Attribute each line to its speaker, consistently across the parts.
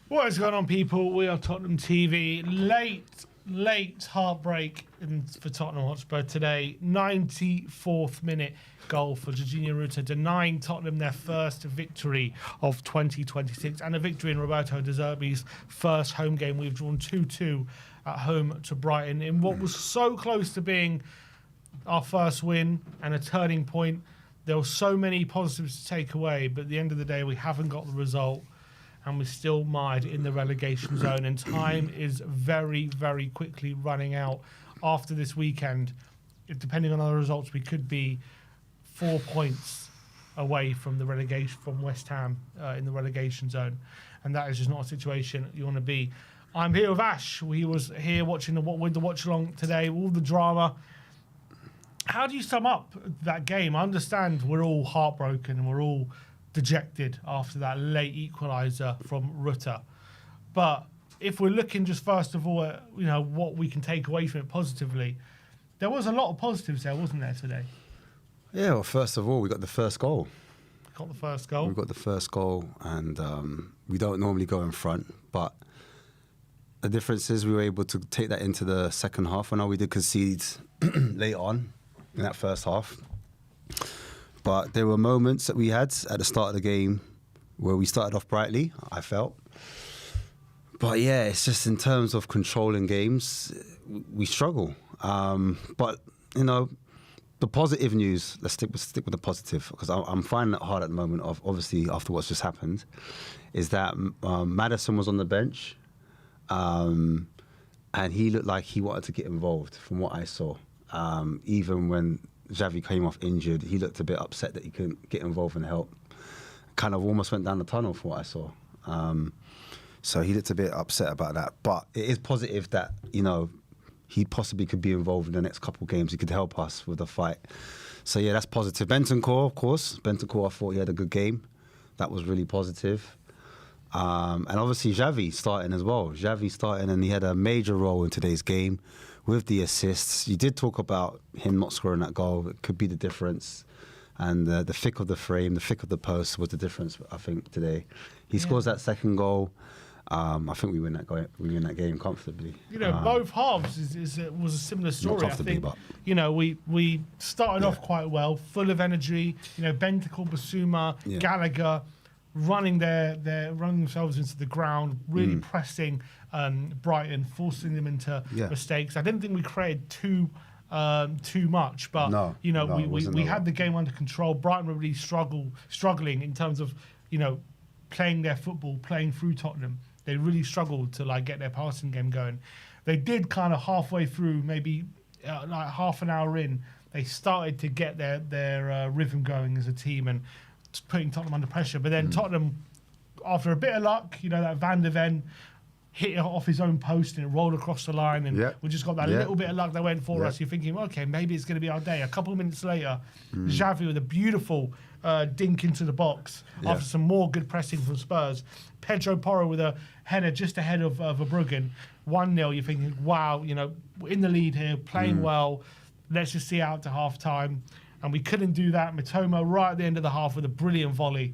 Speaker 1: What is going on, people? We are Tottenham TV. Late heartbreak for Tottenham Hotspur today. 94th minute goal for Jorginho Ruta, denying Tottenham their first victory of 2026 and a victory in Roberto De Zerbi's first home game. We've drawn 2-2 at home to Brighton in what was so close to being our first win and a turning point. There were so many positives to take away, but at the end of the day, we haven't got the result. And we're still mired in the relegation zone. And time is very, very quickly running out. After this weekend, depending on other results, we could be 4 points away from the relegation, from West Ham in the relegation zone. And that is just not a situation you want to be. I'm here with Ash. He was here watching the watch along today, all the drama. How do you sum up that game? I understand we're all heartbroken and we're all dejected after that late equaliser from Ruta. But if we're looking just first of all at, what we can take away from it positively, there was a lot of positives there, wasn't there, today?
Speaker 2: Yeah, well, first of all, we got the first goal.
Speaker 1: Got the first goal.
Speaker 2: We got the first goal, and we don't normally go in front, but the difference is we were able to take that into the second half. I know we did concede late on in that first half. But there were moments that we had at the start of the game where we started off brightly, I felt. But yeah, it's just in terms of controlling games, we struggle. But, the positive news, let's stick with the positive, because I'm finding it hard at the moment, obviously, after what's just happened, is that Maddison was on the bench, and he looked like he wanted to get involved from what I saw. Even when Xavi came off injured, he looked a bit upset that he couldn't get involved and help. Kind of almost went down the tunnel for what I saw. So he looked a bit upset about that. But it is positive that, he possibly could be involved in the next couple of games. He could help us with the fight. So yeah, that's positive. Bentancur, of course. Bentancur, I thought he had a good game. That was really positive. And obviously Xavi starting as well. Xavi starting, and he had a major role in today's game with the assists. You did talk about him not scoring that goal. It could be the difference. And the thick of the frame, the thick of the post was the difference, I think, today. He scores that second goal. I think we win that game comfortably.
Speaker 1: Both halves was a similar story.
Speaker 2: Not comfortably,
Speaker 1: I think, we started off quite well, full of energy. Bentancur, Basuma, Gallagher, running themselves into the ground, really pressing Brighton, forcing them into mistakes. I didn't think we created too much, but we had the game under control. Brighton were really struggling in terms of playing their football, playing through Tottenham. They really struggled to get their passing game going. They did kind of halfway through, maybe half an hour in, they started to get their rhythm going as a team and putting Tottenham under pressure. But then Tottenham, after a bit of luck, that Van der Ven hit it off his own post and it rolled across the line, and we just got that little bit of luck that went for us. You're thinking, okay, maybe it's going to be our day. A couple of minutes later, Xavi with a beautiful dink into the box after some more good pressing from Spurs. Pedro Porro with a header just ahead of Verbruggen. 1-0, you're thinking, wow, we're in the lead here, playing well. Let's just see out to half-time. And we couldn't do that. Mitoma right at the end of the half with a brilliant volley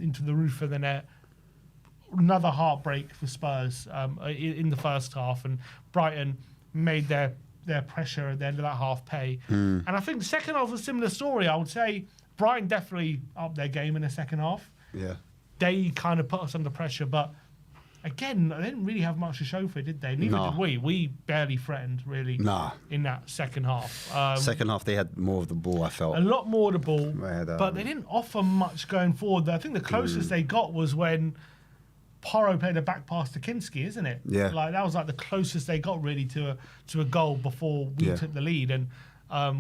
Speaker 1: into the roof of the net. Another heartbreak for Spurs in the first half, and Brighton made their pressure at the end of that half pay. And I think the second half was a similar story. I would say Brighton definitely upped their game in the second half. Yeah, they kind of put us under pressure, but again, they didn't really have much to show for it, did they? Neither did we. We barely threatened, really, in that second half.
Speaker 2: Second half, they had more of the ball, I felt.
Speaker 1: A lot more of the ball, but they didn't offer much going forward. I think the closest they got was when Porro played a back pass to Kinski, isn't it? Yeah. That was the closest they got, really, to a goal before we took the lead. And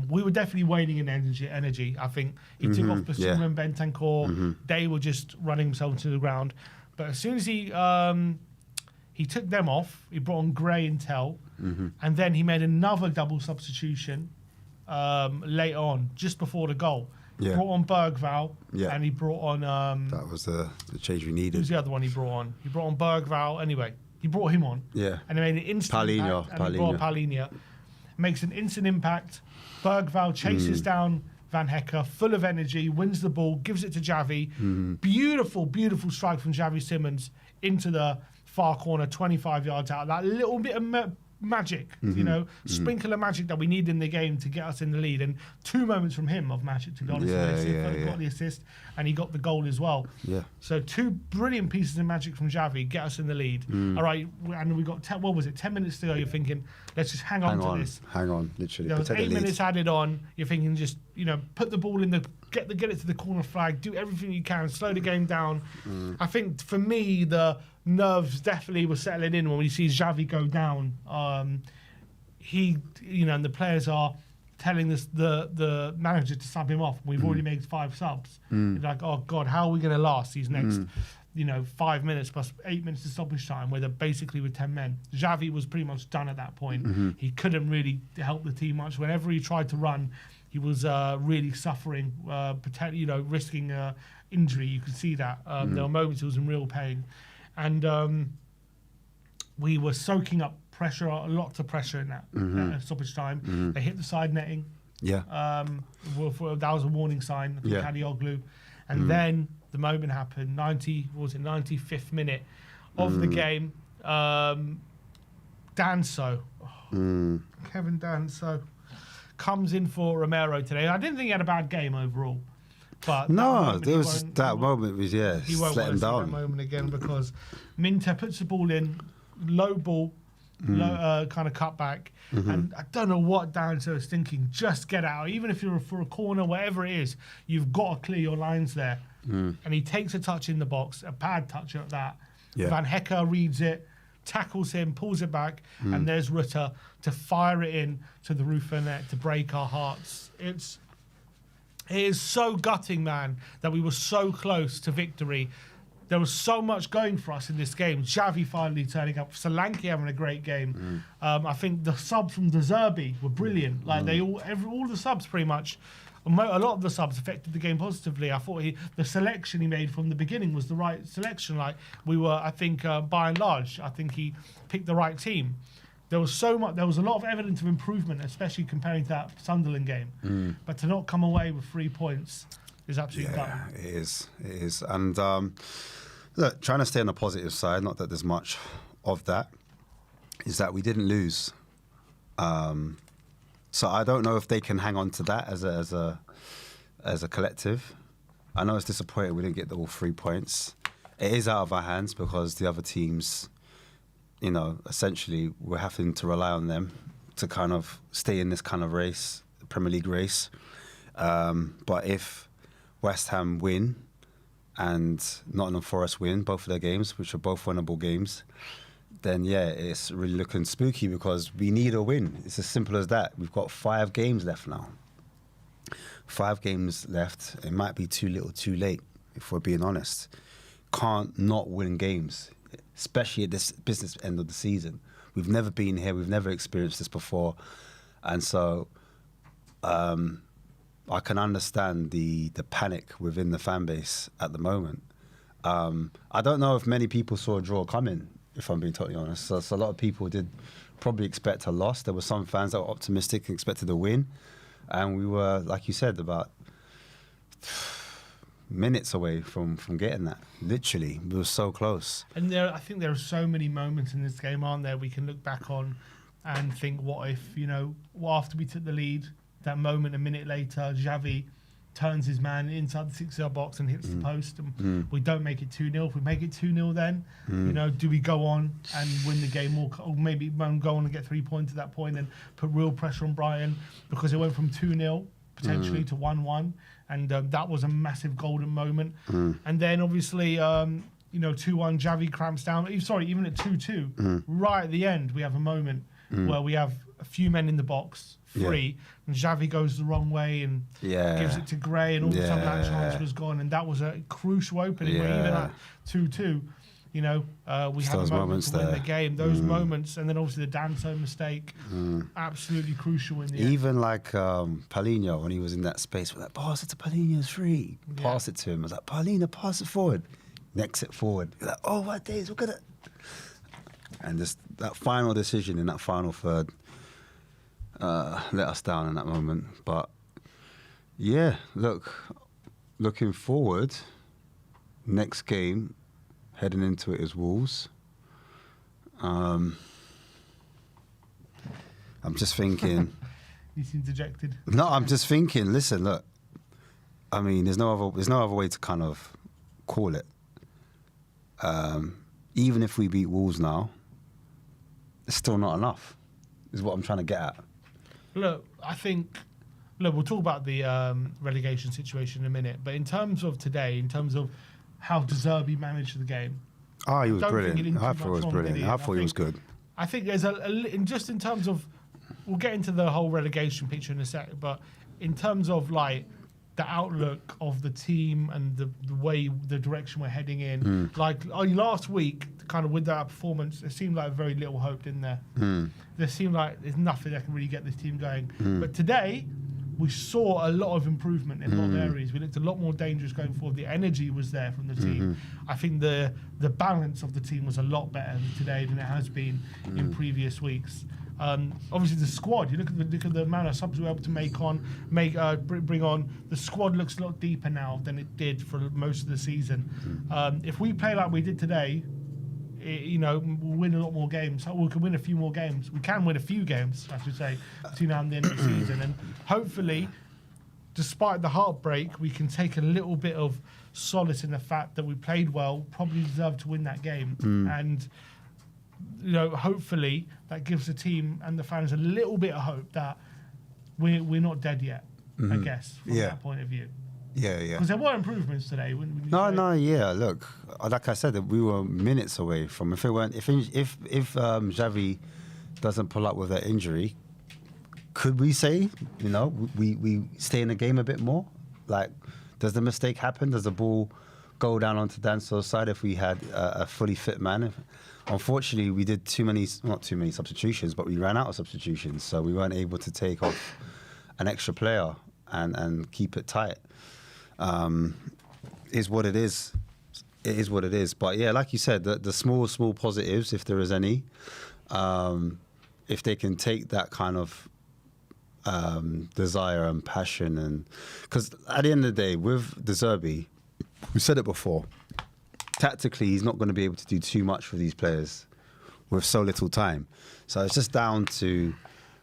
Speaker 1: we were definitely waning in energy. I think he took off Basuma and Bentancur. They were just running themselves to the ground. But as soon as he took them off, he brought on Gray and Tell, and then he made another double substitution later on, just before the goal. Yeah. Brought on Bergvall, and he brought on...
Speaker 2: that was the change we needed.
Speaker 1: Who's the other one he brought on? He brought on Bergvall. Anyway, he brought him on. Yeah. And he made an instant impact. And he brought Palhinha. Makes an instant impact. Bergvall chases down Van Hecke, full of energy, wins the ball, gives it to Xavi. Beautiful, beautiful strike from Xavi Simons into the far corner, 25 yards out. That little bit of magic, you know, sprinkle of magic that we need in the game to get us in the lead. And 2 moments from him of magic, to be honest. He got the assist and he got the goal as well.
Speaker 2: Yeah.
Speaker 1: So 2 brilliant pieces of magic from Xavi get us in the lead. All right, and we got 10 minutes to go. You're thinking, let's just hang on to this.
Speaker 2: Hang on, literally.
Speaker 1: There was 8 minutes added on. You're thinking, just, you know, put the ball in the get it to the corner flag, do everything you can, slow the game down. I think for me the nerves definitely were settling in when we see Xavi go down. He, you know, and the players are telling this the manager to sub him off. We've already made 5 subs. It's like, oh God, how are we going to last these next, you know, 5 minutes plus 8 minutes of stoppage time, where they're basically with 10 men. Xavi was pretty much done at that point. He couldn't really help the team much. Whenever he tried to run, he was really suffering, you know, risking injury. You could see that. There were moments he was in real pain. And we were soaking up pressure, lots of pressure in that stoppage time. They hit the side netting.
Speaker 2: Yeah.
Speaker 1: That was a warning sign from Kadioglu. And then the moment happened, 95th minute of the game. Danso. Kevin Danso comes in for Romero today. I didn't think he had a bad game overall. But
Speaker 2: no, there was just that moment was,
Speaker 1: he won't
Speaker 2: let him down.
Speaker 1: That moment again, because Minter puts the ball in, low ball, low, kind of cut back, and I don't know what Danso is thinking. Just get out. Even if you're for a corner, whatever it is, you've got to clear your lines there. And he takes a touch in the box, a bad touch at that.
Speaker 2: Yeah.
Speaker 1: Van Hecker reads it, tackles him, pulls it back, and there's Rutter to fire it in to the roof of the net to break our hearts. It is so gutting, man, that we were so close to victory. There was so much going for us in this game. Xavi finally turning up, Solanke having a great game. I think the subs from De Zerbi were brilliant. Like all the subs pretty much. A lot of the subs affected the game positively. I thought the selection he made from the beginning was the right selection. Like we were, I think, by and large, I think he picked the right team. There was a lot of evidence of improvement, especially comparing to that Sunderland game. But to not come away with 3 points is absolutely gutting.
Speaker 2: It is. And look, trying to stay on the positive side, not that there's much of that, is that we didn't lose. So I don't know if they can hang on to that as a collective. I know it's disappointing we didn't get all 3 points. It is out of our hands because the other teams, you know, essentially we're having to rely on them to kind of stay in this kind of race, Premier League race. But if West Ham win and Nottingham Forest win both of their games, which are both winnable games, then yeah, it's really looking spooky because we need a win. It's as simple as that. We've got 5 games left now. 5 games left. It might be too little, too late, if we're being honest. Can't not win games, especially at this business end of the season. We've never been here. We've never experienced this before. And so I can understand the panic within the fan base at the moment. I don't know if many people saw a draw coming, if I'm being totally honest. So a lot of people did probably expect a loss. There were some fans that were optimistic and expected a win. And we were, like you said, about minutes away from getting that. Literally, we were so close.
Speaker 1: And I think there are so many moments in this game, aren't there, we can look back on and think, what if, you know, after we took the lead, that moment a minute later, Xavi turns his man inside the 6-yard box and hits the post, and we don't make it 2-0. If we make it 2-0 then, you know, do we go on and win the game, or maybe go on and get 3 points at that point and put real pressure on Brighton, because it went from 2-0 potentially to 1-1, and that was a massive golden moment. And then obviously, you know, 2-1, Xavi cramps down. Sorry, even at 2-2, right at the end, we have a moment where we have a few men in the box, free, and Xavi goes the wrong way and gives it to Gray, and all of a sudden that chance was gone, and that was a crucial opening where even at 2-2, you know, we had a moment to win the game. Those moments, and then obviously the Danso mistake, absolutely crucial in the end.
Speaker 2: Even like Paulinho, when he was in that space, we're like, pass it to Paulinho, it's free. Pass it to him. I was like, Paulinho, pass it forward. Next it forward. We're like, oh my days, look at it. And just that final decision in that final third let us down in that moment. But yeah, looking forward, next game, heading into it is Wolves. I'm just thinking.
Speaker 1: You seem dejected.
Speaker 2: No, I'm just thinking. Listen, look. I mean, there's no other way to kind of call it. Even if we beat Wolves now, it's still not enough. Is what I'm trying to get at.
Speaker 1: Look, I think. Look, we'll talk about the relegation situation in a minute. But in terms of today, in terms of how De Zerbi managed the game,
Speaker 2: Oh, he was brilliant. I thought he was brilliant. I thought he was good.
Speaker 1: I think there's just in terms of, we'll get into the whole relegation picture in a sec, but in terms of like the outlook of the team and the way, the direction we're heading in, like last week, kind of with that performance, it seemed like very little hope, didn't there? There seemed like there's nothing that can really get this team going. But today, we saw a lot of improvement in a lot of areas. We looked a lot more dangerous going forward. The energy was there from the team. I think the balance of the team was a lot better today than it has been in previous weeks. Obviously, the squad. You look at the amount of subs we were able to bring on. The squad looks a lot deeper now than it did for most of the season. If we play like we did today, we'll win a lot more games. We can win a few more games. We can win a few games, I should say, between now and the end of the season. And hopefully, despite the heartbreak, we can take a little bit of solace in the fact that we played well, probably deserved to win that game. And, hopefully that gives the team and the fans a little bit of hope that we're not dead yet, I guess, from that point of view.
Speaker 2: Yeah.
Speaker 1: Because there were improvements today.
Speaker 2: Yeah. Look, like I said, we were minutes away from. If Xavi doesn't pull up with that injury, could we say, we stay in the game a bit more? Like, does the mistake happen? Does the ball go down onto Danso's side if we had a fully fit man? Unfortunately, we did not too many substitutions, but we ran out of substitutions, so we weren't able to take off an extra player and keep it tight. Is what it is. It is what it is. But yeah, like you said, the small positives, if there is any, if they can take that kind of desire and passion, and because at the end of the day, with De Zerbi, we said it before. Tactically, he's not going to be able to do too much for these players with so little time. So it's just down to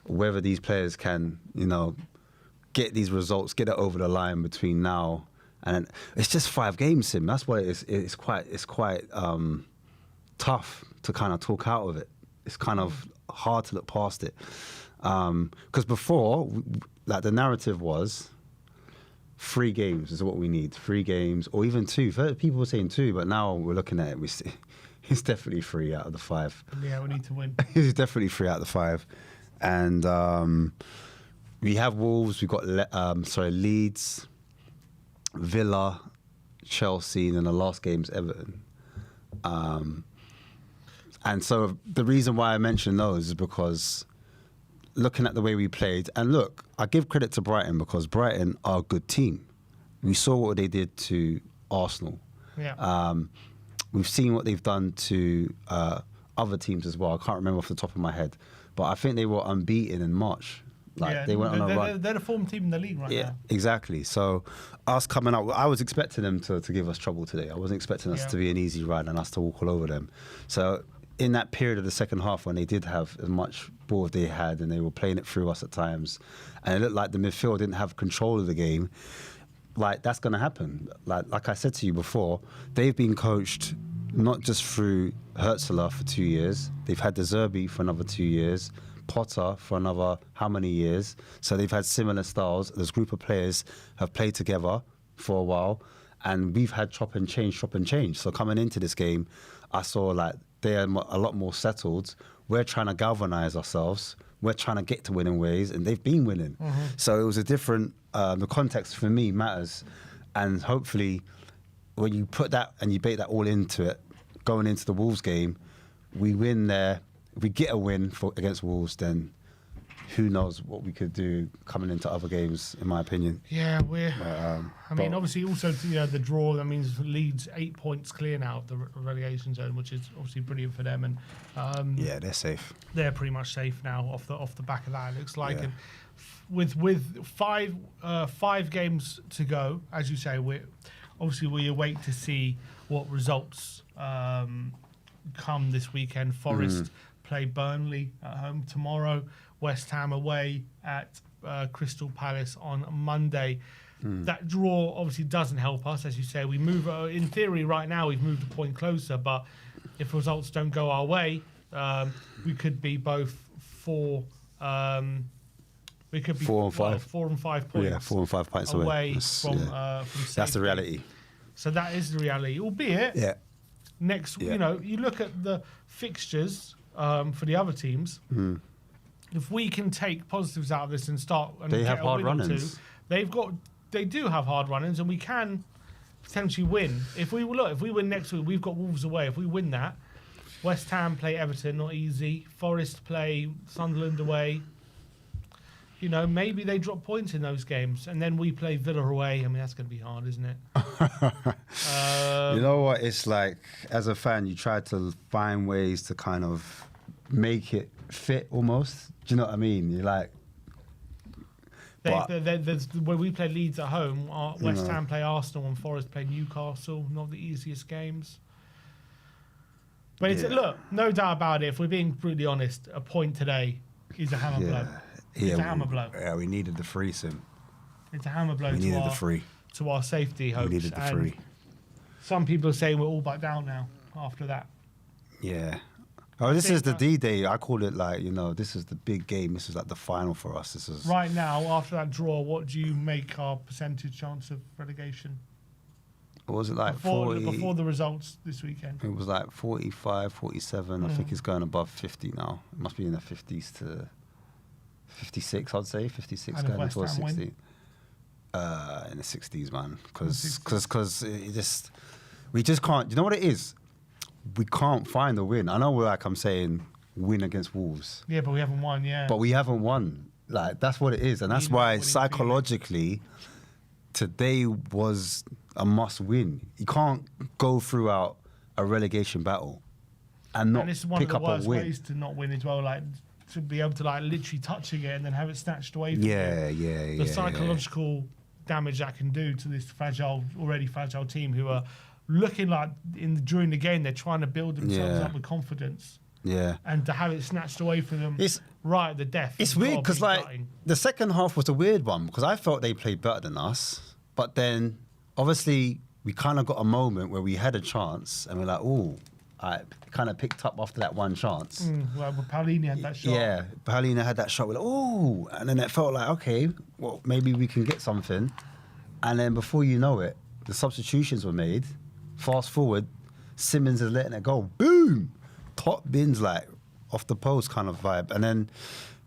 Speaker 2: whether these players can, get these results, get it over the line between now and it's just 5 games, Sim. That's why it's quite tough to kind of talk out of it. It's kind of hard to look past it. Because before, like the narrative was 3 games is what we need. 3 games, or even 2. People were saying 2, but now we're looking at it. It's definitely 3 out of the 5.
Speaker 1: Yeah, we need to win.
Speaker 2: It's definitely 3 out of the 5, and we have Wolves. We've got Leeds, Villa, Chelsea, and then the last game's Everton. And so the reason why I mention those is because looking at the way we played, and look, I give credit to Brighton because Brighton are a good team. We saw what they did to Arsenal.
Speaker 1: Yeah.
Speaker 2: We've seen what they've done to other teams as well. I can't remember off the top of my head, but I think they were unbeaten in March. They went on a run.
Speaker 1: They're the form team in the league right now.
Speaker 2: Yeah, exactly. So us coming up, I was expecting them to give us trouble today. I wasn't expecting us to be an easy ride and us to walk all over them. So in that period of the second half when they did have as much ball as they had and they were playing it through us at times, and it looked like the midfield didn't have control of the game, like that's going to happen. Like I said to you before, they've been coached not just through Hertzler for 2 years. They've had De Zerbi for another 2 years. Potter for another how many years? So they've had similar styles. This group of players have played together for a while, and we've had chop and change. So coming into this game, I saw like they're a lot more settled. We're trying to galvanise ourselves. We're trying to get to winning ways, and they've been winning. So it was a different. The context for me matters, and hopefully, when you put that and you bake that all into it, going into the Wolves game, we win there. If we get a win against Wolves, then who knows what we could do coming into other games, in my opinion.
Speaker 1: Yeah, obviously, also the draw. That means Leeds 8 points clear now of the relegation zone, which is obviously brilliant for them. And
Speaker 2: yeah, they're safe.
Speaker 1: They're pretty much safe now off the back of that. It looks like, and with five games to go, as you say, we await to see what results come this weekend. Forest play Burnley at home tomorrow. West Ham away at Crystal Palace on Monday. That draw obviously doesn't help us, as you say. We move, in theory, right now we've moved a point closer, but if results don't go our way, we could be both four. We could be
Speaker 2: 4 and 5.
Speaker 1: 4 and 5 points.
Speaker 2: Yeah, 4 and 5 points
Speaker 1: away
Speaker 2: That's,
Speaker 1: from
Speaker 2: that's
Speaker 1: safety.
Speaker 2: the reality.
Speaker 1: So that is the reality, albeit next. You know, you look at the fixtures for the other teams. If we can take positives out of this and start and
Speaker 2: They
Speaker 1: get
Speaker 2: have
Speaker 1: a
Speaker 2: hard
Speaker 1: win or
Speaker 2: run-ins.
Speaker 1: two, they do have hard run-ins, and we can potentially win. If we win next week, we've got Wolves away. If we win that, West Ham play Everton, not easy. Forest play Sunderland away. You know, maybe they drop points in those games, and then we play Villa away. I mean, that's going to be hard, isn't it?
Speaker 2: You know what? It's like, as a fan, you try to find ways to kind of make it fit almost. Do you know what I mean? You're like...
Speaker 1: When we play Leeds at home, West Ham play Arsenal and Forest play Newcastle. Not the easiest games. But look, no doubt about it. If we're being brutally honest, a point today is a hammer blow. It's a hammer blow.
Speaker 2: Yeah, we needed the free, Sim.
Speaker 1: It's a hammer blow to our safety hopes.
Speaker 2: We needed the free.
Speaker 1: Some people are saying we're all back down now after that.
Speaker 2: Yeah. Oh, this is the D-Day. I call it like, you know, this is the big game. This is like the final for us. This is
Speaker 1: right now, after that draw, what do you make our percentage chance of relegation?
Speaker 2: What was it like?
Speaker 1: Before the results this weekend.
Speaker 2: It was like 45, 47. I think it's going above 50 now. It must be in the 50s to 56, I'd say. 56
Speaker 1: and
Speaker 2: going towards 60.
Speaker 1: Win?
Speaker 2: In the 60s, man. Because we just can't. You know what it is? We can't find a win. I know I'm saying win against Wolves.
Speaker 1: Yeah, but we haven't won,
Speaker 2: But we haven't won. Like, that's what it is. And that's why psychologically, today was a must win. You can't go throughout a relegation battle and not pick up a win. And it's one of the worst ways
Speaker 1: to not win as well, like to be able to like literally touch it and then have it snatched away from you. The psychological damage that can do to this already fragile team who are looking like during the game they're trying to build themselves up with confidence.
Speaker 2: Yeah.
Speaker 1: And to have it snatched away from them right at the death.
Speaker 2: It's weird because like the second half was a weird one because I felt they played better than us. But then obviously we kind of got a moment where we had a chance and we're like, oh, I kind of picked up after that one chance.
Speaker 1: Well, Paulini had that shot.
Speaker 2: Yeah, Paulini had that shot. We're like, oh, and then it felt like, okay, well, maybe we can get something. And then before you know it, the substitutions were made. Fast forward, Simmons is letting it go. Boom! Top bins, like, off the post kind of vibe. And then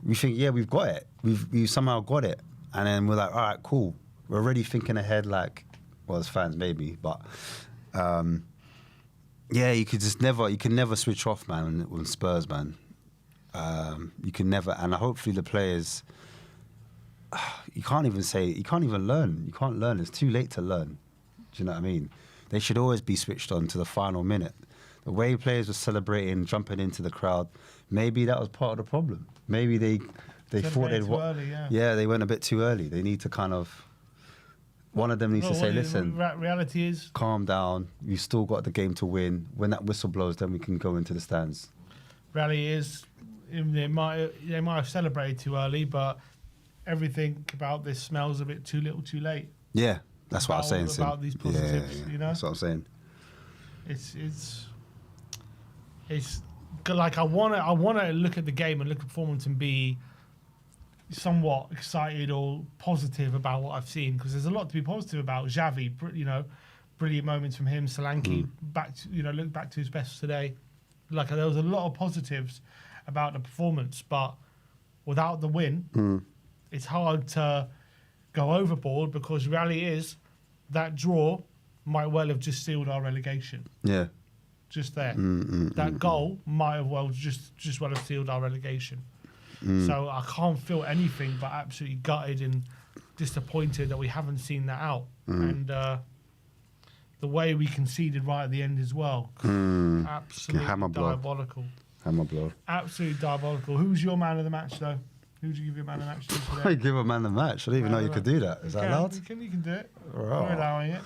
Speaker 2: we think, yeah, we've got it. We've somehow got it. And then we're like, all right, cool. We're already thinking ahead, like, well, as fans maybe, but yeah, you can never switch off, man, on Spurs, man. You can never, and hopefully the players, you can't even learn. You can't learn. It's too late to learn. Do you know what I mean? They should always be switched on to the final minute. The way players were celebrating, jumping into the crowd, maybe that was part of the problem. Maybe they thought they'd they went a bit too early. They need to kind of. One of them needs to say, listen,
Speaker 1: reality is,
Speaker 2: calm down. You've still got the game to win. When that whistle blows, then we can go into the stands.
Speaker 1: Reality is, they might have celebrated too early, but everything about this smells a bit too little too late.
Speaker 2: Yeah, that's what I'm saying.
Speaker 1: About these positives, you know?
Speaker 2: That's what I'm saying.
Speaker 1: It's like I want to look at the game and look at performance and be somewhat excited or positive about what I've seen because there's a lot to be positive about. Xavi, you know, brilliant moments from him. Solanke look back to his best today. Like there was a lot of positives about the performance, but without the win, it's hard to go overboard because reality is that draw might well have just sealed our relegation.
Speaker 2: Yeah,
Speaker 1: just there. That goal might have well just well have sealed our relegation. So I can't feel anything but absolutely gutted and disappointed that we haven't seen that out. And the way we conceded right at the end as well. Absolutely diabolical.
Speaker 2: Hammer blow.
Speaker 1: Absolutely diabolical. Who's your man of the match, though? Who would you give your man of the match to today?
Speaker 2: I give a man of the match. I didn't even know you could do that. Is that allowed?
Speaker 1: You can do it.
Speaker 2: Oh.
Speaker 1: We're allowing it.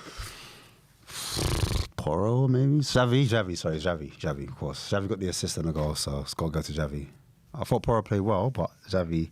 Speaker 2: Porro, maybe? Xavi, of course. Xavi got the assist and the goal, so it's got to go to Xavi. I thought Porro played well, but Xavi,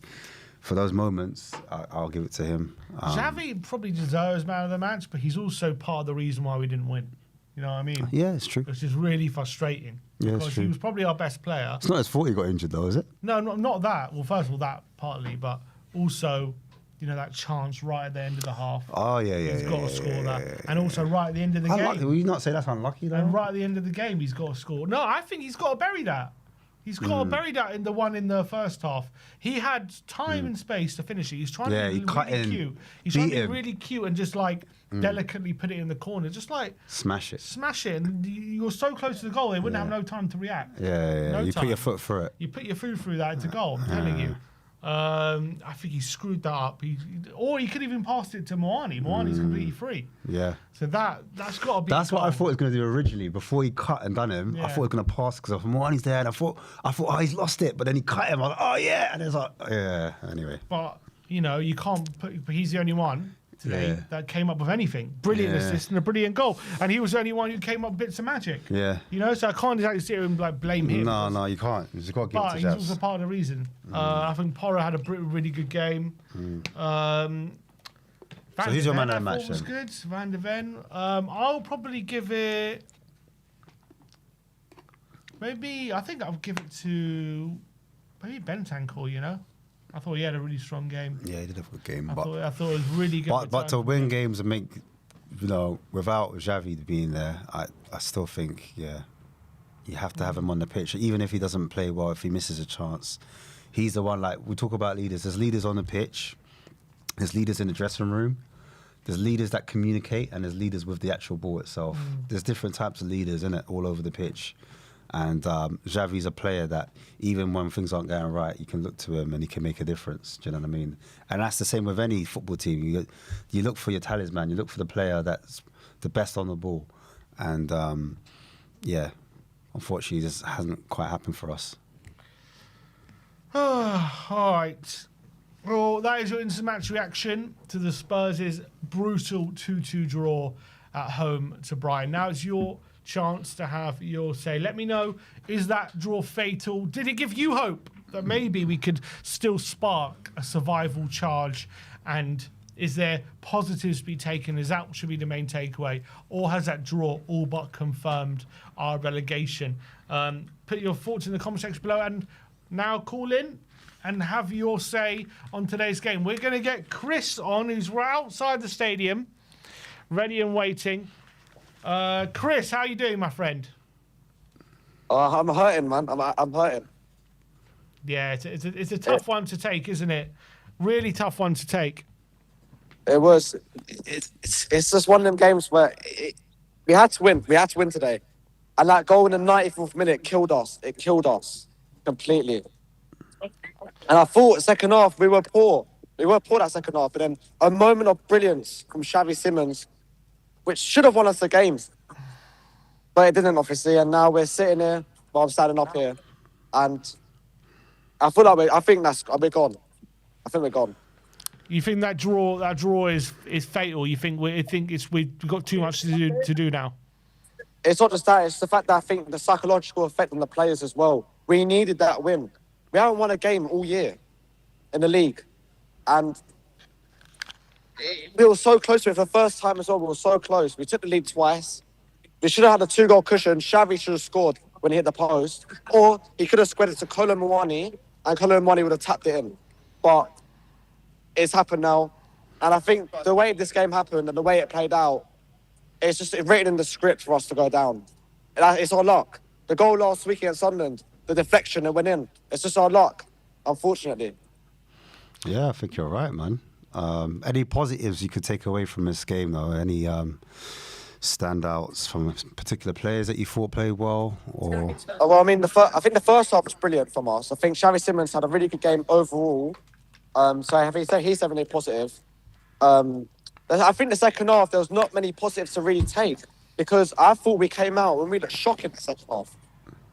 Speaker 2: for those moments, I'll give it to him.
Speaker 1: Xavi probably deserves man of the match, but he's also part of the reason why we didn't win. You know what I mean?
Speaker 2: Yeah, it's true.
Speaker 1: Which is really frustrating.
Speaker 2: Yeah,
Speaker 1: because
Speaker 2: it's true.
Speaker 1: he was probably our best player.
Speaker 2: It's not his fault he got injured, though, is it?
Speaker 1: No, not that. Well, first of all, that partly, but also, that chance right at the end of the half.
Speaker 2: Oh, yeah.
Speaker 1: He's got to score that. And also right at the end of the game.
Speaker 2: Will you not say that's unlucky, though?
Speaker 1: And right at the end of the game, he's got to score. No, I think he's got to bury that. He's got to bury that in the one in the first half. He had time and space to finish it. He's trying to be really cute. He's trying to be really cute and just delicately put it in the corner. Just
Speaker 2: smash it.
Speaker 1: And you're so close to the goal, they wouldn't have no time to react.
Speaker 2: Yeah.
Speaker 1: No
Speaker 2: you
Speaker 1: time.
Speaker 2: put your foot through it.
Speaker 1: You put your foot through that, it's a goal, I'm telling you. I think he screwed that up. Or he could even passed it to Moani. Moani's completely free.
Speaker 2: Yeah.
Speaker 1: So that's got to be.
Speaker 2: That's what I thought he was going to do originally. Before he cut and done him, I thought he was going to pass because Moani's there, and I thought, oh, he's lost it. But then he cut him. I was like, oh yeah, and it's like, yeah. Anyway.
Speaker 1: But you can't put. But he's the only one today that came up with anything. Brilliant assist and a brilliant goal, and he was the only one who came up with bits of magic.
Speaker 2: Yeah.
Speaker 1: So I can't exactly sit here and blame him.
Speaker 2: No, you can't. You just got to give it to
Speaker 1: But he's
Speaker 2: Jazz.
Speaker 1: also part of the reason. I think Porro had a really good game.
Speaker 2: So who's your man of the match
Speaker 1: was
Speaker 2: then?
Speaker 1: good. Van de Ven. I'll probably give it. I think I'll give it to maybe Bentancur. I thought he had a really strong game.
Speaker 2: Yeah, he did have a good game.
Speaker 1: I thought it was really good.
Speaker 2: But to win games and make, without Xavi being there, I still think, you have to have him on the pitch. Even if he doesn't play well, if he misses a chance, he's the one. Like we talk about leaders. There's leaders on the pitch. There's leaders in the dressing room. There's leaders that communicate, and there's leaders with the actual ball itself. There's different types of leaders, in it, all over the pitch. And Xavi's a player that even when things aren't going right, you can look to him and he can make a difference. Do you know what I mean? And that's the same with any football team. You look for your talisman. You look for the player that's the best on the ball. And unfortunately, this hasn't quite happened for us.
Speaker 1: All right. Well, that is your instant match reaction to the Spurs' brutal 2-2 draw at home to Brighton. Now it's your chance to have your say. Let me know, is that draw fatal? Did it give you hope that maybe we could still spark a survival charge? And is there positives to be taken? Is that should be the main takeaway? Or has that draw all but confirmed our relegation? Put your thoughts in the comment section below, and now call in and have your say on today's game. We're going to get Chris on, who's right outside the stadium, ready and waiting. Chris, how you doing, my friend?
Speaker 3: I'm hurting, man. I'm hurting.
Speaker 1: Yeah, it's a tough one to take, isn't it? Really tough one to take.
Speaker 3: It was. It's just one of them games where we had to win. We had to win today, and that goal in the 94th minute killed us. It killed us completely. And I thought second half we were poor. We were poor that second half, but then a moment of brilliance from Xavi Simons, which should have won us the games, but it didn't, obviously. And now we're sitting here, well, I'm standing up here, and I feel like we're gone. I think we're gone.
Speaker 1: You think that draw is fatal? You think we've got too much to do now?
Speaker 3: It's not just that; it's the fact that I think the psychological effect on the players as well. We needed that win. We haven't won a game all year in the league, and we were so close to it for the first time as well. We were so close. We took the lead twice. We should have had a 2-goal cushion. Xavi should have scored when he hit the post, or he could have squared it to Kolo Muani, and Kolo Muani would have tapped it in. But it's happened now, and I think the way this game happened and the way it played out, it's just written in the script for us to go down. It's our luck. The goal last week against Sunderland, the deflection that went in, it's just our luck, unfortunately.
Speaker 2: Yeah, I think you're right, man. Any positives you could take away from this game, though? Any standouts from particular players that you thought played well? Or
Speaker 3: Well, I mean, I think the first half was brilliant from us. I think Xavi Simons had a really good game overall. So he's having a positive. I think the second half, there was not many positives to really take, because I thought we came out and we looked shocking in the second half.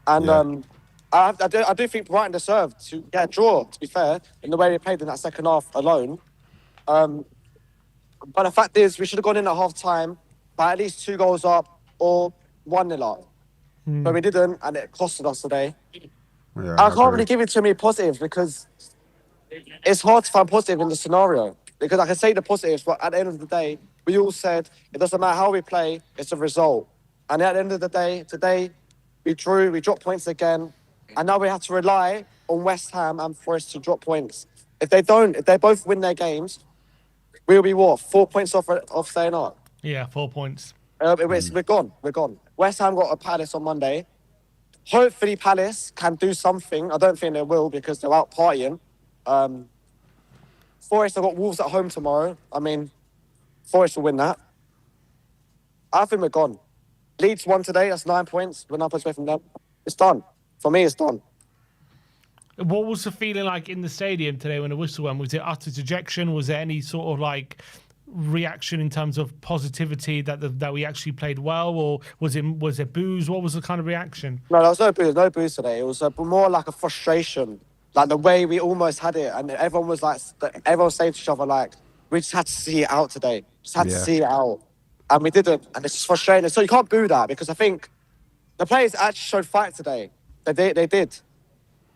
Speaker 3: And I do think Brighton deserved to get a draw, to be fair, in the way they played in that second half alone. But the fact is, we should have gone in at half-time by at least 2 goals up, or 1-0 up. But we didn't, and it costed us today.
Speaker 2: Yeah,
Speaker 3: I
Speaker 2: I
Speaker 3: can't
Speaker 2: agree.
Speaker 3: really give it too many positives because it's hard to find positive in the scenario. Because I can say the positives, but at the end of the day, we all said it doesn't matter how we play, it's a result. And at the end of the day, today, we drew, we dropped points again, and now we have to rely on West Ham and Forest to drop points. If they both win their games, we'll be what, 4 points off staying up.
Speaker 1: Yeah, 4 points.
Speaker 3: We're gone. West Ham got a Palace on Monday. Hopefully Palace can do something. I don't think they will because they're out partying. Forest have got Wolves at home tomorrow. I mean, Forest will win that. I think we're gone. Leeds won today. That's 9 points. We're 9 points away from them. It's done. For me, it's done.
Speaker 1: What was the feeling like in the stadium today when the whistle went? Was it utter dejection? Was there any sort of like reaction in terms of positivity that we actually played well, or was there boos? What was the kind of reaction?
Speaker 3: No, there was no booze today. It was more like a frustration, like the way we almost had it, and everyone was saying to each other like, we just had to see it out today. Just had to see it out, and we didn't, and it's just frustrating. So you can't boo that because I think the players actually showed fight today. They did,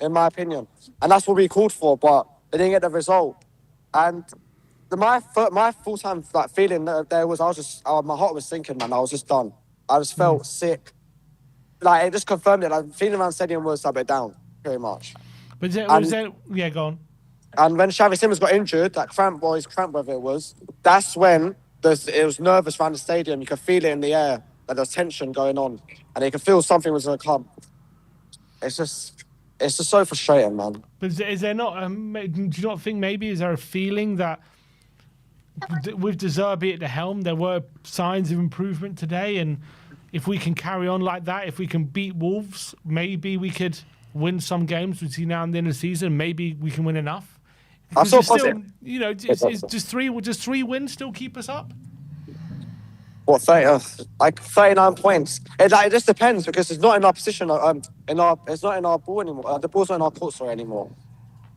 Speaker 3: in my opinion, and that's what we called for, but they didn't get the result. And my full-time like feeling there was my heart was sinking, man. I was just done. I just felt sick. Like it just confirmed it. Like feeling around the stadium was a bit down, pretty much.
Speaker 1: But yeah, go on.
Speaker 3: And when Xavi Simons got injured, that cramp, whatever it was, that's when it was nervous around the stadium. You could feel it in the air, that there's tension going on, and you could feel something was going to come. It's just so frustrating, man.
Speaker 1: But is there not? Do you not think maybe is there a feeling that with De Zerbi at the helm, there were signs of improvement today, and if we can carry on like that, if we can beat Wolves, maybe we could win some games between now and the end of the season. Maybe we can win enough.
Speaker 3: I'm so positive.
Speaker 1: Does three wins still keep us up?
Speaker 3: What, 39 points? It just depends because it's not in our position. It's not in our ball anymore. The ball's not in our court anymore.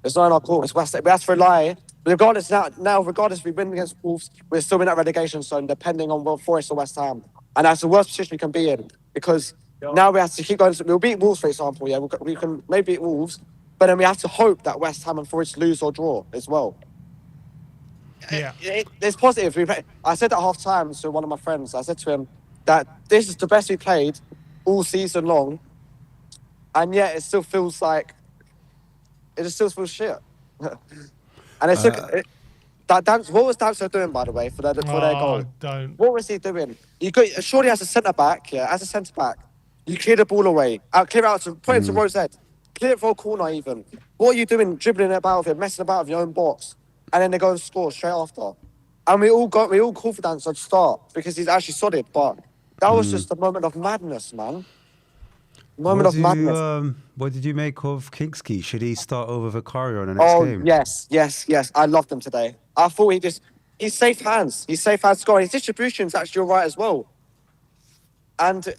Speaker 3: It's not in our court. We have to rely. Regardless if we win against Wolves, we're still in that relegation zone, depending on Forest or West Ham, and that's the worst position we can be in because now we have to keep going. We'll beat Wolves, for example. Yeah, we can maybe beat Wolves, but then we have to hope that West Ham and Forest lose or draw as well.
Speaker 1: Yeah,
Speaker 3: it's positive. I said at half time to one of my friends. I said to him that this is the best we played all season long, and yet it still feels like it just still feels shit. And it took what was Danso doing, by the way, for their goal?
Speaker 1: Don't.
Speaker 3: What was he doing? Surely as a centre back, you clear the ball away, clear it out to put it to Rose Ed, clear it for a corner even. What are you doing, dribbling about with it, messing about with your own box, and then they go and score straight after? And we all called for Danso to start because he's actually solid, but that was just a moment of madness, man.
Speaker 2: What did you make of Kingsley? Should he start over Vicario in the next game?
Speaker 3: Yes. I loved him today. I thought he's safe hands. He's safe hands scoring. His distribution's actually all right as well. And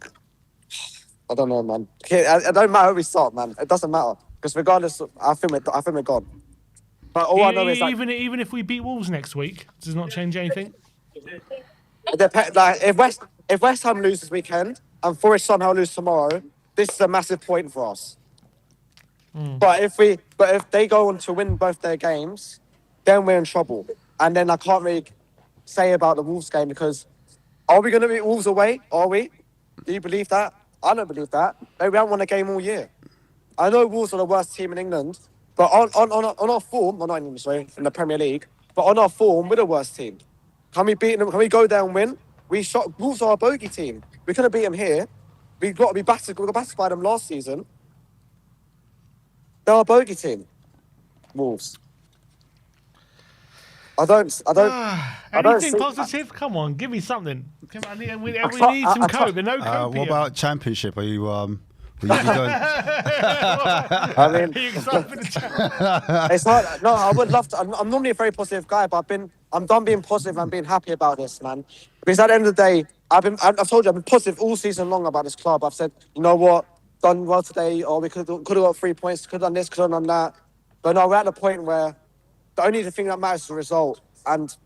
Speaker 3: I don't know, man. It don't matter who we start, man. It doesn't matter because regardless, I think we're gone. But all I know is
Speaker 1: even if we beat Wolves next week, does it not change anything?
Speaker 3: If West Ham lose this weekend and Forest somehow lose tomorrow, this is a massive point for us. But if they go on to win both their games, then we're in trouble. And then I can't really say about the Wolves game because are we going to beat Wolves away? Are we? Do you believe that? I don't believe that. Maybe we haven't won a game all year. I know Wolves are the worst team in England, but on our form, well, not in England, sorry, in the Premier League, but on our form, we're the worst team. Can we beat them? Can we go there and win? Wolves are a bogey team. We couldn't beat them here. We got battered by them last season. They're a bogey team. Wolves.
Speaker 1: Anything positive? Come on, give me something. Come on, we need some coke. No coke.
Speaker 2: What about Championship? Are you will you be going?
Speaker 3: I mean, it's hard. No, I would love to. I'm normally a very positive guy, but I'm done being positive and being happy about this, man. Because at the end of the day, I've told you I've been positive all season long about this club. I've said, you know what, done well today, or we could have got 3 points, could have done this, could have done that. But no, we're at the point where the only thing that matters is the result, and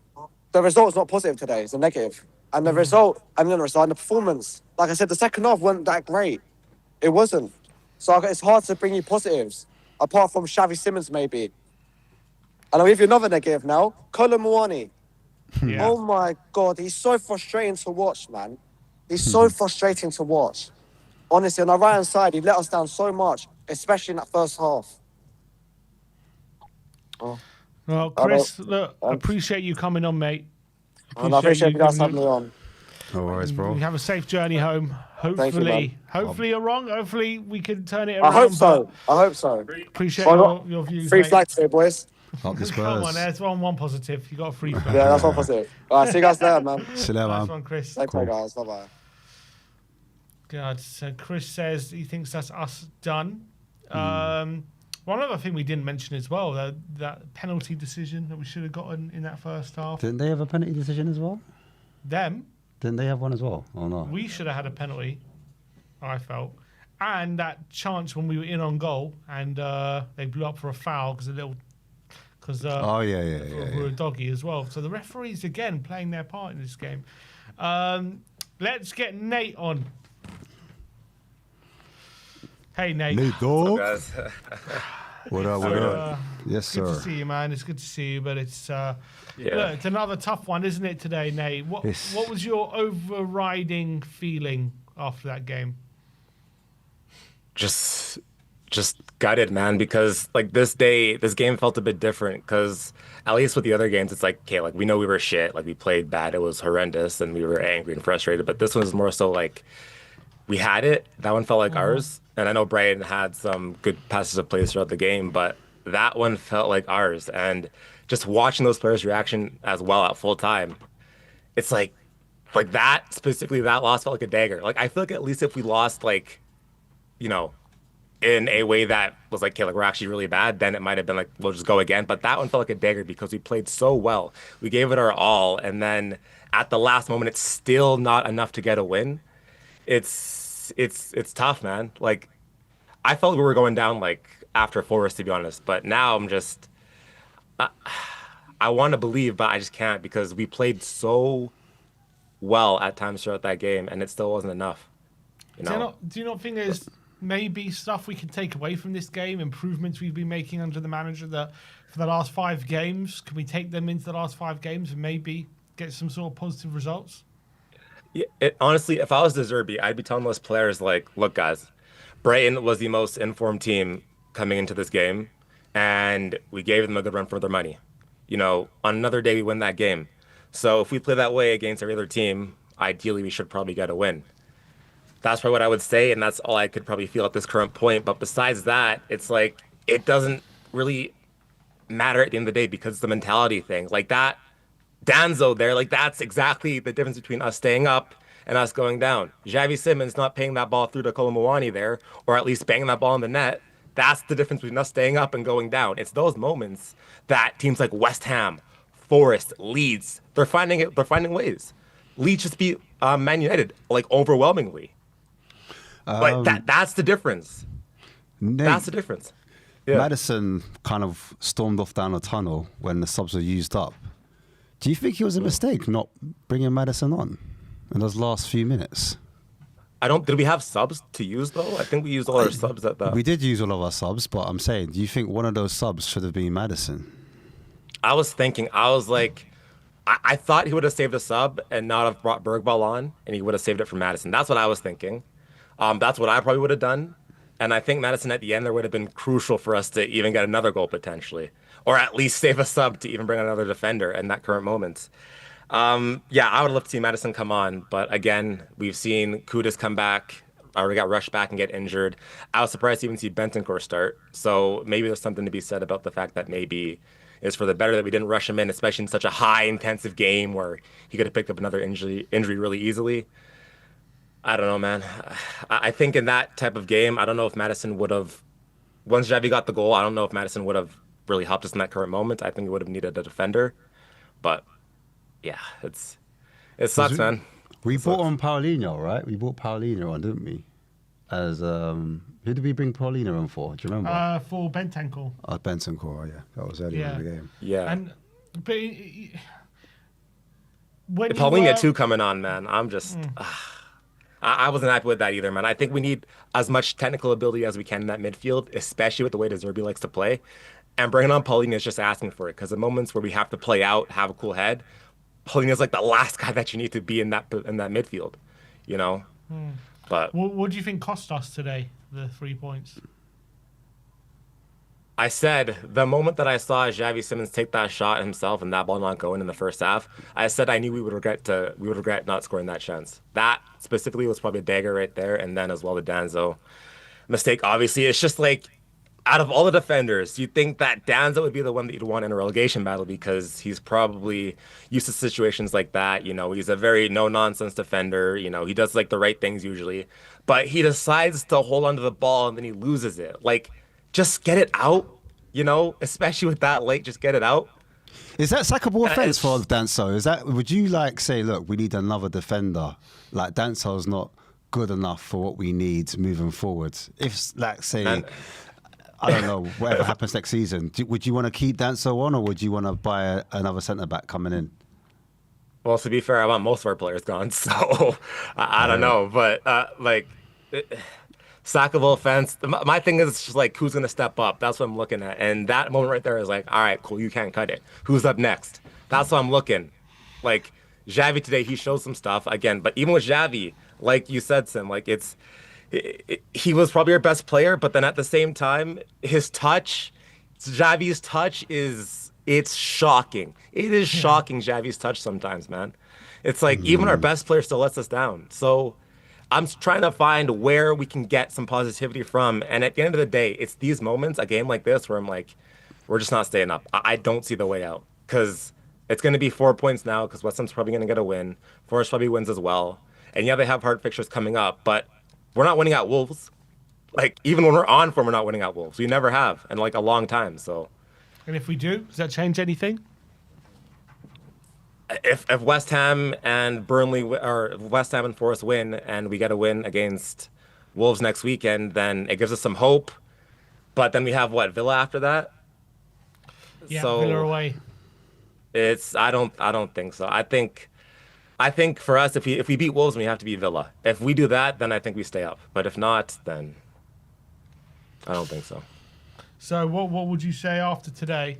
Speaker 3: the result's not positive today; it's a negative. And the result, and the performance like I said, the second half wasn't that great. It wasn't. So it's hard to bring you positives, apart from Xavi Simons maybe. And I'll give you another negative now. Colin Muani.
Speaker 1: Yeah.
Speaker 3: Oh my God, he's so frustrating to watch, man. He's so frustrating to watch. Honestly, on our right-hand side, he let us down so much, especially in that first half. Oh,
Speaker 1: Well, Chris, look, appreciate you coming on, mate.
Speaker 3: and I appreciate you guys
Speaker 1: giving
Speaker 3: having me on.
Speaker 2: No worries, bro.
Speaker 1: You have a safe journey home. Hopefully, you're wrong. Hopefully, we can turn it around.
Speaker 3: I hope so. I hope so.
Speaker 1: Appreciate your views,
Speaker 3: Free
Speaker 1: mate.
Speaker 3: flag today, boys.
Speaker 2: Up the Spurs.
Speaker 1: Come on, there's one positive. You got a free flag.
Speaker 3: Yeah, that's one positive. All right, see you guys later, man.
Speaker 2: See you later,
Speaker 1: Nice
Speaker 2: man.
Speaker 1: one, Chris.
Speaker 3: Take care, guys. Bye-bye.
Speaker 1: God, so Chris says he thinks that's us done. One other thing we didn't mention as well, that penalty decision that we should have gotten in that first half.
Speaker 2: Didn't they have a penalty decision as well?
Speaker 1: Them,
Speaker 2: Didn't they have one as well? Or not?
Speaker 1: we should have had a penalty, I felt. And that chance when we were in on goal and they blew up for a foul because
Speaker 2: Oh, yeah.
Speaker 1: we were a doggy as well. So the referees, again, playing their part in this game. Let's get Nate on. Hey, Nate.
Speaker 2: Nate, dog.
Speaker 4: Guys.
Speaker 2: What up? Yes,
Speaker 1: Good to
Speaker 2: sir.
Speaker 1: see you, man. It's good to see you, but it's look,
Speaker 4: Yeah.
Speaker 1: it's another tough one, isn't it, today, Nate? What
Speaker 2: Yes.
Speaker 1: what was your overriding feeling after that game?
Speaker 4: Just gutted, man, because like this game felt a bit different because at least with the other games, it's like, okay, like we know we were shit, like we played bad, it was horrendous, and we were angry and frustrated. But this one was more so like we had it. That one felt like ours. And I know Brighton had some good passes of plays throughout the game, but that one felt like ours. And just watching those players' reaction as well at full time, it's like that, specifically that loss felt like a dagger. Like I feel like at least if we lost like, you know, in a way that was like, okay, like we're actually really bad, then it might have been like, we'll just go again. But that one felt like a dagger because we played so well. We gave it our all. And then at the last moment, it's still not enough to get a win. It's tough, man. Like I felt we were going down like after Forest, to be honest. But now I'm just, I want to believe, but I just can't because we played so well at times throughout that game, and it still wasn't enough. You know?
Speaker 1: Do you not think there's maybe stuff we can take away from this game, improvements we've been making under the manager that for the last 5 games? Can we take them into the last 5 games and maybe get some sort of positive results?
Speaker 4: Yeah, honestly, if I was De Zerbi, I'd be telling those players like, look, guys, Brighton was the most informed team coming into this game, and we gave them a good run for their money. You know, on another day, we win that game. So if we play that way against every other team, ideally, we should probably get a win. That's probably what I would say, and that's all I could probably feel at this current point. But besides that, it's like it doesn't really matter at the end of the day because it's the mentality thing. Like that, Danzo there, like that's exactly the difference between us staying up and us going down. Xavi Simons not paying that ball through to Kolomouani there, or at least banging that ball in the net. That's the difference between us staying up and going down. It's those moments that teams like West Ham, Forest, Leeds, they're finding it. They're finding ways. Leeds just beat Man United like overwhelmingly. But that's the difference.
Speaker 2: Nate,
Speaker 4: That's the difference. Yeah.
Speaker 2: Maddison kind of stormed off down a tunnel when the subs were used up. Do you think it was a mistake not bringing Maddison on in those last few minutes?
Speaker 4: Did we have subs to use though? I think we used all our subs at that.
Speaker 2: We did use all of our subs, but I'm saying, do you think one of those subs should have been Maddison?
Speaker 4: I was like, I thought he would have saved a sub and not have brought Bergvall on, and he would have saved it for Maddison. That's what I was thinking. That's what I probably would have done. And I think Maddison at the end there would have been crucial for us to even get another goal potentially, or at least save a sub to even bring another defender in that current moment. Yeah, I would love to see Maddison come on, but again, we've seen Kudus come back, or we got rushed back and get injured. I was surprised to even see Bentancur start. So maybe there's something to be said about the fact that maybe it's for the better that we didn't rush him in, especially in such a high intensive game where he could have picked up another injury really easily. I don't know, man. I think in that type of game, I don't know if Maddison would have, once Xavi got the goal, I don't know if Maddison would have really helped us in that current moment. I think we would have needed a defender. But yeah, it sucks, man.
Speaker 2: We brought on Paulinho, right? We brought Paulinho on, didn't we? As who did we bring Paulinho on for? Do you remember?
Speaker 1: For Bentancur.
Speaker 2: Bentancur, yeah. That was earlier in the game.
Speaker 4: Yeah.
Speaker 1: But when
Speaker 4: Paulinho too coming on, man. I'm just... I wasn't happy with that either, man. I think we need as much technical ability as we can in that midfield, especially with the way De Zerbi likes to play. And bringing on Paulinho is just asking for it because the moments where we have to play out, have a cool head, Paulinho is like the last guy that you need to be in that midfield, you know. But
Speaker 1: What do you think cost us today? The 3 points.
Speaker 4: I said the moment that I saw Xavi Simons take that shot himself and that ball not going in the first half, I said I knew we would regret not scoring that chance. That specifically was probably a dagger right there, and then as well the Danzo mistake. Obviously, it's just like out of all the defenders, you'd think that Danzo would be the one that you'd want in a relegation battle because he's probably used to situations like that. You know, he's a very no-nonsense defender. You know, he does like the right things usually, but he decides to hold onto the ball and then he loses it. Like, just get it out, you know, especially with that late, just get it out.
Speaker 2: Is that sackable offence for Danso? Is that, would you like say, look, we need another defender? Like Danso's not good enough for what we need moving forward. If, like, say, I don't know, whatever happens next season, would you want to keep Danso on or would you want to buy another centre back coming in?
Speaker 4: Well, to be fair, I want most of our players gone, so I don't know, but sackable offense. My thing is just like, who's going to step up? That's what I'm looking at. And that moment right there is like, all right, cool, you can't cut it. Who's up next? That's what I'm looking. Like, Xavi today, he showed some stuff again. But even with Xavi, like you said, Sim, like he was probably our best player. But then at the same time, his touch, Xavi's touch it's shocking. It is shocking, Xavi's touch sometimes, man. It's like even our best player still lets us down. So I'm trying to find where we can get some positivity from. And at the end of the day, it's these moments, a game like this, where I'm like, we're just not staying up. I don't see the way out because it's going to be 4 points now because West Ham's probably going to get a win. Forest probably wins as well. And yeah, they have hard fixtures coming up, but we're not winning at Wolves. Like, even when we're on form, we're not winning at Wolves. We never have in like a long time. So,
Speaker 1: And if we do, does that change anything?
Speaker 4: if West Ham and West Ham and Forest win and we get a win against Wolves next weekend, then it gives us some hope. But then we have what, Villa after that?
Speaker 1: Yeah,
Speaker 4: So
Speaker 1: Villa away.
Speaker 4: I don't think so. I think for us, if we beat Wolves, we have to beat Villa. If we do that, then I think we stay up. But if not, then I don't think so.
Speaker 1: So what would you say after today?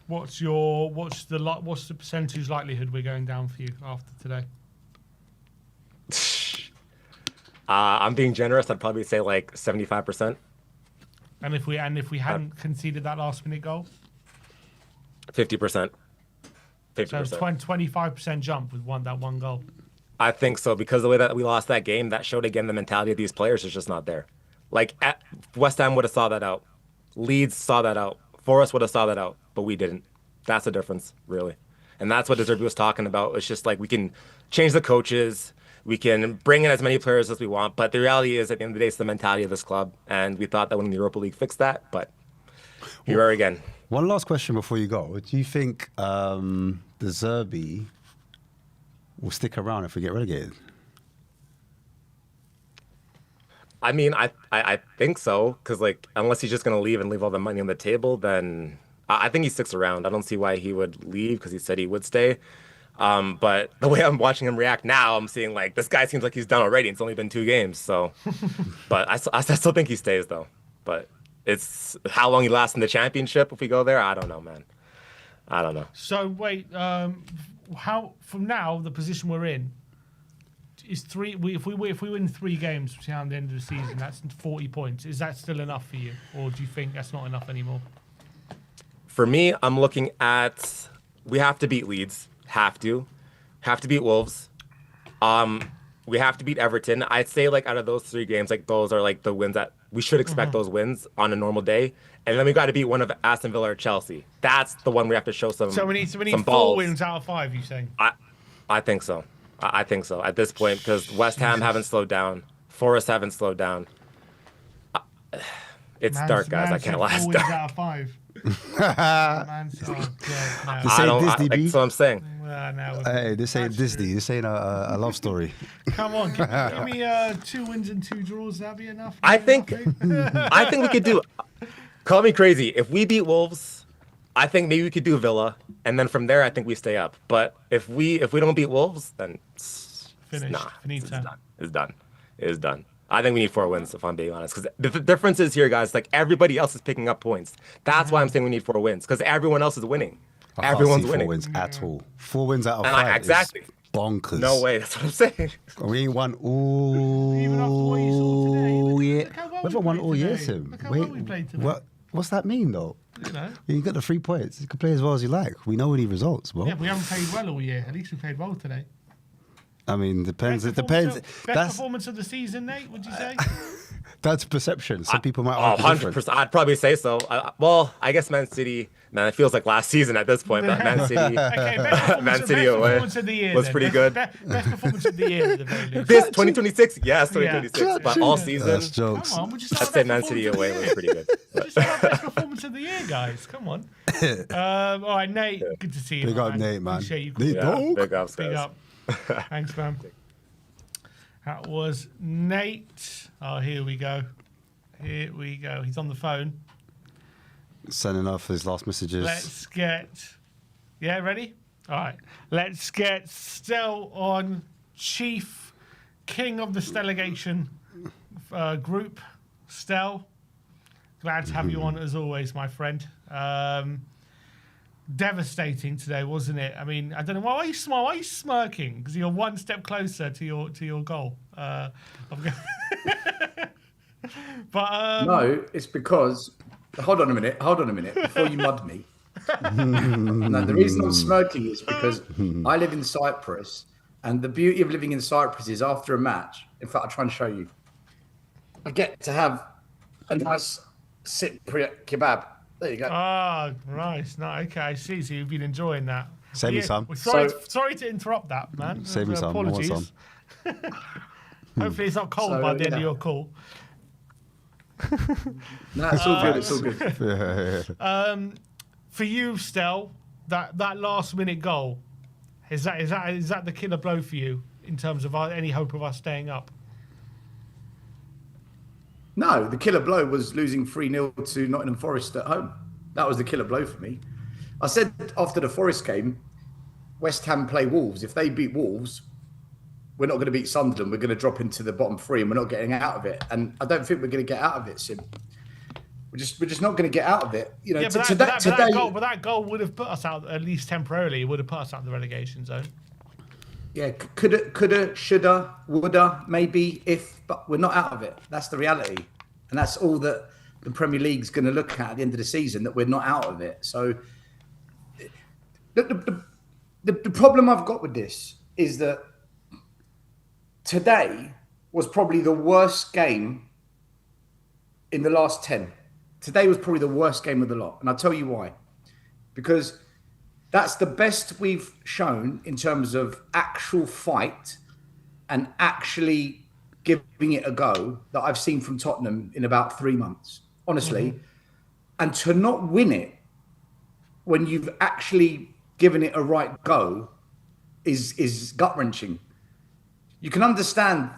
Speaker 1: What's the percentage likelihood we're going down for you after today?
Speaker 4: I'm being generous. I'd probably say like 75%.
Speaker 1: And if we hadn't conceded that last minute goal,
Speaker 4: 50%. 50%.
Speaker 1: so 25% jump with that one goal.
Speaker 4: I think so because the way that we lost that game, that showed again the mentality of these players is just not there. Like West Ham would have saw that out, Leeds saw that out, Forest would have saw that out, but we didn't. That's the difference, really. And that's what De Zerbi was talking about. It's just like we can change the coaches, we can bring in as many players as we want, but the reality is at the end of the day, it's the mentality of this club. And we thought that when the Europa League fixed that, but here we are again.
Speaker 2: One last question before you go. Do you think De Zerbi will stick around if we get relegated?
Speaker 4: I mean, I think so, because like unless he's just gonna leave and leave all the money on the table, then I think he sticks around. I don't see why he would leave because he said he would stay. But the way I'm watching him react now, I'm seeing like this guy seems like he's done already. It's only been 2 games, so. But I still think he stays though. But it's how long he lasts in the championship if we go there. I don't know, man. I don't know.
Speaker 1: So wait, how from now the position we're in is 3. If we win 3 games between the end of the season, that's 40 points. Is that still enough for you, or do you think that's not enough anymore?
Speaker 4: For me, I'm looking at we have to beat Leeds. Have to beat Wolves. We have to beat Everton. I'd say like out of those 3 games, like those are like the wins that we should expect those wins on a normal day. And then we got to beat one of Aston Villa or Chelsea. That's the one we have to show some.
Speaker 1: So we need 4
Speaker 4: balls.
Speaker 1: wins out of 5. You saying?
Speaker 4: I think so. I think so at this point because West Ham haven't slowed down. Forest haven't slowed down. It's dark, guys. I can't last.
Speaker 1: 4 wins out of 5.
Speaker 4: That's what I'm saying.
Speaker 2: Hey, this ain't Disney. This ain't a love story.
Speaker 1: Come on, give me 2 wins and 2 draws. That'd be enough.
Speaker 4: I think we could do. Call me crazy. If we beat Wolves, I think maybe we could do Villa, and then from there, I think we stay up. But if we don't beat Wolves, then
Speaker 1: finished.
Speaker 4: Nah, it's
Speaker 1: Finito.
Speaker 4: done. It's done. It's done. I think we need 4 wins, if I'm being honest. Because the difference is here, guys, like everybody else is picking up points. That's why I'm saying we need 4 wins, because everyone else is winning.
Speaker 2: I can't
Speaker 4: Everyone's
Speaker 2: see
Speaker 4: winning.
Speaker 2: 4 wins at all. 4 wins out of
Speaker 4: And
Speaker 2: 5
Speaker 4: exactly.
Speaker 2: is bonkers.
Speaker 4: No way. That's what I'm saying.
Speaker 2: We ain't won
Speaker 1: Even after what you saw today,
Speaker 2: all year.
Speaker 1: look how well
Speaker 2: We
Speaker 1: we
Speaker 2: haven't won
Speaker 1: played
Speaker 2: all year,
Speaker 1: today.
Speaker 2: Sim.
Speaker 1: Look how well we played today.
Speaker 2: What's that mean, though?
Speaker 1: You know.
Speaker 2: You got the 3 points. You can play as well as you like. We know we need results, bro.
Speaker 1: Yeah, we haven't played well all year. At least we played well today.
Speaker 2: I mean, depends. It
Speaker 1: Best
Speaker 2: depends.
Speaker 1: performance of the season, Nate, would you say?
Speaker 2: That's perception. Some people might
Speaker 4: Oh,
Speaker 2: argue different.
Speaker 4: 100%. I'd probably say so. Well, I guess Man City, man, it feels like last season at this point, but Man City,
Speaker 1: Okay,
Speaker 4: Man City away
Speaker 1: performance of the year,
Speaker 4: was
Speaker 1: then.
Speaker 4: pretty good.
Speaker 1: Best performance of the year, at the very least.
Speaker 4: This 2026? Yes, 2026. But all season,
Speaker 2: That's jokes.
Speaker 1: Come on, we'll just
Speaker 4: I'd say Man City away was pretty good.
Speaker 1: Just our best performance of the year, guys. Come on. All right, Nate, good to see you.
Speaker 2: Big up, Nate, man.
Speaker 1: Appreciate you.
Speaker 2: Nate,
Speaker 4: Yeah,
Speaker 2: dog.
Speaker 4: big ups,
Speaker 1: Big
Speaker 4: guys.
Speaker 1: up. Thanks, man. That was Nate. Oh, here we go. Here we go. He's on the phone.
Speaker 2: Sending off his last messages.
Speaker 1: Let's get. Yeah, ready? All right. Let's get Stel on, Chief King of the Delegation group. Stel, glad to have you on as always, my friend. Devastating today, wasn't it? I mean, I don't know why are you smiling? Why are you smirking? Because you're one step closer to your goal. But
Speaker 5: no, it's because. Hold on a minute. Before you mud me. No, the reason I'm smirking is because I live in Cyprus, and the beauty of living in Cyprus is after a match. In fact, I'll try and show you. I get to have a nice Cypriot kebab. There you go.
Speaker 1: ah, right, no, okay, I see. So you've been enjoying that.
Speaker 2: Save me some.
Speaker 1: Well, sorry,
Speaker 5: So-
Speaker 1: sorry to interrupt that, man.
Speaker 2: Save me some. I want
Speaker 1: Apologies.
Speaker 2: some.
Speaker 1: Hopefully, it's not cold
Speaker 5: So,
Speaker 1: by the end
Speaker 5: yeah.
Speaker 1: of your call.
Speaker 5: No, it's all good. It's all good.
Speaker 1: For you, Stel, that last minute goal is that the killer blow for you in terms of any hope of us staying up?
Speaker 5: No, the killer blow was losing 3-0 to Nottingham Forest at home. That was the killer blow for me. I said after the Forest game, West Ham play Wolves. If they beat Wolves, we're not going to beat Sunderland. We're going to drop into the bottom 3 and we're not getting out of it. And I don't think we're going to get out of it, Sim. We're just not going to get out of it. You know,
Speaker 1: Yeah,
Speaker 5: today.
Speaker 1: that goal would have put us out, at least temporarily. It would have put us out of the relegation zone.
Speaker 5: Yeah, coulda, shoulda, woulda, maybe, if, but we're not out of it. That's the reality. And that's all that the Premier League's going to look at the end of the season, that we're not out of it. So the problem I've got with this is that today was probably the worst game in the last 10. Today was probably the worst game of the lot. And I'll tell you why. Because that's the best we've shown in terms of actual fight and actually giving it a go that I've seen from Tottenham in about 3 months, honestly. Mm-hmm. And to not win it when you've actually given it a right go is gut-wrenching. You can understand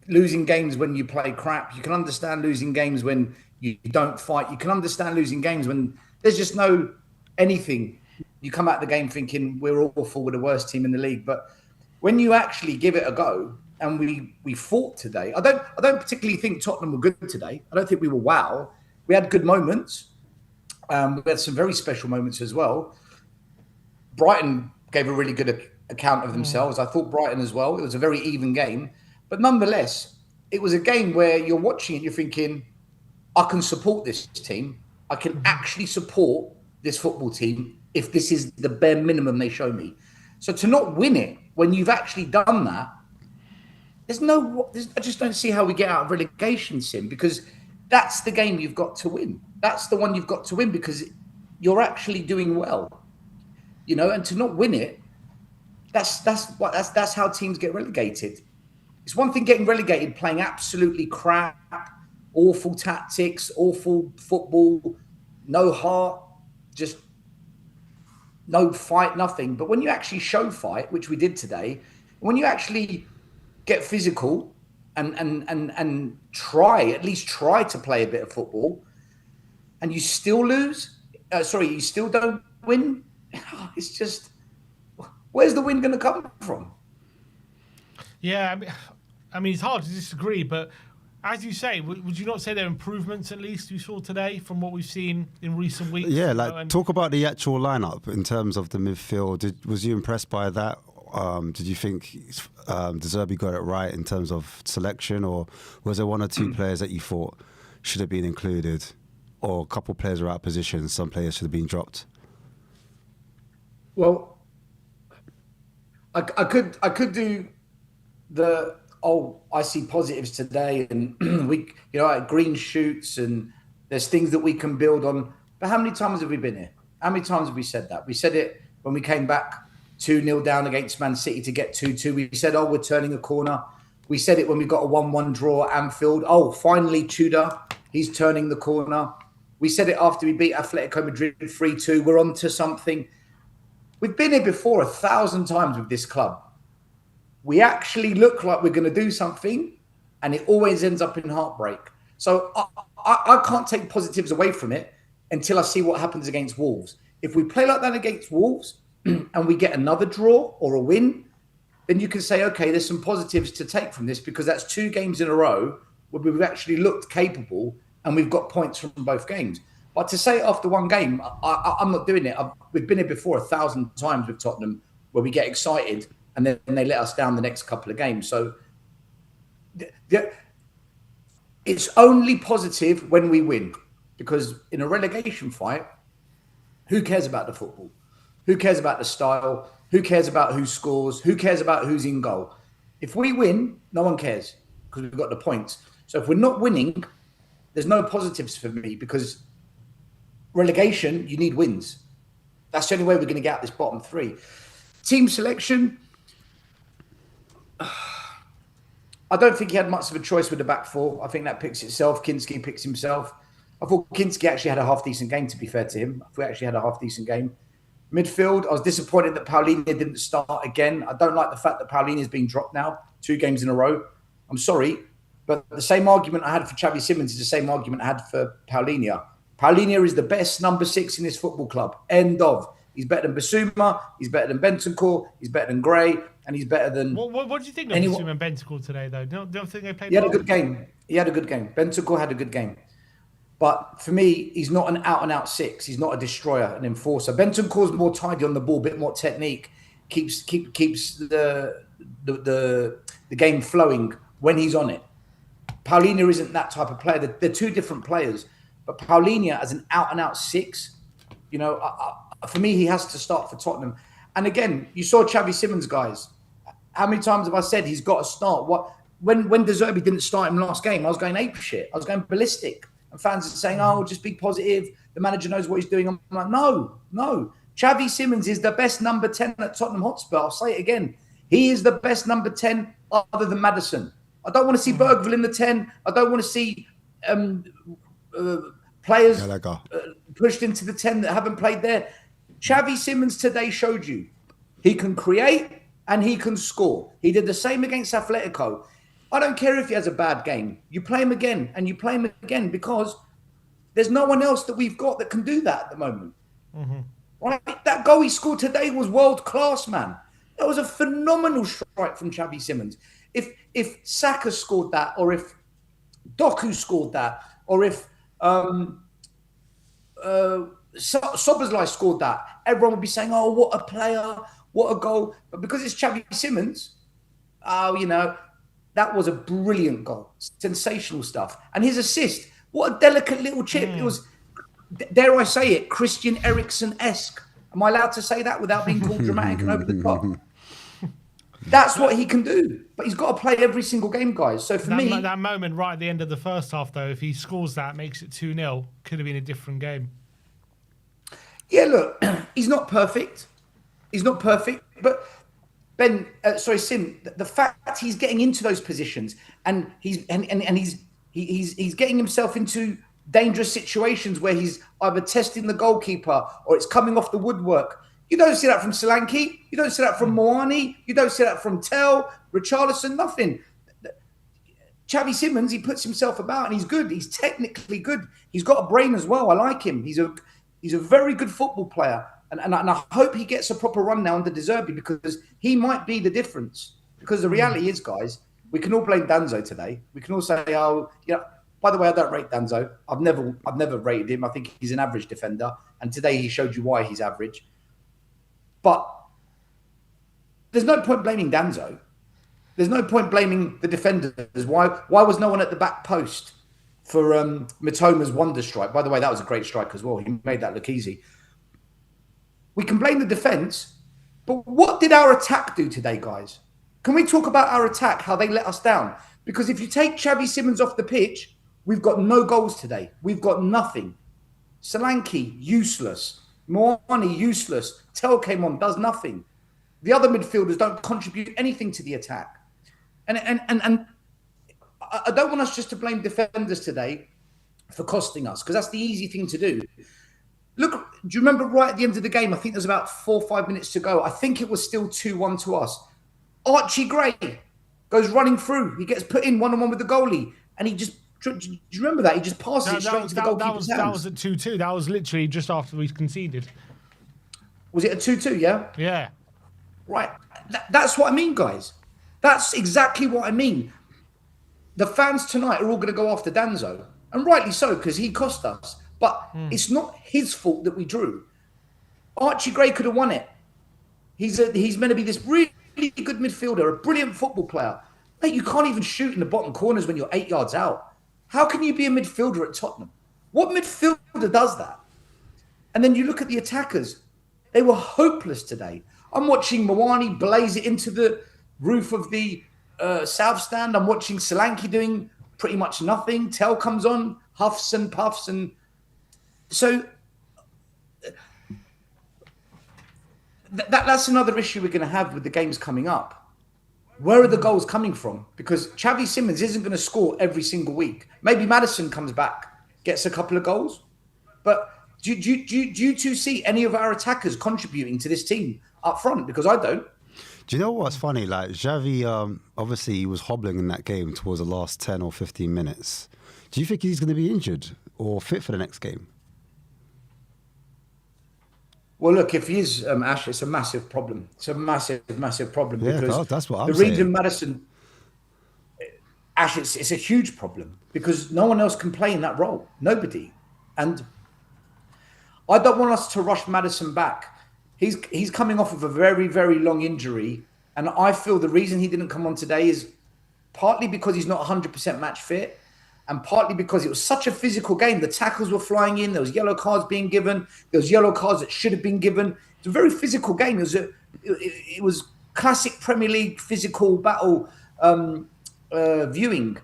Speaker 5: losing games when you play crap. You can understand losing games when you don't fight. You can understand losing games when there's just no anything. You come out of the game thinking we're awful, we're the worst team in the league. But when you actually give it a go, and we fought today, I don't particularly think Tottenham were good today. I don't think we were wow. We had good moments. We had some very special moments as well. Brighton gave a really good account of themselves. I thought Brighton as well. It was a very even game. But nonetheless, it was a game where you're watching it, you're thinking, I can support this team. I can actually support this football team if this is the bare minimum they show me. So to not win it when you've actually done that, I just don't see how we get out of relegation, Sim, because that's the game you've got to win. That's the one you've got to win because you're actually doing well, you know. And to not win it, that's how teams get relegated. It's one thing getting relegated, playing absolutely crap, awful tactics, awful football, no heart, just no fight, nothing. But when you actually show fight, which we did today, when you actually get physical and at least try to play a bit of football, and you still lose, you still don't win, it's just, where's the win going to come from?
Speaker 1: Yeah, I mean, it's hard to disagree, but as you say, would you not say there are improvements at least you saw today from what we've seen in recent weeks?
Speaker 2: Yeah, like talk about the actual lineup in terms of the midfield. Was you impressed by that? Did you think De Zerbi got it right in terms of selection, or was there one or two players that you thought should have been included, or a couple players were out of position, some players should have been dropped?
Speaker 5: Well, I could do the I see positives today, and we like green shoots, and there's things that we can build on. But how many times have we been here? How many times have we said that? We said it when we came back 2-0 down against Man City to get 2-2. We said, we're turning a corner. We said it when we got a 1-1 draw at Anfield. Finally, Tudor, he's turning the corner. We said it after we beat Atletico Madrid 3-2. We're on to something. We've been here before 1,000 times with this club. We actually look like we're going to do something, and it always ends up in heartbreak. So I can't take positives away from it until I see what happens against Wolves. If we play like that against Wolves and we get another draw or a win, then you can say, okay, there's some positives to take from this, because that's 2 games in a row where we've actually looked capable and we've got points from both games. But to say after one game, I'm not doing it. We've been here before 1,000 times with Tottenham, where we get excited and then they let us down the next couple of games. So it's only positive when we win, because in a relegation fight, who cares about the football? Who cares about the style? Who cares about who scores? Who cares about who's in goal? If we win, no one cares, because we've got the points. So if we're not winning, there's no positives for me, because relegation, you need wins. That's the only way we're going to get out this bottom 3. Team selection, I don't think he had much of a choice with the back 4. I think that picks itself. Kinski picks himself. I thought Kinski actually had a half-decent game, to be fair to him. I thought he actually had a half-decent game. Midfield, I was disappointed that Paulinho didn't start again. I don't like the fact that Paulinho is being dropped now, 2 games in a row. I'm sorry, but the same argument I had for Xavi Simons is the same argument I had for Paulinho. Paulinho is the best number 6 in this football club. End of. He's better than Basuma. He's better than Bentancur. He's better than Gray. And he's better than...
Speaker 1: What do you think of Basuma and Bentancur today, though? Don't think they played
Speaker 5: He had a good game. Bentancur had a good game. But for me, he's not an out-and-out 6. He's not a destroyer, an enforcer. Bentancur's more tidy on the ball, a bit more technique. Keeps the game flowing when he's on it. Paulinho isn't that type of player. They're 2 different players. But Paulinho, as an out-and-out 6, for me, he has to start for Tottenham. And again, you saw Xavi Simons, guys. How many times have I said he's got to start? When De Zerbi didn't start him last game, I was going ape shit. I was going ballistic. And fans are saying, just be positive. The manager knows what he's doing. I'm like, no. Xavi Simons is the best number 10 at Tottenham Hotspur. I'll say it again. He is the best number 10 other than Maddison. I don't want to see Bergville in the 10. I don't want to see players pushed into the 10 that haven't played there. Xavi Simons today showed you he can create and he can score. He did the same against Atletico. I don't care if he has a bad game. You play him again and you play him again, because there's no one else that we've got that can do that at the moment. Mm-hmm. Right? That goal he scored today was world class, man. That was a phenomenal strike from Xavi Simons. If Saka scored that, or if Doku scored that, or if Szoboszlai scored that, everyone would be saying, what a player, what a goal. But because it's Xavi Simons, that was a brilliant goal. Sensational stuff. And his assist, what a delicate little chip. It was, dare I say it, Christian Eriksen-esque. Am I allowed to say that without being called dramatic and over the top? That's what he can do. But he's got to play every single game, guys. So for me...
Speaker 1: That moment right at the end of the first half, though, if he scores that, makes it 2-0, could have been a different game.
Speaker 5: Yeah, look, he's not perfect. But Sim, the fact he's getting into those positions and he's getting himself into dangerous situations where he's either testing the goalkeeper or it's coming off the woodwork. You don't see that from Solanke. You don't see that from Moani. You don't see that from Tell, Richarlison, nothing. Xavi Simons, he puts himself about and he's good. He's technically good. He's got a brain as well. I like him. He's a very good football player. And I hope he gets a proper run now under De Zerbi, because he might be the difference. Because the reality is, guys, we can all blame Danzo today. We can all say, oh, by the way, I don't rate Danzo. I've never rated him. I think he's an average defender. And today he showed you why he's average. But there's no point blaming Danzo. There's no point blaming the defenders. Why was no one at the back post for Mitoma's wonder strike? By the way, that was a great strike as well. He made that look easy. We can blame the defence, but what did our attack do today, guys? Can we talk about our attack, how they let us down? Because if you take Xavi Simons off the pitch, we've got no goals today. We've got nothing. Solanke, useless. Moani, useless. Tel came on, does nothing. The other midfielders don't contribute anything to the attack. And I don't want us just to blame defenders today for costing us, because that's the easy thing to do. Look, do you remember right at the end of the game, I think there's about 4 or 5 minutes to go. I think it was still 2-1 to us. Archie Gray goes running through. He gets put in one-on-one with the goalie. And he just, do you remember that? He just passes it straight into the goalkeeper's hands.
Speaker 1: That was at 2-2. That was literally just after we conceded.
Speaker 5: Was it a 2-2, yeah?
Speaker 1: Yeah.
Speaker 5: Right. That's what I mean, guys. That's exactly what I mean. The fans tonight are all going to go after Danzo. And rightly so, because he cost us. But it's not his fault that we drew. Archie Gray could have won it. He's meant to be this really good midfielder, a brilliant football player. Mate, you can't even shoot in the bottom corners when you're 8 yards out. How can you be a midfielder at Tottenham? What midfielder does that? And then you look at the attackers. They were hopeless today. I'm watching Moani blaze it into the roof of the south stand. I'm watching Solanke doing pretty much nothing. Tel comes on, huffs and puffs. And so that's another issue we're going to have with the games coming up. Where are the goals coming from? Because Xavi Simons isn't going to score every single week. Maybe Maddison comes back, gets a couple of goals. But do you two see any of our attackers contributing to this team up front? Because I don't.
Speaker 2: Do you know what's funny? Like, Xavi, obviously, he was hobbling in that game towards the last 10 or 15 minutes. Do you think he's going to be injured or fit for the next game?
Speaker 5: Well, look, if he is, Ash, it's a massive problem. It's a massive, massive problem.
Speaker 2: Yeah,
Speaker 5: because
Speaker 2: that's what I'm
Speaker 5: the
Speaker 2: saying.
Speaker 5: Reed and Maddison, Ash, it's a huge problem because no one else can play in that role. Nobody. And I don't want us to rush Maddison back. He's coming off of a very, very long injury. And I feel the reason he didn't come on today is partly because he's not 100% match fit. And partly because it was such a physical game. The tackles were flying in. There was yellow cards being given. There was yellow cards that should have been given. It's a very physical game. It was classic Premier League physical battle viewing.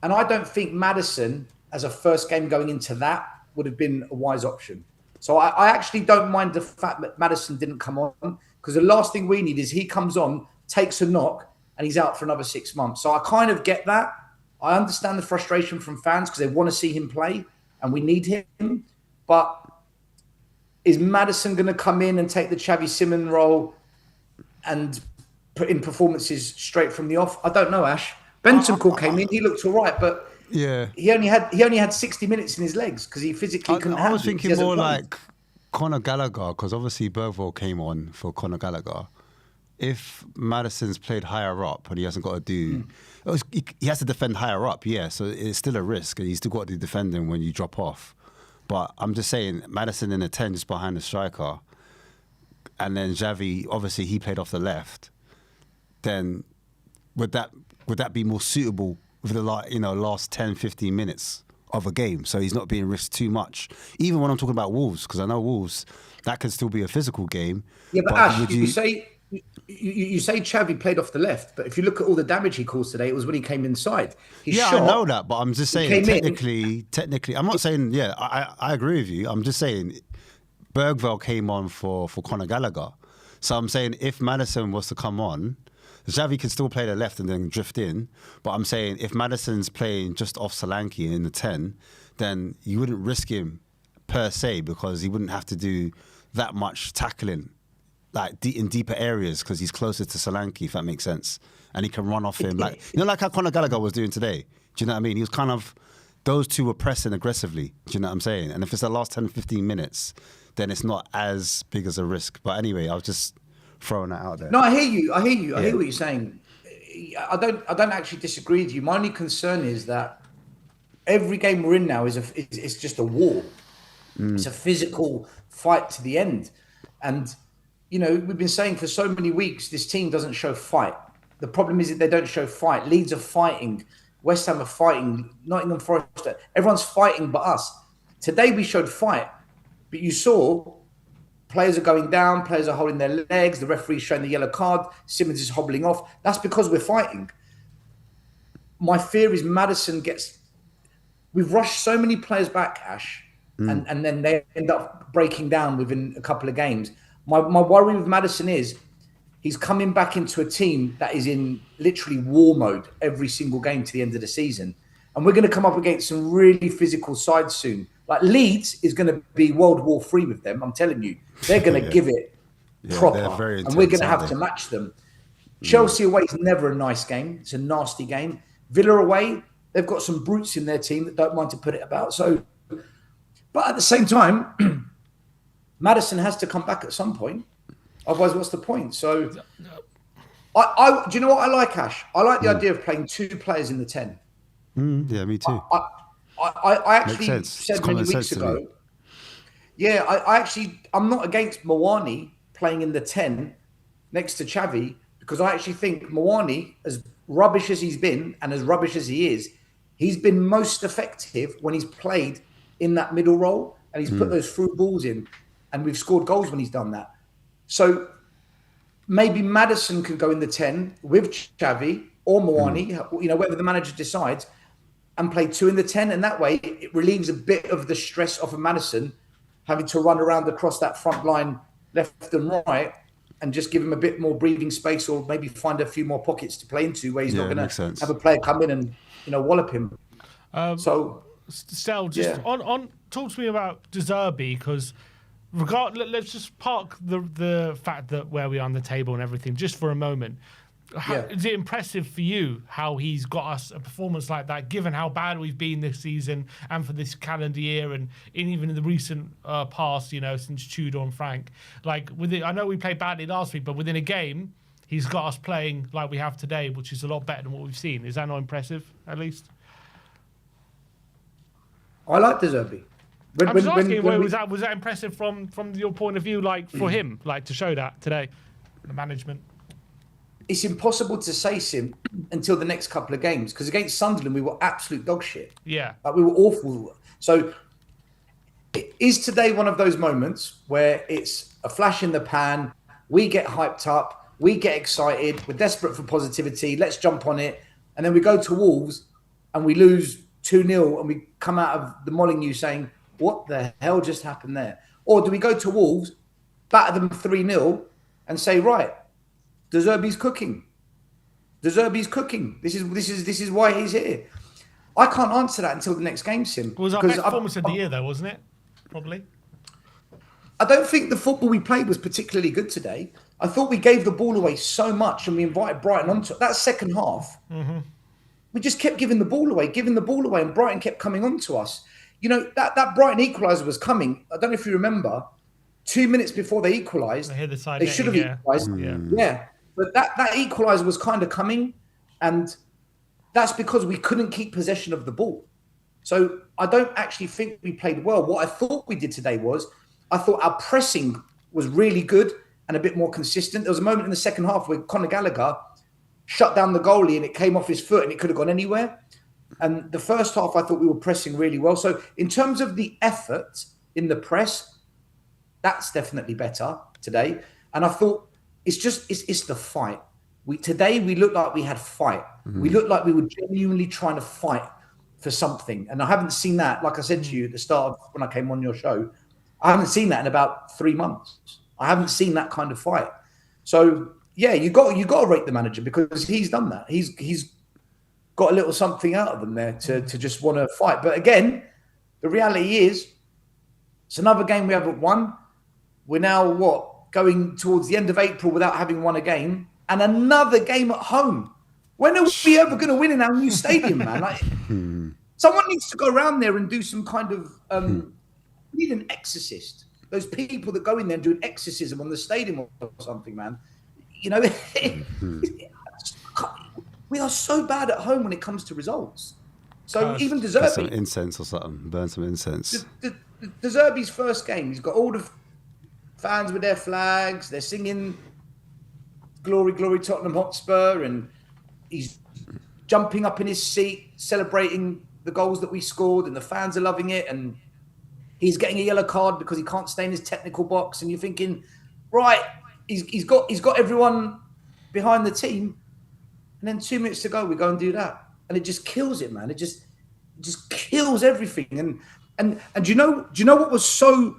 Speaker 5: And I don't think Maddison, as a first game going into that, would have been a wise option. So I actually don't mind the fact that Maddison didn't come on, because the last thing we need is he comes on, takes a knock, and he's out for another 6 months. So I kind of get that. I understand the frustration from fans because they want to see him play and we need him. But is Maddison going to come in and take the Xavi Simons role and put in performances straight from the off? I don't know, Ash. Bentancur came in. He looked all right, but
Speaker 2: yeah,
Speaker 5: he only had 60 minutes in his legs because he physically couldn't handle it.
Speaker 2: I was thinking more like Conor Gallagher, because obviously Bergvall came on for Conor Gallagher. If Maddison's played higher up and he hasn't got to do... He has to defend higher up, yeah, so it's still a risk and he's still got to defend him when you drop off. But I'm just saying, Maddison in the 10 just behind the striker, and then Xavi, obviously he played off the left, then would that be more suitable for the last 10, 15 minutes of a game, so he's not being risked too much? Even when I'm talking about Wolves, because I know Wolves, that could still be a physical game.
Speaker 5: Yeah, but Ash, you say Xavi played off the left, but if you look at all the damage he caused today, it was when he came inside.
Speaker 2: I know that, but I'm just saying technically, I'm not saying, I agree with you. I'm just saying Bergvall came on for Conor Gallagher. So I'm saying if Maddison was to come on, Xavi can still play the left and then drift in. But I'm saying if Maddison's playing just off Solanke in the 10, then you wouldn't risk him per se because he wouldn't have to do that much tackling like in deeper areas because he's closer to Solanke, if that makes sense. And he can run off him. Like how Conor Gallagher was doing today. Do you know what I mean? He was kind of, those two were pressing aggressively. Do you know what I'm saying? And if it's the last 10, 15 minutes, then it's not as big as a risk. But anyway, I was just throwing that out there.
Speaker 5: No, I hear you. I hear what you're saying. I don't actually disagree with you. My only concern is that every game we're in now is just a war. It's a physical fight to the end. And, you know, we've been saying for so many weeks, this team doesn't show fight. The problem is that they don't show fight. Leeds are fighting. West Ham are fighting. Nottingham Forest, everyone's fighting but us. Today we showed fight, but you saw players are going down, players are holding their legs, the referee's showing the yellow card, Simmons is hobbling off. That's because we're fighting. My fear is Maddison gets... We've rushed so many players back, Ash, and then they end up breaking down within a couple of games. My worry with Maddison is he's coming back into a team that is in literally war mode every single game to the end of the season. And we're going to come up against some really physical sides soon. Like Leeds is going to be World War III with them. I'm telling you, they're going to give it proper, and we're going to have to match them. Chelsea away is never a nice game. It's a nasty game. Villa away, they've got some brutes in their team that don't mind to put it about. So, but at the same time, Maddison has to come back at some point. Otherwise, what's the point? So, do you know what I like, Ash? I like the idea of playing two players in the 10.
Speaker 2: Yeah, me too.
Speaker 5: I actually said many weeks ago. Yeah, I'm not against Mawani playing in the 10 next to Xavi, because I actually think Mawani, as rubbish as he's been and as rubbish as he is, he's been most effective when he's played in that middle role and he's put those through balls in, and we've scored goals when he's done that. So maybe Maddison could go in the 10 with Xavi or Mawani, you know, whatever the manager decides, and play two in the 10. And that way it relieves a bit of the stress off of Maddison having to run around across that front line left and right, and just give him a bit more breathing space, or maybe find a few more pockets to play into where he's not going to have a player come in and, you know, wallop him.
Speaker 1: Stel, just on talk to me about De Zerbi, because let's just park the fact that where we are on the table and everything just for a moment. Is it impressive for you how he's got us a performance like that, given how bad we've been this season and for this calendar year, and even in the recent past, you know, since Tudor and Frank? Like, I know we played badly last week, but within a game, he's got us playing like we have today, which is a lot better than what we've seen. Is that not impressive, at least?
Speaker 5: I like De Zerbi.
Speaker 1: I'm just asking, was that impressive from your point of view, like for him, like to show that today, the management?
Speaker 5: It's impossible to say, Sim, until the next couple of games, because against Sunderland we were absolute dog shit.
Speaker 1: Yeah,
Speaker 5: like we were awful. So, is today one of those moments where it's a flash in the pan? We get hyped up, we get excited, we're desperate for positivity. Let's jump on it, and then we go to Wolves and we lose 2-0, and we come out of the Molineux saying, "What the hell just happened there?" Or do we go to Wolves, batter them 3-0, and say, "Right, De Zerbi's cooking. De Zerbi's cooking. This is why he's here." I can't answer that until the next game, Sim.
Speaker 1: It was our best performance of the year, though, wasn't it? Probably.
Speaker 5: I don't think the football we played was particularly good today. I thought we gave the ball away so much, and we invited Brighton onto that second half. We just kept giving the ball away, and Brighton kept coming onto us. You know, that Brighton equaliser was coming. I don't know if you remember. 2 minutes before they equalised, they should have equalised. Yeah. But that equaliser was kind of coming, and that's because we couldn't keep possession of the ball. So I don't actually think we played well. What I thought we did today was, I thought our pressing was really good and a bit more consistent. There was a moment in the second half where Conor Gallagher shut down the goalie and it came off his foot and it could have gone anywhere. And the first half, I thought we were pressing really well. So in terms of the effort in the press, that's definitely better today. And I thought it's the fight. Today we looked like we had fight. We looked like we were genuinely trying to fight for something. And I haven't seen that, like I said to you at the start of when I came on your show, I haven't seen that in about 3 months. I haven't seen that kind of fight. So yeah, you got to rate the manager, because he's done that. He's got a little something out of them there to just want to fight. But again, the reality is, it's another game we haven't won. We're now going towards the end of April without having won a game, and another game at home. When are we ever going to win in our new stadium, man? Like, someone needs to go around there and do some kind of. We need an exorcist. Those people that go in there and do an exorcism on the stadium or something, man. You know, We are so bad at home when it comes to results. So
Speaker 1: Cursed.
Speaker 5: even
Speaker 2: Get some
Speaker 5: Deserbi,
Speaker 2: incense or something. Burn some incense.
Speaker 5: Deserbi's first game, he's got all the fans with their flags. They're singing "Glory, Glory, Tottenham Hotspur," and he's jumping up in his seat, celebrating the goals that we scored, and the fans are loving it. And he's getting a yellow card because he can't stay in his technical box. And you're thinking, right, he's got everyone behind the team. And then 2 minutes to go, we go and do that, and it just kills it, man. It just kills everything. And do you know what was so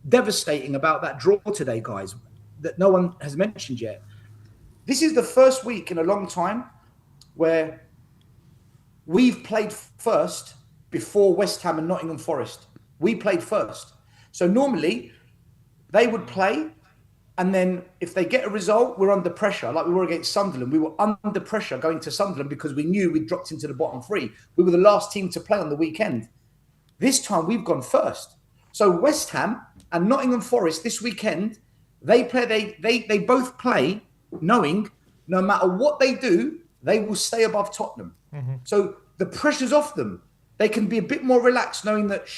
Speaker 5: devastating about that draw today, guys, that no one has mentioned yet? This is the first week in a long time where we've played first before West Ham and Nottingham Forest. We played first. So normally they would play, and then if they get a result, we're under pressure, like we were against Sunderland. We were under pressure going to Sunderland because we knew we'd dropped into the bottom three. We were the last team to play on the weekend. This time we've gone first. So West Ham and Nottingham Forest this weekend, they both play knowing no matter what they do, they will stay above Tottenham. Mm-hmm. So the pressure's off them. They can be a bit more relaxed knowing that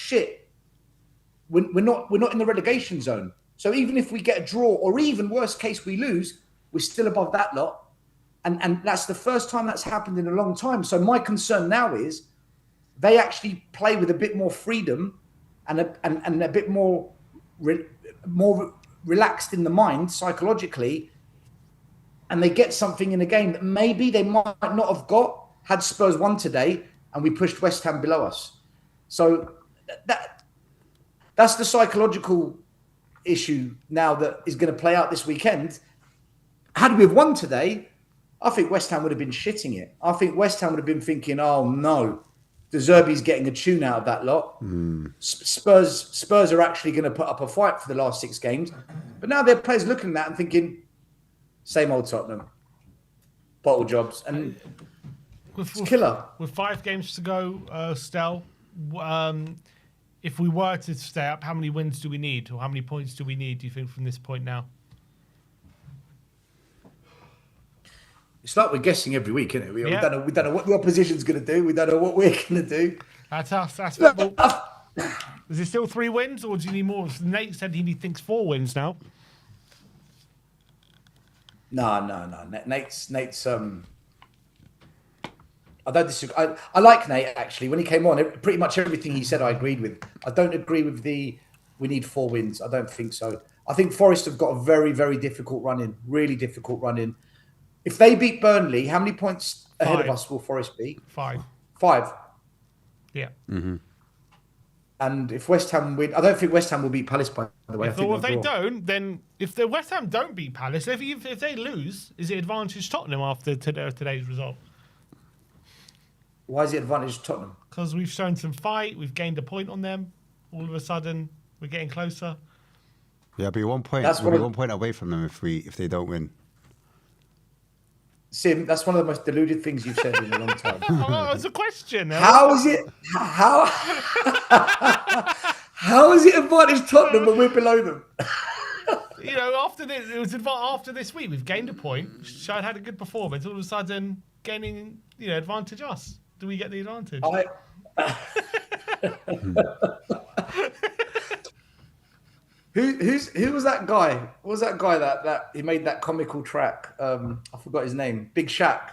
Speaker 5: we're not in the relegation zone. So even if we get a draw, or even worst case we lose, we're still above that lot. And that's the first time that's happened in a long time. So my concern now is they actually play with a bit more freedom and a bit more relaxed in the mind psychologically, and they get something in a game that maybe they might not have got had Spurs won today and we pushed West Ham below us. So that's the psychological issue now that is going to play out this weekend. Had we have won today, I think West Ham would have been shitting it. I think West Ham would have been thinking, oh no, De Zerbi's getting a tune out of that lot. Spurs are actually going to put up a fight for the last 6 games. But now their players looking at that and thinking, same old Tottenham. Bottle jobs. And it's killer.
Speaker 1: With 5 games to go, Stel, if we were to stay up, how many wins do we need? Or how many points do we need, do you think, from this point now?
Speaker 5: It's like we're guessing every week, isn't it? We don't know what the opposition's going to do. We don't know what we're going to do.
Speaker 1: That's us. That's football. Is it still 3 wins, or do you need more? Nate said he thinks 4 wins now.
Speaker 5: No. Nate's. I don't disagree. I like Nate actually. When he came on, pretty much everything he said I agreed with. I don't agree with we need 4 wins. I don't think so. I think Forest have got a very, very difficult run in. Really difficult run in. If they beat Burnley, how many points ahead of us will Forest be?
Speaker 1: 5.
Speaker 5: 5.
Speaker 1: Yeah.
Speaker 2: Mm-hmm.
Speaker 5: And if West Ham win, I don't think West Ham will beat Palace, by the way.
Speaker 1: If they don't, then if the West Ham don't beat Palace, if they lose, is it advantage Tottenham after today's result?
Speaker 5: Why is it advantage Tottenham?
Speaker 1: Because we've shown some fight, we've gained a point on them. All of a sudden, we're getting closer.
Speaker 2: Yeah, be 1 point. We'll be 1 point away from them if they don't win.
Speaker 5: Sim, that's one of the most deluded things you've said in a long time.
Speaker 1: Oh, it's a question.
Speaker 5: How is it? How is it advantage Tottenham when we're below them?
Speaker 1: After this week, we've gained a point. Shad had a good performance. All of a sudden, gaining advantage us. Do we get the advantage?
Speaker 5: Who was that guy? What was that guy that he made that comical track? I forgot his name. Big Shaq.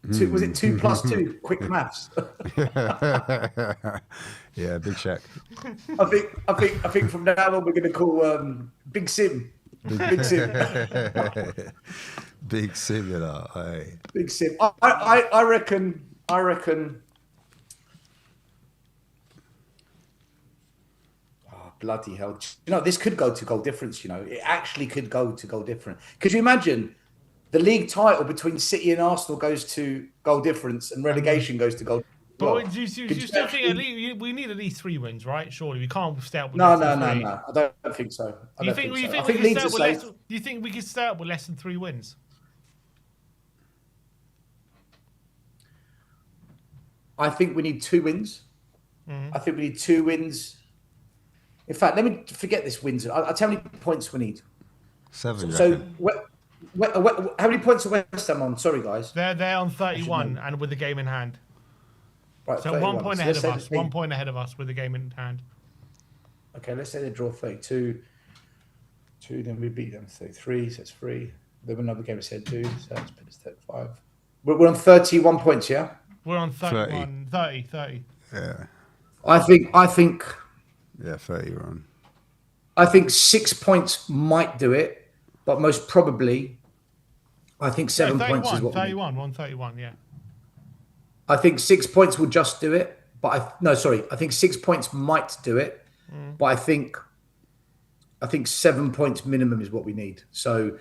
Speaker 5: Was it 2 + 2? Quick maths.
Speaker 2: Yeah, Big Shaq.
Speaker 5: I think from now on we're going to call Big Sim. Big Sim.
Speaker 2: Big Sim, Aye.
Speaker 5: Big Sim. I reckon. Bloody hell. This could go to goal difference, It actually could go to goal difference. Could you imagine the league title between City and Arsenal goes to goal difference and relegation goes to goal difference?
Speaker 1: But do you still think we need at least 3 wins, right? Surely we can't stay up with
Speaker 5: No.
Speaker 1: I
Speaker 5: don't think so.
Speaker 1: Do you think we could stay up with less than 3 wins?
Speaker 5: I think we need 2 wins. I think we need 2 wins. In fact, let me forget this wins. I'll tell you how many points we need.
Speaker 2: 7.
Speaker 5: So How many points are West Ham on? Sorry, guys.
Speaker 1: They're on
Speaker 5: should
Speaker 1: 31
Speaker 5: know.
Speaker 1: and with the game in hand.
Speaker 5: Right,
Speaker 1: So
Speaker 5: 31.
Speaker 1: 1 point
Speaker 5: So
Speaker 1: ahead
Speaker 5: let's
Speaker 1: of
Speaker 5: say
Speaker 1: us. 1 point ahead of us with the game in hand.
Speaker 5: Okay, let's say they draw 32. 2, then we beat them 33, so it's 3. Then another game is said 2, so that's put us 35. We're on 31 points, yeah?
Speaker 1: We're on 31, 30.
Speaker 2: Yeah.
Speaker 5: I think
Speaker 2: Yeah, 30 we're on.
Speaker 5: I think 6 points might do it, but most probably I think 7 points is what
Speaker 1: 31, 131, yeah.
Speaker 5: I think 6 points will just do it, but I think 6 points might do it, but I think 7 points minimum is what we need. So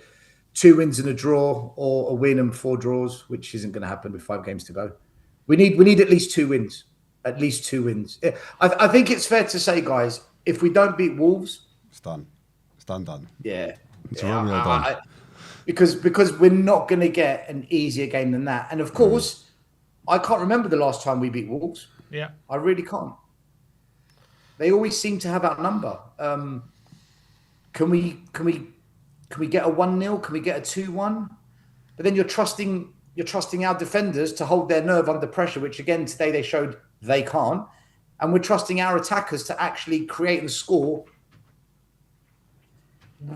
Speaker 5: 2 wins and a draw, or a win and 4 draws, which isn't going to happen with 5 games to go. We need at least 2 wins. At least 2 wins. I think it's fair to say, guys, if we don't beat Wolves,
Speaker 2: It's done. It's done.
Speaker 5: Yeah,
Speaker 2: It's Romeo done.
Speaker 5: Because we're not going to get an easier game than that. And of course, I can't remember the last time we beat Wolves.
Speaker 1: Yeah.
Speaker 5: I really can't. They always seem to have our number. Can we get a 1-0? Can we get a 2-1? But then you're trusting our defenders to hold their nerve under pressure, which again today they showed they can't. And we're trusting our attackers to actually create and score,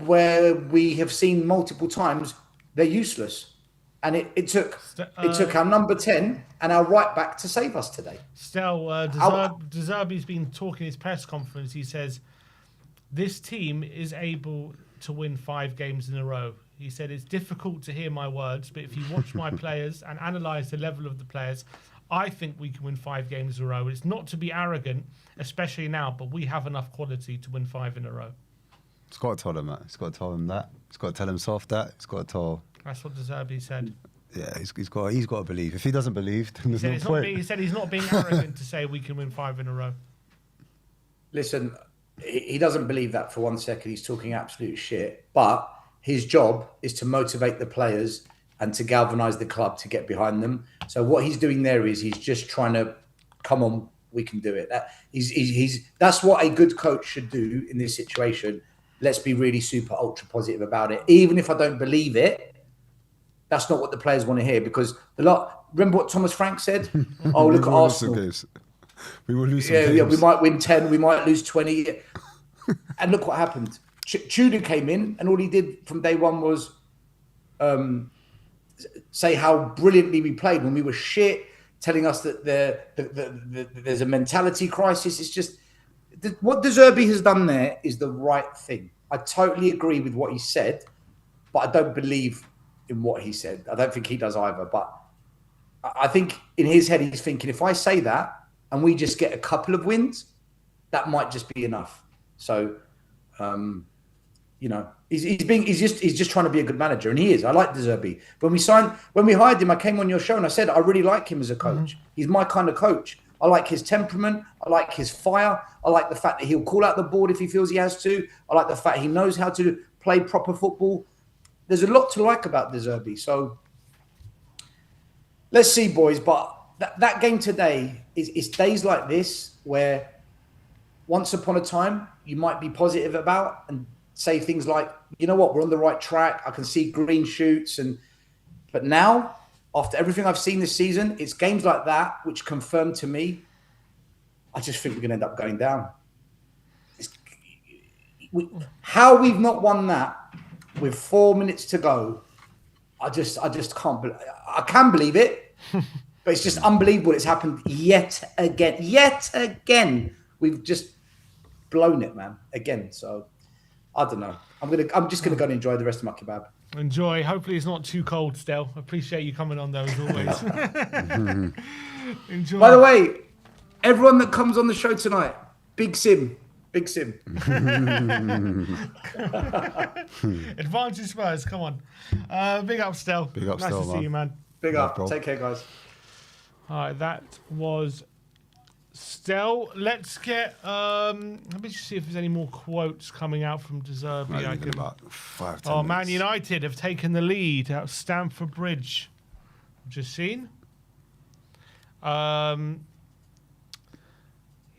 Speaker 5: where we have seen multiple times they're useless. And it took our number 10 and our right back to save us today.
Speaker 1: Still, De Zerbi's been talking his press conference. He says, this team is able to win 5 games in a row. He said, it's difficult to hear my words, but if you watch my players and analyse the level of the players, I think we can win 5 games in a row. It's not to be arrogant, especially now, but we have enough quality to win 5 in a row.
Speaker 2: It's got to tell him that. It's got to tell him that. It's got to tell himself that. It's got to tell...
Speaker 1: That's what De Zerbi said.
Speaker 2: Yeah, he's got to believe. If he doesn't believe, then there's no point.
Speaker 1: He said he's not being arrogant to say we can win 5 in a row.
Speaker 5: Listen, he doesn't believe that for 1 second. He's talking absolute shit. But his job is to motivate the players and to galvanise the club to get behind them. So what he's doing there is he's just trying to, come on, we can do it. That's what a good coach should do in this situation. Let's be really super ultra positive about it. Even if I don't believe it, that's not what the players want to hear, because remember what Thomas Frank said? Oh, look at Arsenal.
Speaker 2: We will lose some games.
Speaker 5: Yeah, we might win 10, we might lose 20. And look what happened. Tudor came in and all he did from day one was say how brilliantly we played when we were shit, telling us that there's a mentality crisis. It's just what De Zerbi has done there is the right thing. I totally agree with what he said, but I don't believe in what he said. I don't think he does either. But I think in his head, he's thinking, if I say that and we just get a couple of wins, that might just be enough. So, he's just trying to be a good manager, and he is. I like De Zerbi. When we hired him, I came on your show and I said I really like him as a coach. Mm-hmm. He's my kind of coach. I like his temperament. I like his fire. I like the fact that he'll call out the board if he feels he has to. I like the fact he knows how to play proper football. There's a lot to like about De Zerbi. So let's see, boys. But that game today is days like this where once upon a time you might be positive about and say things like, you know what, we're on the right track. I can see green shoots. But now, after everything I've seen this season, it's games like that which confirm to me, I just think we're going to end up going down. How we've not won that with 4 minutes to go, I just can't believe. I can believe it, but it's just unbelievable. It's happened yet again. We've just blown it, man, again. So I don't know. I'm just gonna go and enjoy the rest of my kebab.
Speaker 1: Enjoy. Hopefully it's not too cold still. Appreciate you coming on though, as always. Enjoy.
Speaker 5: By the way, everyone that comes on the show tonight, Big Sim.
Speaker 1: Advantage Spurs, come on. Big up, Stel.
Speaker 2: Big up,
Speaker 1: nice
Speaker 2: Stel,
Speaker 1: to see you, man.
Speaker 5: Big
Speaker 2: Love,
Speaker 5: up.
Speaker 2: bro.
Speaker 5: Take care, guys.
Speaker 1: All right, that was Stel. Let's get. Let me just see if there's any more quotes coming out from De Zerbi.
Speaker 2: About 5, 10
Speaker 1: Man
Speaker 2: minutes.
Speaker 1: United have taken the lead at Stamford Bridge. Just seen.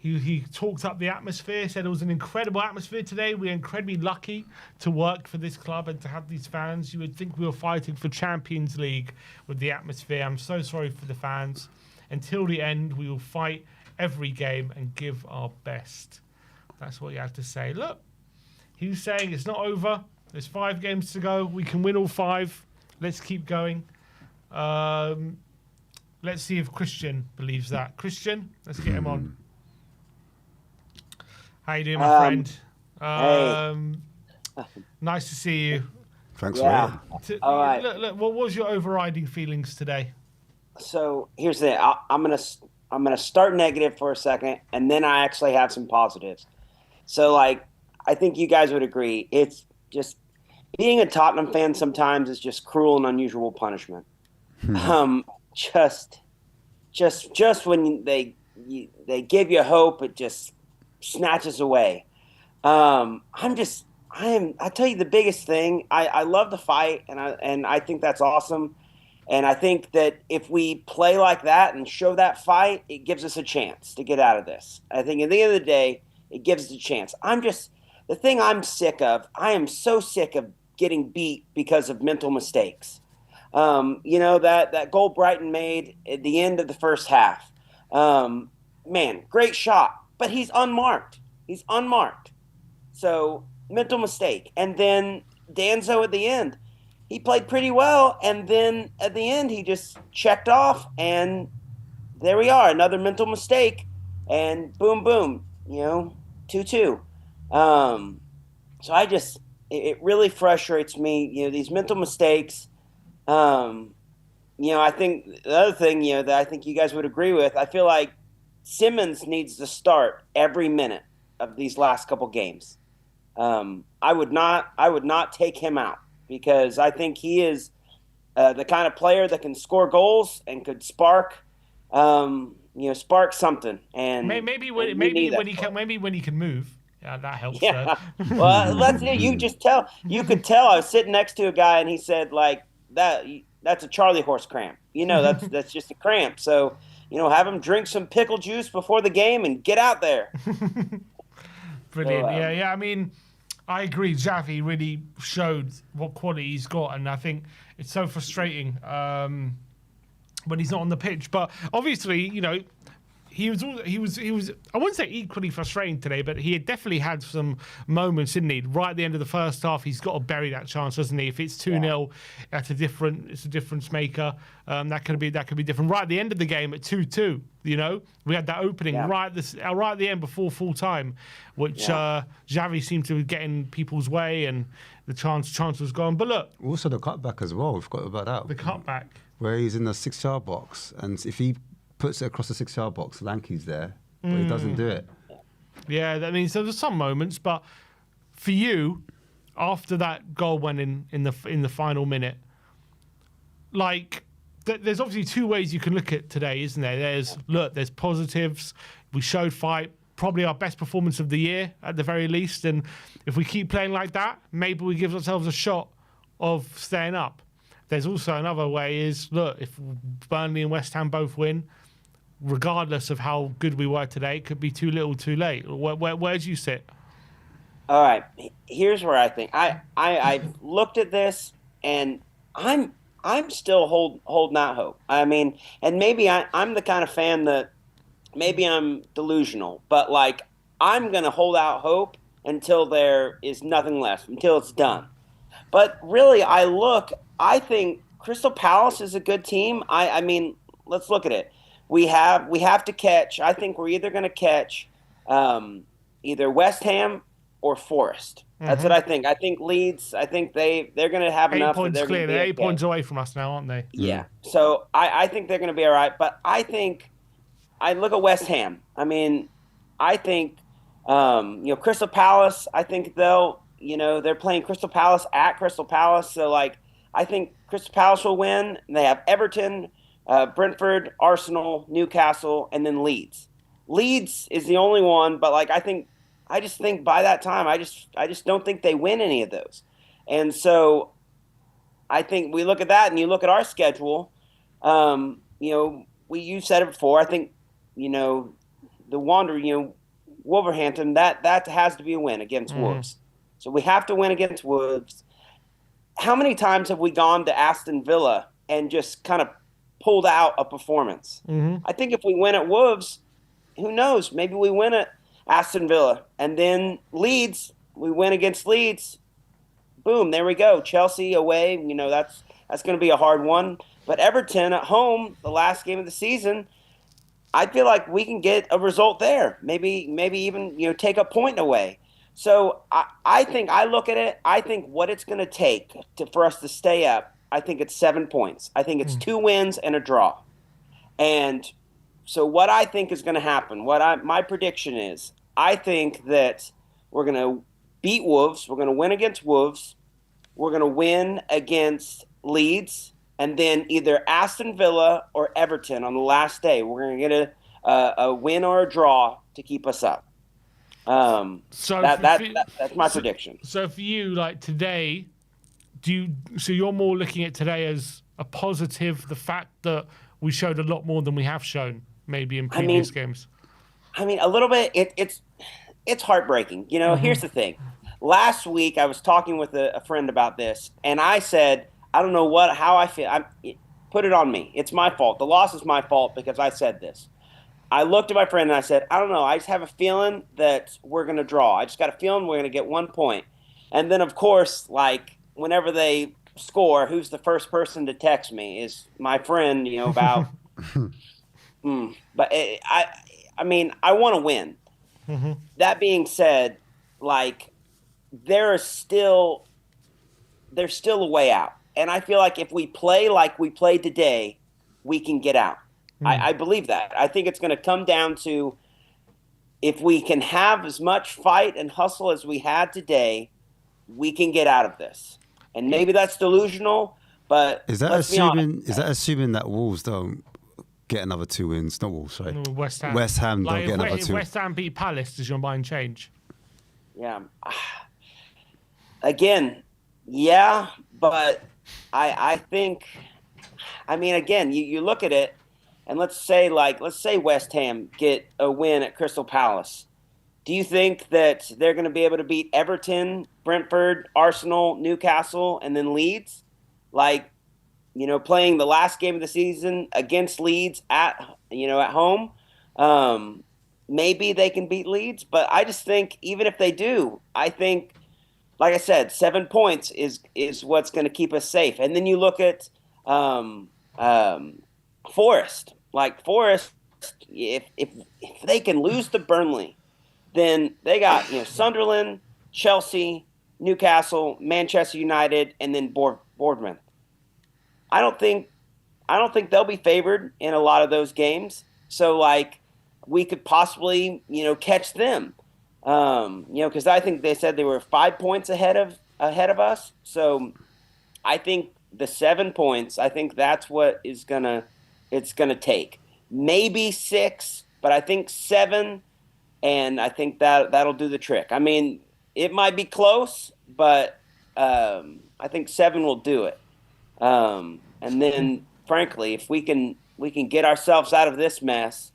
Speaker 1: He talked up the atmosphere, said it was an incredible atmosphere today. We're incredibly lucky to work for this club and to have these fans. You would think we were fighting for Champions League with the atmosphere. I'm so sorry for the fans. Until the end, we will fight every game and give our best. That's what he had to say. Look, he was saying it's not over. There's 5 games to go. We can win all 5. Let's keep going. Let's see if Christian believes that. Christian, let's get him on. How you doing, my friend? Nice to see you.
Speaker 2: Thanks for it.
Speaker 6: All right.
Speaker 1: Look, what was your overriding feelings today?
Speaker 6: So here's the. I'm gonna start negative for a second, and then I actually have some positives. So I think you guys would agree. It's just being a Tottenham fan sometimes is just cruel and unusual punishment. Just when they give you hope, it just snatches away. I tell you the biggest thing. I love the fight, and I think that's awesome. And I think that if we play like that and show that fight, it gives us a chance to get out of this. I think at the end of the day, it gives us a chance. The thing I'm sick of, I am so sick of getting beat because of mental mistakes. That goal Brighton made at the end of the first half. Man, great shot, but he's unmarked. So, mental mistake. And then Danzo at the end. He played pretty well, and then at the end he just checked off, and there we are, another mental mistake, and boom, boom, 2-2. So it really frustrates me, these mental mistakes. I think the other thing, that I think you guys would agree with, I feel like Simmons needs to start every minute of these last couple games. I would not take him out, because I think he is the kind of player that can score goals and could spark something. And
Speaker 1: maybe when he can move. Yeah, that helps.
Speaker 6: Yeah. Well, that's it. You could tell. I was sitting next to a guy, and he said that's a Charlie horse cramp. That's just a cramp. So, have him drink some pickle juice before the game and get out there.
Speaker 1: Brilliant. Yeah. I mean, I agree. Xavi really showed what quality he's got, and I think it's so frustrating when he's not on the pitch. But obviously, he was I wouldn't say equally frustrating today, but he definitely had some moments, didn't he? Right at the end of the first half, he's got to bury that chance, doesn't he? If it's 2-0, it's a difference maker. That could be different. Right at the end of the game at 2-2, we had that opening right at the end before full time, which Xavi seemed to get in people's way, and the chance was gone. But look,
Speaker 2: also the cutback as well. We forgot about that.
Speaker 1: The cutback
Speaker 2: where he's in the 6-yard box, and if he puts it across the 6-yard box, Lanky's there, but he doesn't do it.
Speaker 1: Yeah, I mean, so there's some moments, but for you, after that goal went in the final minute, there's obviously 2 ways you can look at today, isn't there? There's positives. We showed fight, probably our best performance of the year at the very least, and if we keep playing like that, maybe we give ourselves a shot of staying up. There's also another way is, if Burnley and West Ham both win, regardless of how good we were today, it could be too little too late. Where do you sit?
Speaker 6: All right, here's where I think. I've looked at this, and I'm still holding out hope. I mean, and maybe I'm the kind of fan that maybe I'm delusional, but I'm going to hold out hope until there is nothing left, until it's done. But really, I think Crystal Palace is a good team. I mean, let's look at it. We have to catch. I think we're either going to catch either West Ham or Forest. That's what I think. I think Leeds. I think they're going to have
Speaker 1: 8
Speaker 6: enough.
Speaker 1: Points clear. They're 8 points away from us now, aren't they?
Speaker 6: Yeah. So I think they're going to be all right. But I think I look at West Ham. I mean, I think Crystal Palace. I think they're playing Crystal Palace at Crystal Palace. So I think Crystal Palace will win. They have Everton, Brentford, Arsenal, Newcastle, and then Leeds. Leeds is the only one, but I just think by that time, I just don't think they win any of those. And so I think we look at that, and you look at our schedule. You said it before. I think the Wolverhampton, that has to be a win against Wolves. So we have to win against Wolves. How many times have we gone to Aston Villa and just kind of pulled out a performance? I think if we win at Wolves, who knows? Maybe we win at Aston Villa. And then Leeds, we win against Leeds. Boom, there we go. Chelsea away, that's going to be a hard one. But Everton at home, the last game of the season, I feel like we can get a result there. Maybe even take a point away. So I think I look at it. I think what it's going to take for us to stay up. I think it's 7 points. I think it's 2 wins and a draw. And so what I think is going to happen, my prediction is, I think that we're going to beat Wolves. We're going to win against Wolves. We're going to win against Leeds. And then either Aston Villa or Everton on the last day. We're going to get a win or a draw to keep us up. That's my prediction.
Speaker 1: So for you, like today, so you're more looking at today as a positive, the fact that we showed a lot more than we have shown maybe in previous games?
Speaker 6: I mean, a little bit. It's heartbreaking. Here's the thing. Last week I was talking with a friend about this, and I said, I don't know how I feel. Put it on me. It's my fault. The loss is my fault because I said this. I looked at my friend and I said, I don't know. I just have a feeling that we're going to draw. I just got a feeling we're going to get 1 point. And then, of course, like whenever they score, who's the first person to text me is my friend, about. But I mean, I want to win. That being said, like there's still a way out. And I feel like if we play like we played today, we can get out. I believe that. I think it's going to come down to if we can have as much fight and hustle as we had today, we can get out of this. And maybe that's delusional, but
Speaker 2: is that assuming that Wolves don't get another 2 wins? Not Wolves, sorry.
Speaker 1: No, West Ham.
Speaker 2: West Ham don't get another 2.
Speaker 1: If West Ham beat Palace, does your mind change?
Speaker 6: Yeah. Again, yeah, but I think, I mean, again, you look at it, and let's say West Ham get a win at Crystal Palace. Do you think that they're going to be able to beat Everton, Brentford, Arsenal, Newcastle, and then Leeds? Like, playing the last game of the season against Leeds at home. Maybe they can beat Leeds, but I just think even if they do, I think, like I said, 7 points is what's going to keep us safe. And then you look at Forest. Like Forest, if they can lose to Burnley, then they got Sunderland, Chelsea, Newcastle, Manchester United, and then Bournemouth. I don't think they'll be favored in a lot of those games. So like we could possibly catch them. Because I think they said they were 5 points ahead of us. So I think the 7 points, I think that's what it's gonna take. Maybe 6, but I think 7, and I think that'll do the trick. I mean, it might be close, but I think 7 will do it. And then, frankly, if we can get ourselves out of this mess,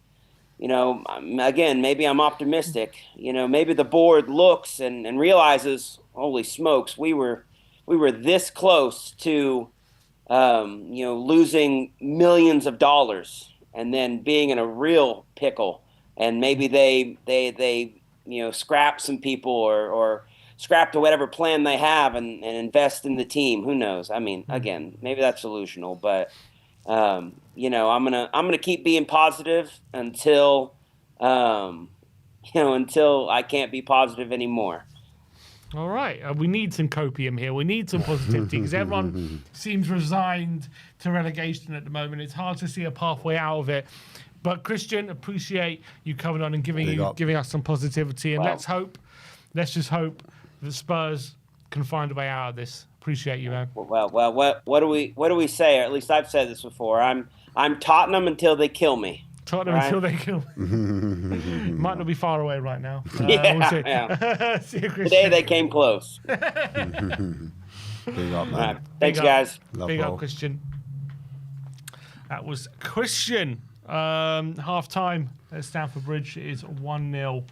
Speaker 6: again, maybe I'm optimistic. Maybe the board looks and realizes, holy smokes, we were this close to, losing millions of dollars and then being in a real pickle. And maybe they scrap some people or scrap to whatever plan they have and invest in the team. Who knows? I mean, again, maybe that's delusional, but I'm gonna keep being positive until until I can't be positive anymore.
Speaker 1: All right, we need some copium here. We need some positivity because everyone seems resigned to relegation at the moment. It's hard to see a pathway out of it. But Christian, appreciate you coming on and giving us some positivity. And let's just hope that Spurs can find a way out of this. Appreciate you, man.
Speaker 6: Well, what do we say? Or at least I've said this before. I'm Tottenham until they kill me.
Speaker 1: Tottenham until they kill me. Might not be far away right now.
Speaker 6: We'll see.
Speaker 1: Yeah. See you, Christian.
Speaker 6: Today they came close.
Speaker 2: Big up, man.
Speaker 6: Right. Thanks, guys.
Speaker 1: Big up, Christian. That was Christian. Half time at Stamford Bridge. It is 1-0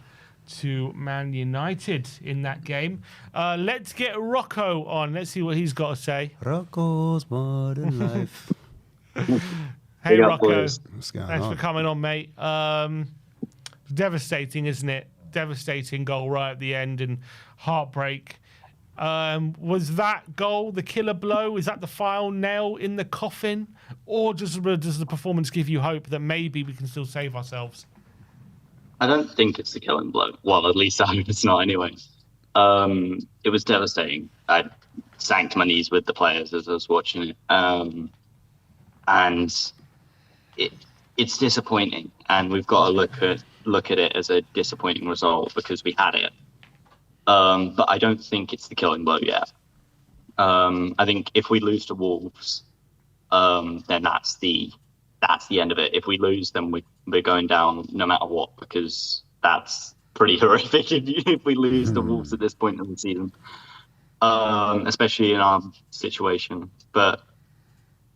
Speaker 1: to Man United in that game. Let's get Rocco on. Let's see what he's got to say.
Speaker 2: Rocco's Modern Life.
Speaker 1: Hey,
Speaker 7: Big up,
Speaker 1: Rocco.
Speaker 7: boys.
Speaker 2: What's going
Speaker 1: Thanks
Speaker 2: on?
Speaker 1: for coming on, mate. Devastating, isn't it? Devastating goal right at the end and heartbreak. Was that goal the killer blow? Is that the final nail in the coffin? Or does the performance give you hope that maybe we can still save ourselves?
Speaker 7: I don't think it's the killing blow. Well, at least I hope it's not anyway. It was devastating. I sank to my knees with the players as I was watching it. And it's disappointing. And we've got to look at it as a disappointing result because we had it. But I don't think it's the killing blow yet. I think if we lose to Wolves, then that's the end of it. If we lose, then we're going down no matter what, because that's pretty horrific if we lose the Wolves at this point in the season, especially in our situation. But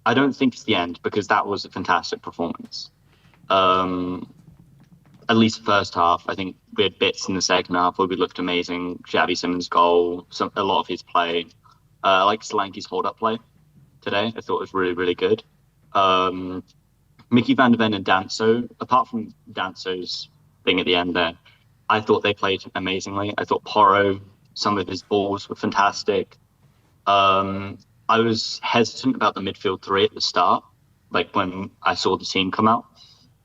Speaker 7: I don't think it's the end, because that was a fantastic performance. At least first half. I think we had bits in the second half where we looked amazing. Xavi Simons' goal, a lot of his play. I like Solanke's hold-up play today. I thought it was really, really good. Mickey van der Ven and Danso, apart from Danso's thing at the end there, I thought they played amazingly. I thought Porro, some of his balls were fantastic. I was hesitant about the midfield three at the start, like when I saw the team come out.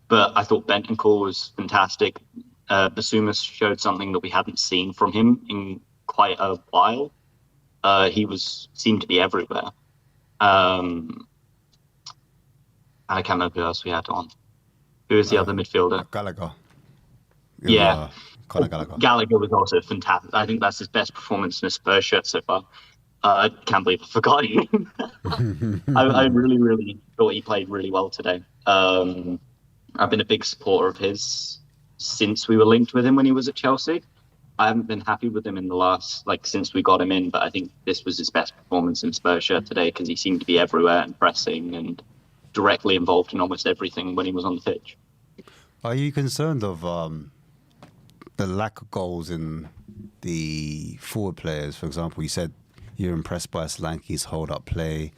Speaker 7: But I thought Bentancur was fantastic. Basuma showed something that we hadn't seen from him in quite a while. He seemed to be everywhere. I can't remember who else we had on. Who was the other midfielder?
Speaker 2: Gallagher.
Speaker 7: Yeah.
Speaker 2: Conor Gallagher.
Speaker 7: Gallagher was also fantastic. I think that's his best performance in a Spurs shirt so far. I can't believe I forgot him. I really, really thought he played really well today. I've been a big supporter of his since we were linked with him when he was at Chelsea. I haven't been happy with him in the last, since we got him in, but I think this was his best performance in Spurs shirt today, because he seemed to be everywhere and pressing and directly involved in almost everything when he was on the pitch.
Speaker 2: Are you concerned of the lack of goals in the forward players? For example, you said you're impressed by Solanke's hold-up play,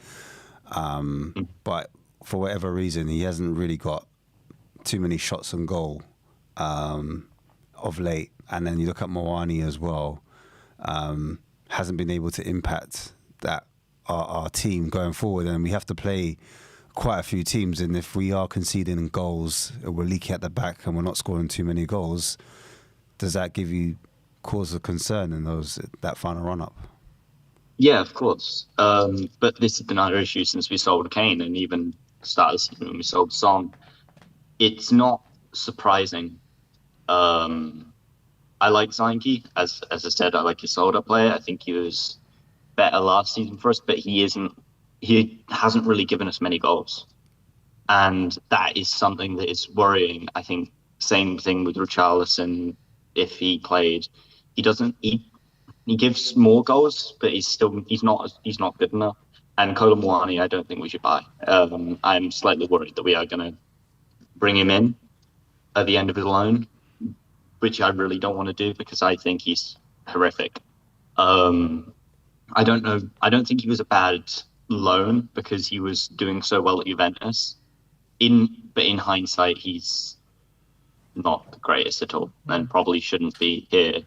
Speaker 2: but for whatever reason, he hasn't really got too many shots on goal of late. And then you look at Moani as well, hasn't been able to impact our team going forward. And we have to play quite a few teams, and if we are conceding goals, we're leaking at the back and we're not scoring too many goals, does that give you cause of concern in that final run-up?
Speaker 7: Yeah, of course. But this has been our issue since we sold Kane, and even started the season when we sold Son. It's not surprising. I like Solanke. As I said, I like his hold-up play. I think he was better last season for us, but he hasn't really given us many goals. And that is something that is worrying. I think same thing with Richarlison. If he played, he gives more goals, but he's not good enough. And Kolo Muani, I don't think we should buy. I'm slightly worried that we are going to bring him in at the end of his loan, which I really don't want to do, because I think he's horrific. I don't know. I don't think he was a bad loan, because he was doing so well at Juventus. But in hindsight, he's not the greatest at all, and probably shouldn't be here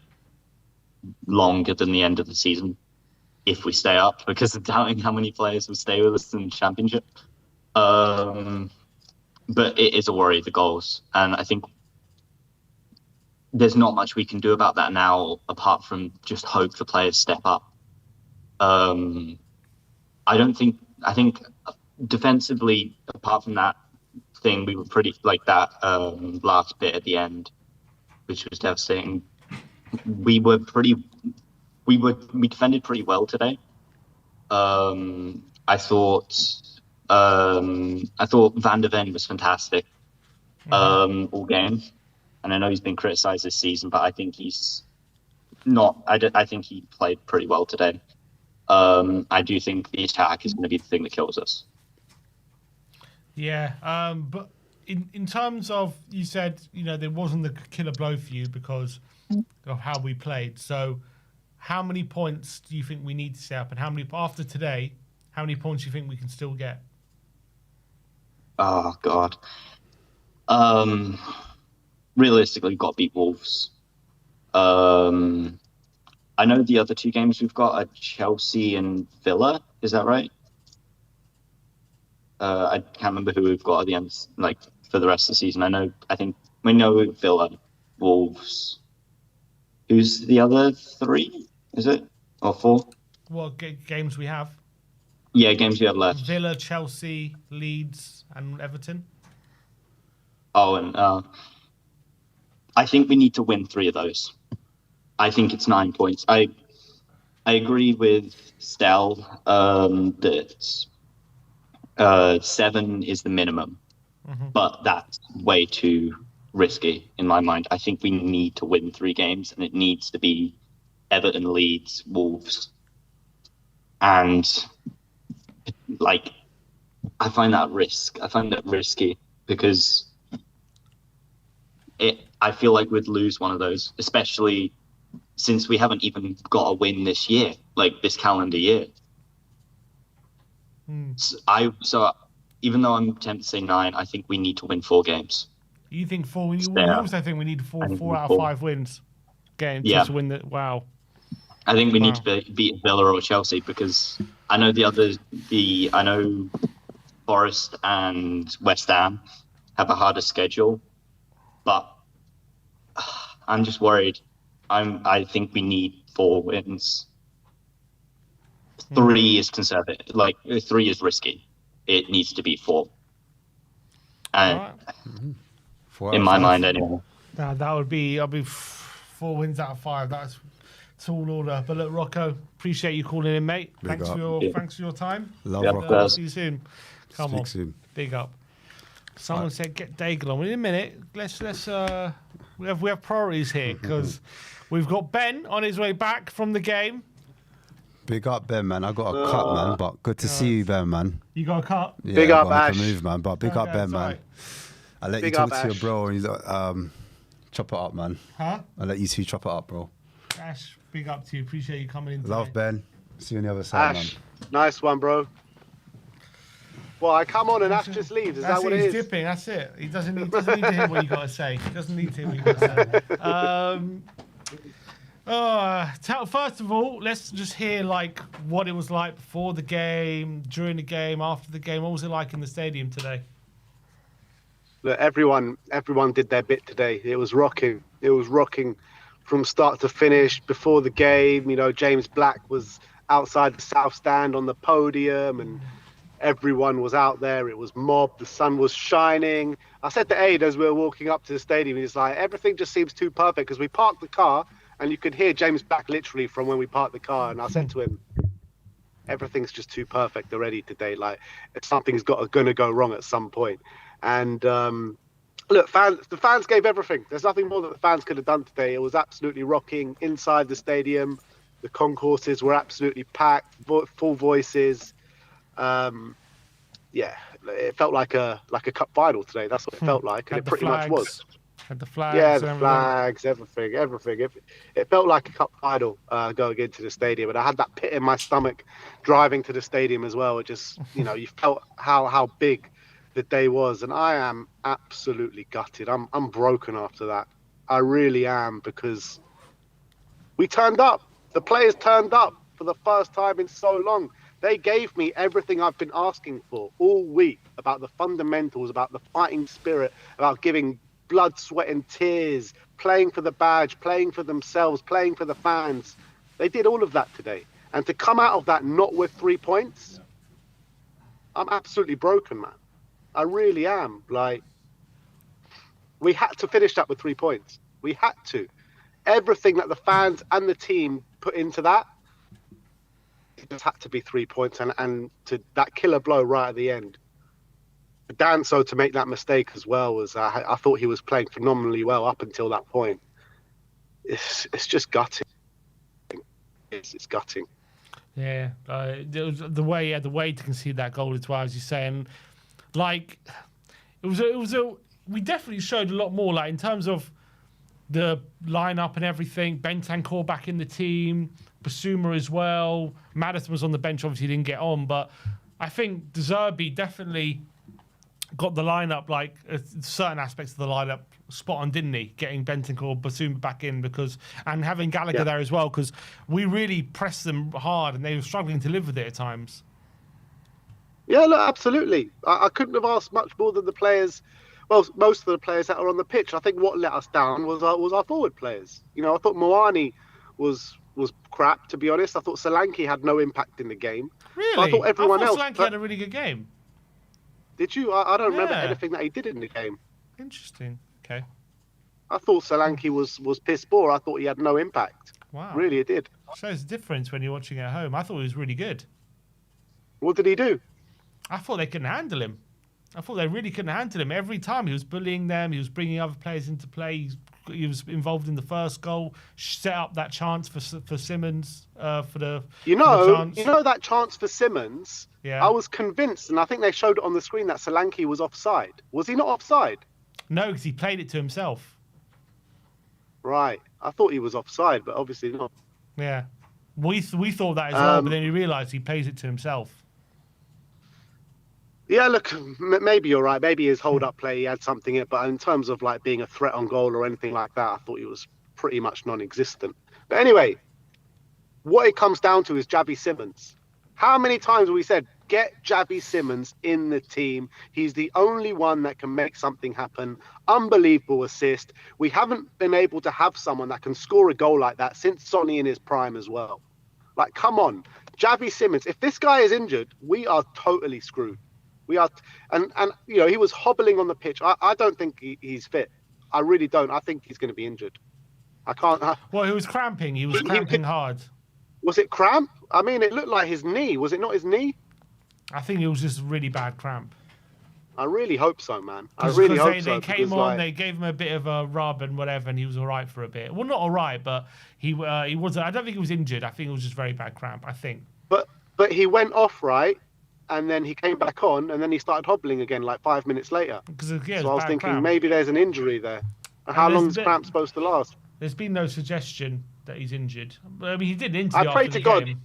Speaker 7: longer than the end of the season if we stay up, because of doubting how many players will stay with us in the Championship. But it is a worry, the goals, and I think there's not much we can do about that now, apart from just hope the players step up. I think defensively, apart from that thing, we were pretty like that last bit at the end, which was devastating. We defended pretty well today. I thought Van der Ven was fantastic all game, and I know he's been criticised this season, but I think he's not. I think he played pretty well today. I do think the attack is going to be the thing that kills us.
Speaker 1: Yeah, but in terms of, you said, there wasn't the killer blow for you because of how we played. So how many points do you think we need to set up, and after today, how many points do you think we can still get?
Speaker 7: Oh God. Realistically, got to beat Wolves. I know the other two games we've got are Chelsea and Villa. Is that right? I can't remember who we've got at the end, like for the rest of the season. I think we know Villa, Wolves. Who's the other three? Is it or four?
Speaker 1: What games we have?
Speaker 7: Yeah, games we have left.
Speaker 1: Villa, Chelsea, Leeds, and Everton.
Speaker 7: Oh, and I think we need to win 3 of those. I think it's 9 points. I agree with Stel that 7 is the minimum, but that's way too risky in my mind. I think we need to win 3 games, and it needs to be Everton, Leeds, Wolves, and like I find that risky because I feel like we'd lose one of those, especially since we haven't even got a win this year, like this calendar year. So even though I'm tempted to say 9, I think we need to win 4 games.
Speaker 1: You think 4? You also think we need 4 out of 5 wins to win the. Wow.
Speaker 7: I think we need to beat Villa or Chelsea because I know I know Forest and West Ham have a harder schedule, but I'm just worried. I think we need 4 wins. 3 is conservative. Like 3 is risky. It needs to be 4. And
Speaker 2: 4
Speaker 7: in my mind, anyway.
Speaker 1: That would be. I'll be 4 wins out of 5. That's tall order. But look, Rocco, appreciate you calling in, mate. Thanks for your time.
Speaker 2: Love Rocco.
Speaker 1: See you soon. Come on,
Speaker 2: soon.
Speaker 1: Big up. Someone said get Daigle on. In a minute, let's we have priorities here because we've got Ben on his way back from the game.
Speaker 2: Big up, Ben, man. I got a cut, man, but good to see you, Ben, man.
Speaker 1: You got a cut?
Speaker 2: Yeah,
Speaker 5: big up,
Speaker 2: Ash.
Speaker 5: Ash.
Speaker 2: Move, man, but big up, Ben, man.
Speaker 1: Right.
Speaker 2: I'll let
Speaker 5: Big
Speaker 2: you talk
Speaker 5: up,
Speaker 2: to your
Speaker 5: Ash.
Speaker 2: bro and you chop it up, man.
Speaker 1: Huh?
Speaker 2: I'll let you 2 chop it up, bro.
Speaker 1: Ash, big up to you. Appreciate you coming in.
Speaker 2: Love,
Speaker 1: today.
Speaker 2: Ben. See you on the other side,
Speaker 5: Ash,
Speaker 2: man.
Speaker 5: nice one, bro. Well, I come on and Ash just leaves. Is that what it
Speaker 1: He's
Speaker 5: is?
Speaker 1: dipping. That's it. He doesn't need to hear what you got to say. He doesn't need to hear what you got to say. First of all, let's just hear like what it was like before the game, during the game, after the game. What was it like in the stadium today?
Speaker 5: Look, everyone did their bit today. It was rocking. It was rocking from start to finish. Before the game, James Black was outside the south stand on the podium, and everyone was out there. It was mobbed. The sun was shining. I said to Aid as we were walking up to the stadium, he's like, everything just seems too perfect because we parked the car and you could hear James Black literally from when we parked the car. And I said to him, everything's just too perfect already today. Like something's gonna go wrong at some point. And look, the fans gave everything. There's nothing more that the fans could have done today. It was absolutely rocking inside the stadium. The concourses were absolutely packed, full voices. It felt like a cup final today. That's what it felt like, and it pretty much was.
Speaker 1: Had the flags.
Speaker 5: Yeah, the flags, everything. It felt like a cup final going into the stadium, and I had that pit in my stomach driving to the stadium as well. It just, you felt how big the day was, and I am absolutely gutted. I'm broken after that. I really am, because we turned up. The players turned up for the first time in so long. They gave me everything I've been asking for all week about the fundamentals, about the fighting spirit, about giving blood, sweat and tears, playing for the badge, playing for themselves, playing for the fans. They did all of that today. And to come out of that not with 3 points, I'm absolutely broken, man. I really am. Like, we had to finish that with 3 points. We had to. Everything that the fans and the team put into that, it just had to be 3 points, and to that killer blow right at the end. Danso to make that mistake as well was, I thought he was playing phenomenally well up until that point. It's just gutting. It's gutting.
Speaker 1: Yeah, the way to concede that goal as well, as you're saying, like we definitely showed a lot more, like in terms of the lineup and everything. Bentancur back in the team, Basuma as well. Maddison was on the bench, obviously didn't get on, but I think De Zerbi definitely got the lineup, like certain aspects of the lineup spot on, didn't he? Getting Bentancur, Basuma back in and having Gallagher there as well, because we really pressed them hard and they were struggling to live with it at times.
Speaker 8: Yeah, look, absolutely. I couldn't have asked much more than the players. Well, most of the players that are on the pitch. I think what let us down was our forward players. You know, I thought Moani was crap, to be honest. I thought Solanke had no impact in the game.
Speaker 1: Really?
Speaker 8: But I thought everyone else.
Speaker 1: Solanke had a really good game.
Speaker 8: Did you? I don't remember anything that he did in the game.
Speaker 1: Interesting. Okay.
Speaker 8: I thought Solanke was piss poor. I thought he had no impact.
Speaker 1: Wow.
Speaker 8: Really, it did.
Speaker 1: Shows the difference when you're watching at home. I thought he was really good.
Speaker 8: What did he do?
Speaker 1: I thought they couldn't handle him. I thought they really couldn't handle him. Every time he was bullying them, he was bringing other players into play. He was involved in the first goal, set up that chance for Simmons for the chance.
Speaker 8: You know that chance for Simmons.
Speaker 1: Yeah.
Speaker 8: I was convinced, and I think they showed it on the screen, that Solanke was offside. Was he not offside?
Speaker 1: No, because he played it to himself.
Speaker 8: Right. I thought he was offside, but obviously not.
Speaker 1: Yeah, we thought that as well, but then we realised he plays it to himself.
Speaker 8: Yeah, look, maybe you're right. Maybe his hold-up play, he had something in it. But in terms of like being a threat on goal or anything like that, I thought he was pretty much non-existent. But anyway, what it comes down to is Javi Simmons. How many times have we said, get Javi Simmons in the team? He's the only one that can make something happen. Unbelievable assist. We haven't been able to have someone that can score a goal like that since Sonny in his prime as well. Like, come on. Javi Simmons, if this guy is injured, we are totally screwed. We are, and you know, he was hobbling on the pitch. I don't think he's fit. I really don't. I think he's going to be injured. I can't.
Speaker 1: Well, he was cramping. He was cramping hard.
Speaker 8: Was it cramp? I mean, it looked like his knee. Was it not his knee?
Speaker 1: I think it was just really bad cramp.
Speaker 8: I really hope so, man. I really hope so.
Speaker 1: They came on, they gave him a bit of a rub and whatever, and he was all right for a bit. Well, not all right, but he wasn't. I don't think he was injured. I think it was just very bad cramp. I think.
Speaker 8: But he went off, right? And then he came back on, and then he started hobbling again like 5 minutes later.
Speaker 1: So
Speaker 8: I was thinking maybe there's an injury there. How long is cramp supposed to last?
Speaker 1: There's been no suggestion that he's injured. I mean, he did an interview
Speaker 8: I pray
Speaker 1: after
Speaker 8: to
Speaker 1: the
Speaker 8: God.
Speaker 1: game,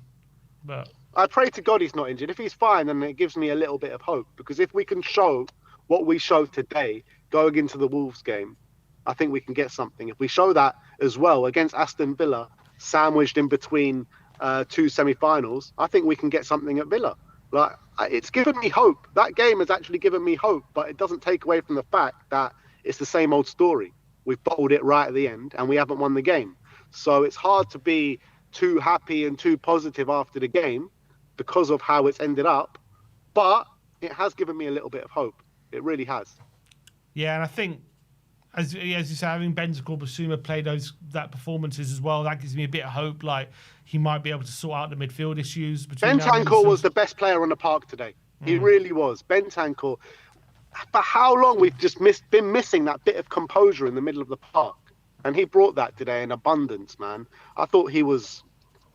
Speaker 1: but
Speaker 8: I pray to God he's not injured. If he's fine, then it gives me a little bit of hope. Because if we can show what we showed today going into the Wolves game, I think we can get something. If we show that as well against Aston Villa, sandwiched in between two semi-finals, I think we can get something at Villa. Like, it's given me hope. That game has actually given me hope, but it doesn't take away from the fact that it's the same old story. We've bottled it right at the end, and we haven't won the game. So it's hard to be too happy and too positive after the game because of how it's ended up. But it has given me a little bit of hope. It really has.
Speaker 1: Yeah, and I think, as you say, having Bentancur, Basuma play that performances as well, that gives me a bit of hope. Like, he might be able to sort out the midfield issues.
Speaker 8: Bentancur was the best player on the park today. He really was. Bentancur, for how long we've just been missing that bit of composure in the middle of the park. And he brought that today in abundance, man. I thought he was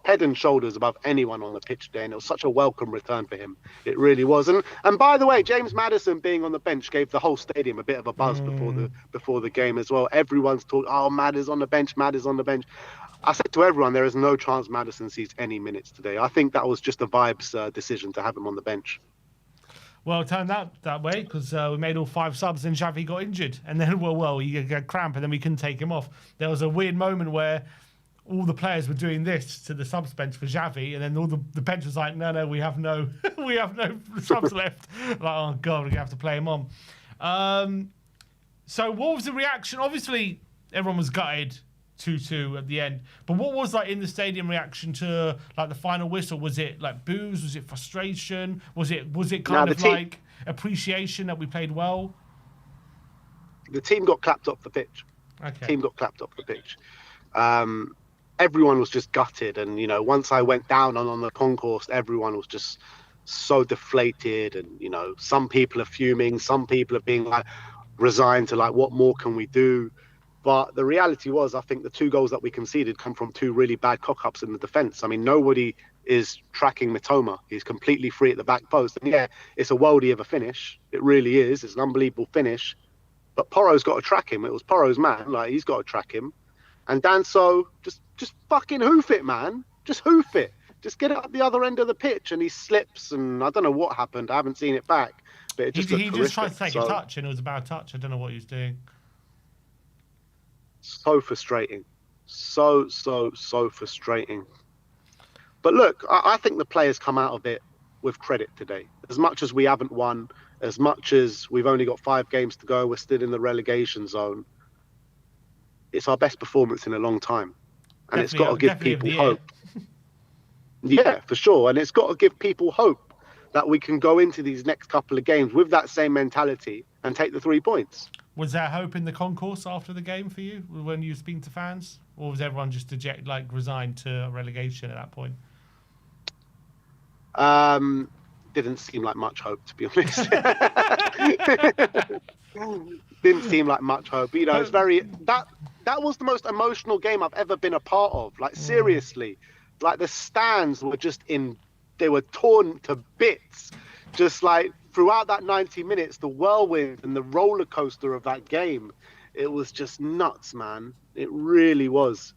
Speaker 8: head and shoulders above anyone on the pitch today, and it was such a welcome return for him. It really was. And by the way, James Maddison being on the bench gave the whole stadium a bit of a buzz before the game as well. Everyone's talking, oh, Mad is on the bench, Mad is on the bench. I said to everyone, there is no chance Maddison sees any minutes today. I think that was just a vibes decision to have him on the bench.
Speaker 1: Well, it turned out that way because we made all 5 subs and Xavi got injured. And then, he got cramp and then we couldn't take him off. There was a weird moment where all the players were doing this to the subs bench for Xavi, and then all the bench was like, no, we have no subs left. Like, oh, God, we're going to have to play him on. So what was the reaction? Obviously, everyone was gutted 2-2 at the end. But what was like in the stadium reaction to like the final whistle? Was it like boos? Was it frustration? Was it kind of like appreciation that we played well?
Speaker 8: The team got clapped off the pitch.
Speaker 1: Okay.
Speaker 8: Team got clapped off the pitch. Everyone was just gutted, and once I went down on the concourse, everyone was just so deflated, and some people are fuming, some people are being like resigned to like, what more can we do? But the reality was, I think the 2 goals that we conceded come from 2 really bad cock-ups in the defence. I mean, nobody is tracking Mitoma. He's completely free at the back post. And yeah, it's a worldie of a finish. It really is. It's an unbelievable finish. But Porro's got to track him. It was Porro's man. Like, he's got to track him. And Danso, just fucking hoof it, man. Just hoof it. Just get it up the other end of the pitch. And he slips, and I don't know what happened. I haven't seen it back. But it just
Speaker 1: he just tried to take a touch, and it was a bad touch. I don't know what he was doing.
Speaker 8: So frustrating. So frustrating. But look, I think the players come out of it with credit today. As much as we haven't won, as much as we've only got 5 games to go, we're still in the relegation zone. It's our best performance in a long time. And it's got to give people hope. Yeah, for sure. And it's got to give people hope that we can go into these next couple of games with that same mentality and take the 3 points.
Speaker 1: Was there hope in the concourse after the game for you when you were speaking to fans? Or was everyone just resigned to relegation at that point?
Speaker 8: Didn't seem like much hope, to be honest. Didn't seem like much hope. You know, it's very... That was the most emotional game I've ever been a part of. Like, seriously. Like, the stands were just they were torn to bits. Just like... Throughout that 90 minutes, the whirlwind and the roller coaster of that game, it was just nuts, man. It really was.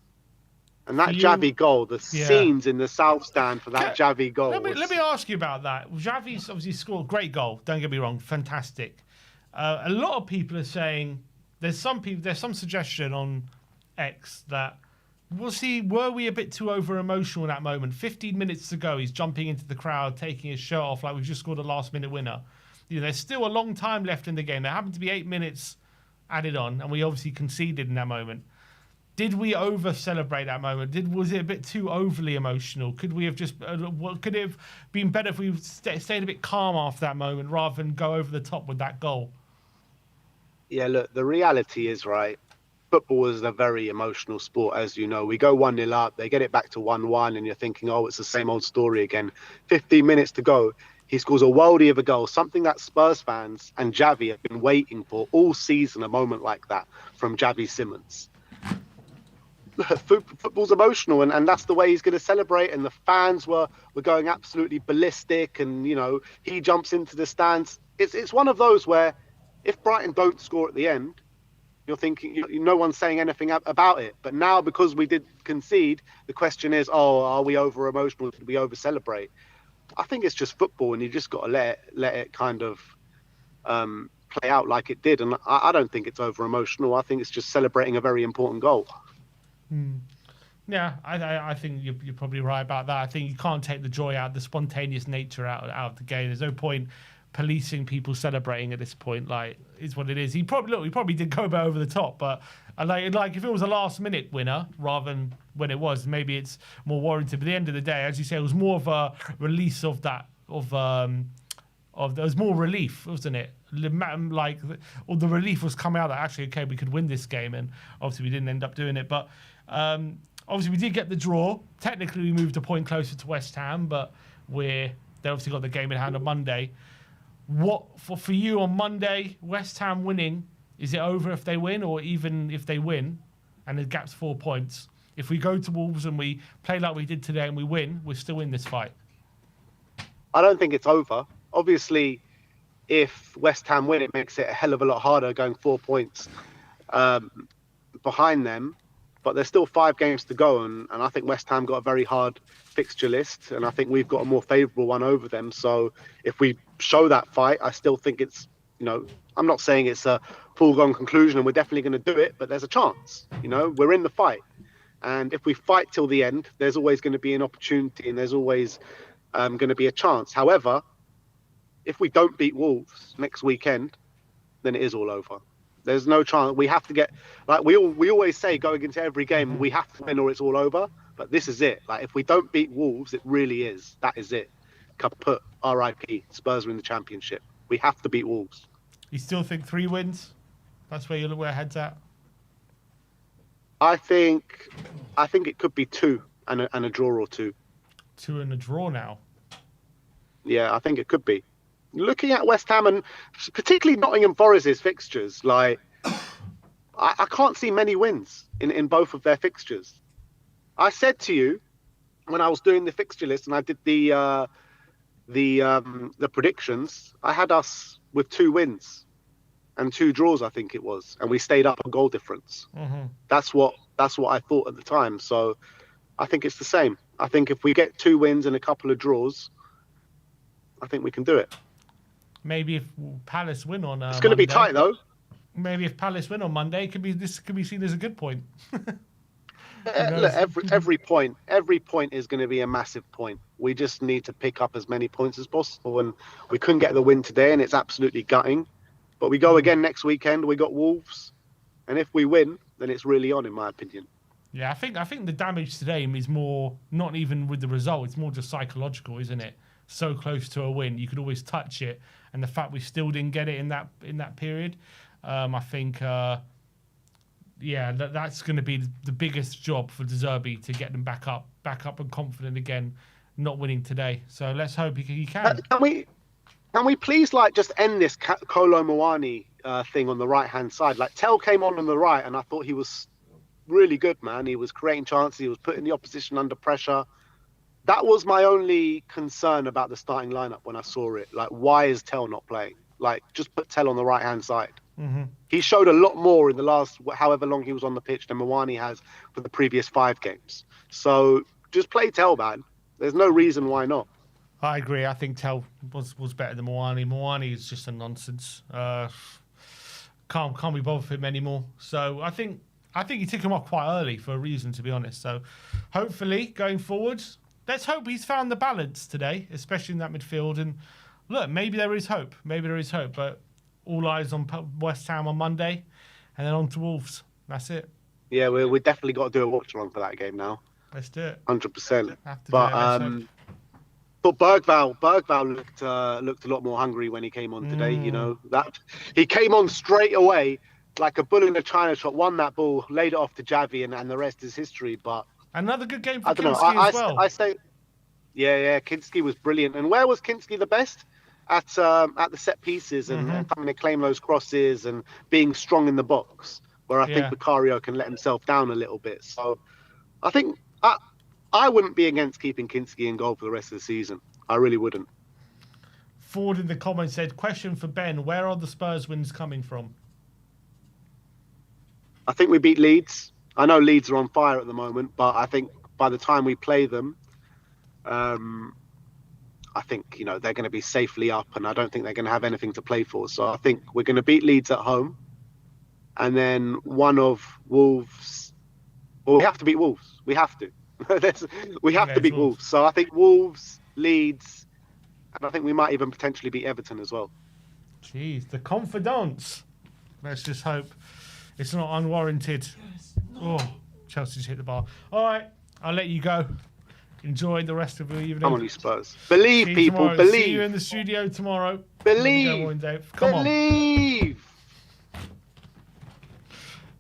Speaker 8: And that Javi goal, the scenes in the South Stand for that Javi goal.
Speaker 1: Let me ask you about that. Javi's obviously scored a great goal. Don't get me wrong, fantastic. A lot of people are saying there's some suggestion on X that were we a bit too over emotional in that moment? 15 minutes to go, he's jumping into the crowd, taking his shirt off like we've just scored a last minute winner. You know, there's still a long time left in the game. There happened to be 8 minutes added on, and we obviously conceded in that moment. Did we over celebrate that moment? Was it a bit too overly emotional? Could we have could it have been better if we stayed a bit calm after that moment rather than go over the top with that goal?
Speaker 8: Yeah, look, the reality is, right, football is a very emotional sport, as you know. We go 1-0 up, they get it back to 1-1, and you're thinking, oh, it's the same old story again. 15 minutes to go, he scores a worldie of a goal, something that Spurs fans and Javi have been waiting for all season, a moment like that from Javi Simmons. Football's emotional, and that's the way he's going to celebrate, and the fans were going absolutely ballistic, and, you know, he jumps into the stands. It's one of those where if Brighton don't score at the end, you're thinking, no one's saying anything about it. But now, because we did concede, the question is, are we over emotional? Did we over celebrate? I think it's just football, and you just got to let it kind of play out like it did. And I don't think it's over emotional. I think it's just celebrating a very important goal.
Speaker 1: Yeah, I think you're probably right about that. I think you can't take the joy out, the spontaneous nature out of the game. There's no point policing people celebrating at this point. Like, is what it is. He probably did go over the top, but like if it was a last minute winner rather than when it was, maybe it's more warranted. But at the end of the day, as you say, it was more of a release of that there was more relief, wasn't it? Like, or the relief was coming out that actually, okay, we could win this game, and obviously we didn't end up doing it. But obviously we did get the draw. Technically, we moved a point closer to West Ham, but they obviously got the game in hand on Monday. What for you on Monday? West Ham winning, is it over if they win, or even if they win, and the gap's 4 points? If we go to Wolves and we play like we did today and we win, we're still in this fight.
Speaker 8: I don't think it's over. Obviously, if West Ham win, it makes it a hell of a lot harder going 4 points behind them. But there's still 5 games to go, and I think West Ham got a very hard fixture list, and I think we've got a more favourable one over them. So if we show that fight, I still think it's, I'm not saying it's a foregone conclusion and we're definitely going to do it, but there's a chance. We're in the fight. And if we fight till the end, there's always going to be an opportunity, and there's always going to be a chance. However, if we don't beat Wolves next weekend, then it is all over. There's no chance. We have to get, like we always say going into every game, we have to win or it's all over. But this is it. Like, if we don't beat Wolves, it really is. That is it. Kaput. RIP. Spurs win the championship. We have to beat Wolves.
Speaker 1: You still think 3 wins? That's where your head's at?
Speaker 8: I think it could be 2 and a draw or 2.
Speaker 1: 2 and a draw now?
Speaker 8: Yeah, I think it could be. Looking at West Ham and particularly Nottingham Forest's fixtures, like, I can't see many wins in both of their fixtures. I said to you when I was doing the fixture list and I did the predictions, I had us with 2 wins and 2 draws, I think it was, and we stayed up a goal difference.
Speaker 1: Mm-hmm.
Speaker 8: That's what I thought at the time. So I think it's the same. I think if we get 2 wins and a couple of draws, I think we can do it.
Speaker 1: Maybe if Palace win on
Speaker 8: it's going to be tight though.
Speaker 1: Maybe if Palace win on Monday, this could be seen as a good point.
Speaker 8: Look, every point is going to be a massive point. We just need to pick up as many points as possible, and we couldn't get the win today, and it's absolutely gutting. But we go again next weekend. We got Wolves, and if we win, then it's really on, in my opinion.
Speaker 1: Yeah, I think the damage today is more not even with the result. It's more just psychological, isn't it? So close to a win, you could always touch it, and the fact we still didn't get it in that period, I think. That's going to be the biggest job for De Zerbi to get them back up and confident again, not winning today. So let's hope he can.
Speaker 8: Can we please just end this Kolo Muani thing on the right hand side? Tell came on the right, and I thought he was really good, man. He was creating chances. He was putting the opposition under pressure. That was my only concern about the starting lineup when I saw it. Why is Tell not playing? Just put Tell on the right hand side.
Speaker 1: Mm-hmm.
Speaker 8: He showed a lot more in the last however long he was on the pitch than Muani has for the previous 5 games. So just play Tell, man. There's no reason why not.
Speaker 1: I agree. I think Tell was better than Muani. Muani is just a nonsense. Can't be bothered with him anymore. So I think he took him off quite early for a reason, to be honest. So hopefully going forward, let's hope he's found the balance today, especially in that midfield. And look, maybe there is hope. But all eyes on West Ham on Monday, and then on to Wolves. That's it.
Speaker 8: Yeah, we definitely got to do a watch along for that game now.
Speaker 1: Let's do it.
Speaker 8: 100%. But Bergvall looked a lot more hungry when he came on today. You know that he came on straight away like a bull in a china shop. Won that ball, laid it off to Javi, and the rest is history. But
Speaker 1: another good game for
Speaker 8: I don't know.
Speaker 1: Kinski as well.
Speaker 8: I say, yeah, Kinski was brilliant. And where was Kinski the best? At the set pieces and coming to claim those crosses and being strong in the box, where I think Vicario can let himself down a little bit. So I think I wouldn't be against keeping Kinski in goal for the rest of the season. I really wouldn't.
Speaker 1: Ford in the comments said, question for Ben, where are the Spurs wins coming from?
Speaker 8: I think we beat Leeds. I know Leeds are on fire at the moment, but I think by the time we play them, I think, they're going to be safely up, and I don't think they're going to have anything to play for. So I think we're going to beat Leeds at home, and then one of Wolves. Well, we have to beat Wolves. We have to. We have to beat Wolves. So I think Wolves, Leeds, and I think we might even potentially beat Everton as well.
Speaker 1: Jeez, the confidence. Let's just hope it's not unwarranted. Oh, Chelsea just hit the bar. All right, I'll let you go. Enjoy the rest of your evening.
Speaker 8: Come on, you Spurs. Believe, people.
Speaker 1: Tomorrow.
Speaker 8: Believe.
Speaker 1: See you in the studio tomorrow.
Speaker 8: Believe.
Speaker 1: Come on.
Speaker 8: Believe.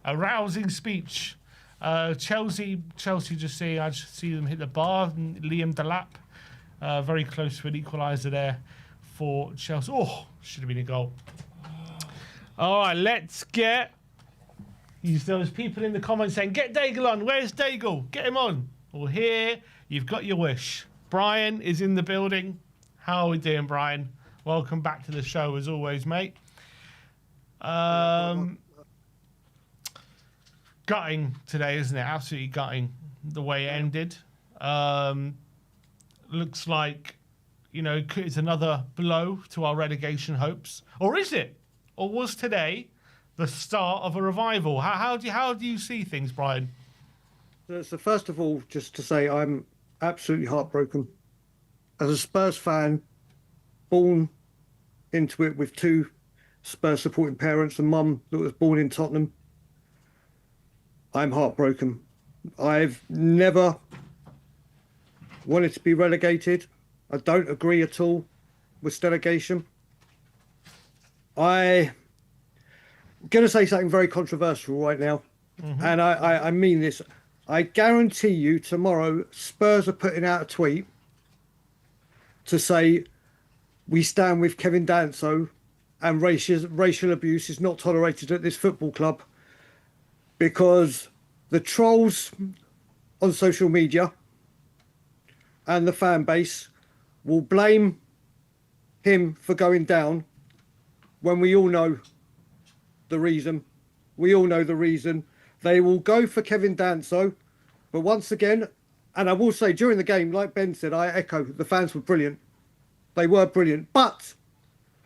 Speaker 1: A rousing speech. Chelsea just see. I just see them hit the bar. Liam Delap, very close to an equaliser there for Chelsea. Oh, should have been a goal. All right, let's get. Those people in the comments saying, "Get Daigle on. Where's Daigle? Get him on." Well, here you've got your wish. Brian is in the building. How are we doing, Brian? Welcome back to the show as always, mate. Gutting today, isn't it? Absolutely gutting the way it ended. Looks like, it's another blow to our relegation hopes. Or is it? Or was today the start of a revival? How do you see things, Brian?
Speaker 9: So first of all, just to say I'm absolutely heartbroken. As a Spurs fan, born into it with 2 Spurs supporting parents, a mum that was born in Tottenham, I'm heartbroken. I've never wanted to be relegated. I don't agree at all with relegation. I'm going to say something very controversial right now, and I mean this. I guarantee you tomorrow Spurs are putting out a tweet to say we stand with Kevin Danso and racial abuse is not tolerated at this football club. because the trolls on social media and the fan base will blame him for going down when we all know the reason. We all know the reason. They will go for Kevin Danso, but once again, and I will say during the game, like Ben said, I echo, the fans were brilliant. They were brilliant. But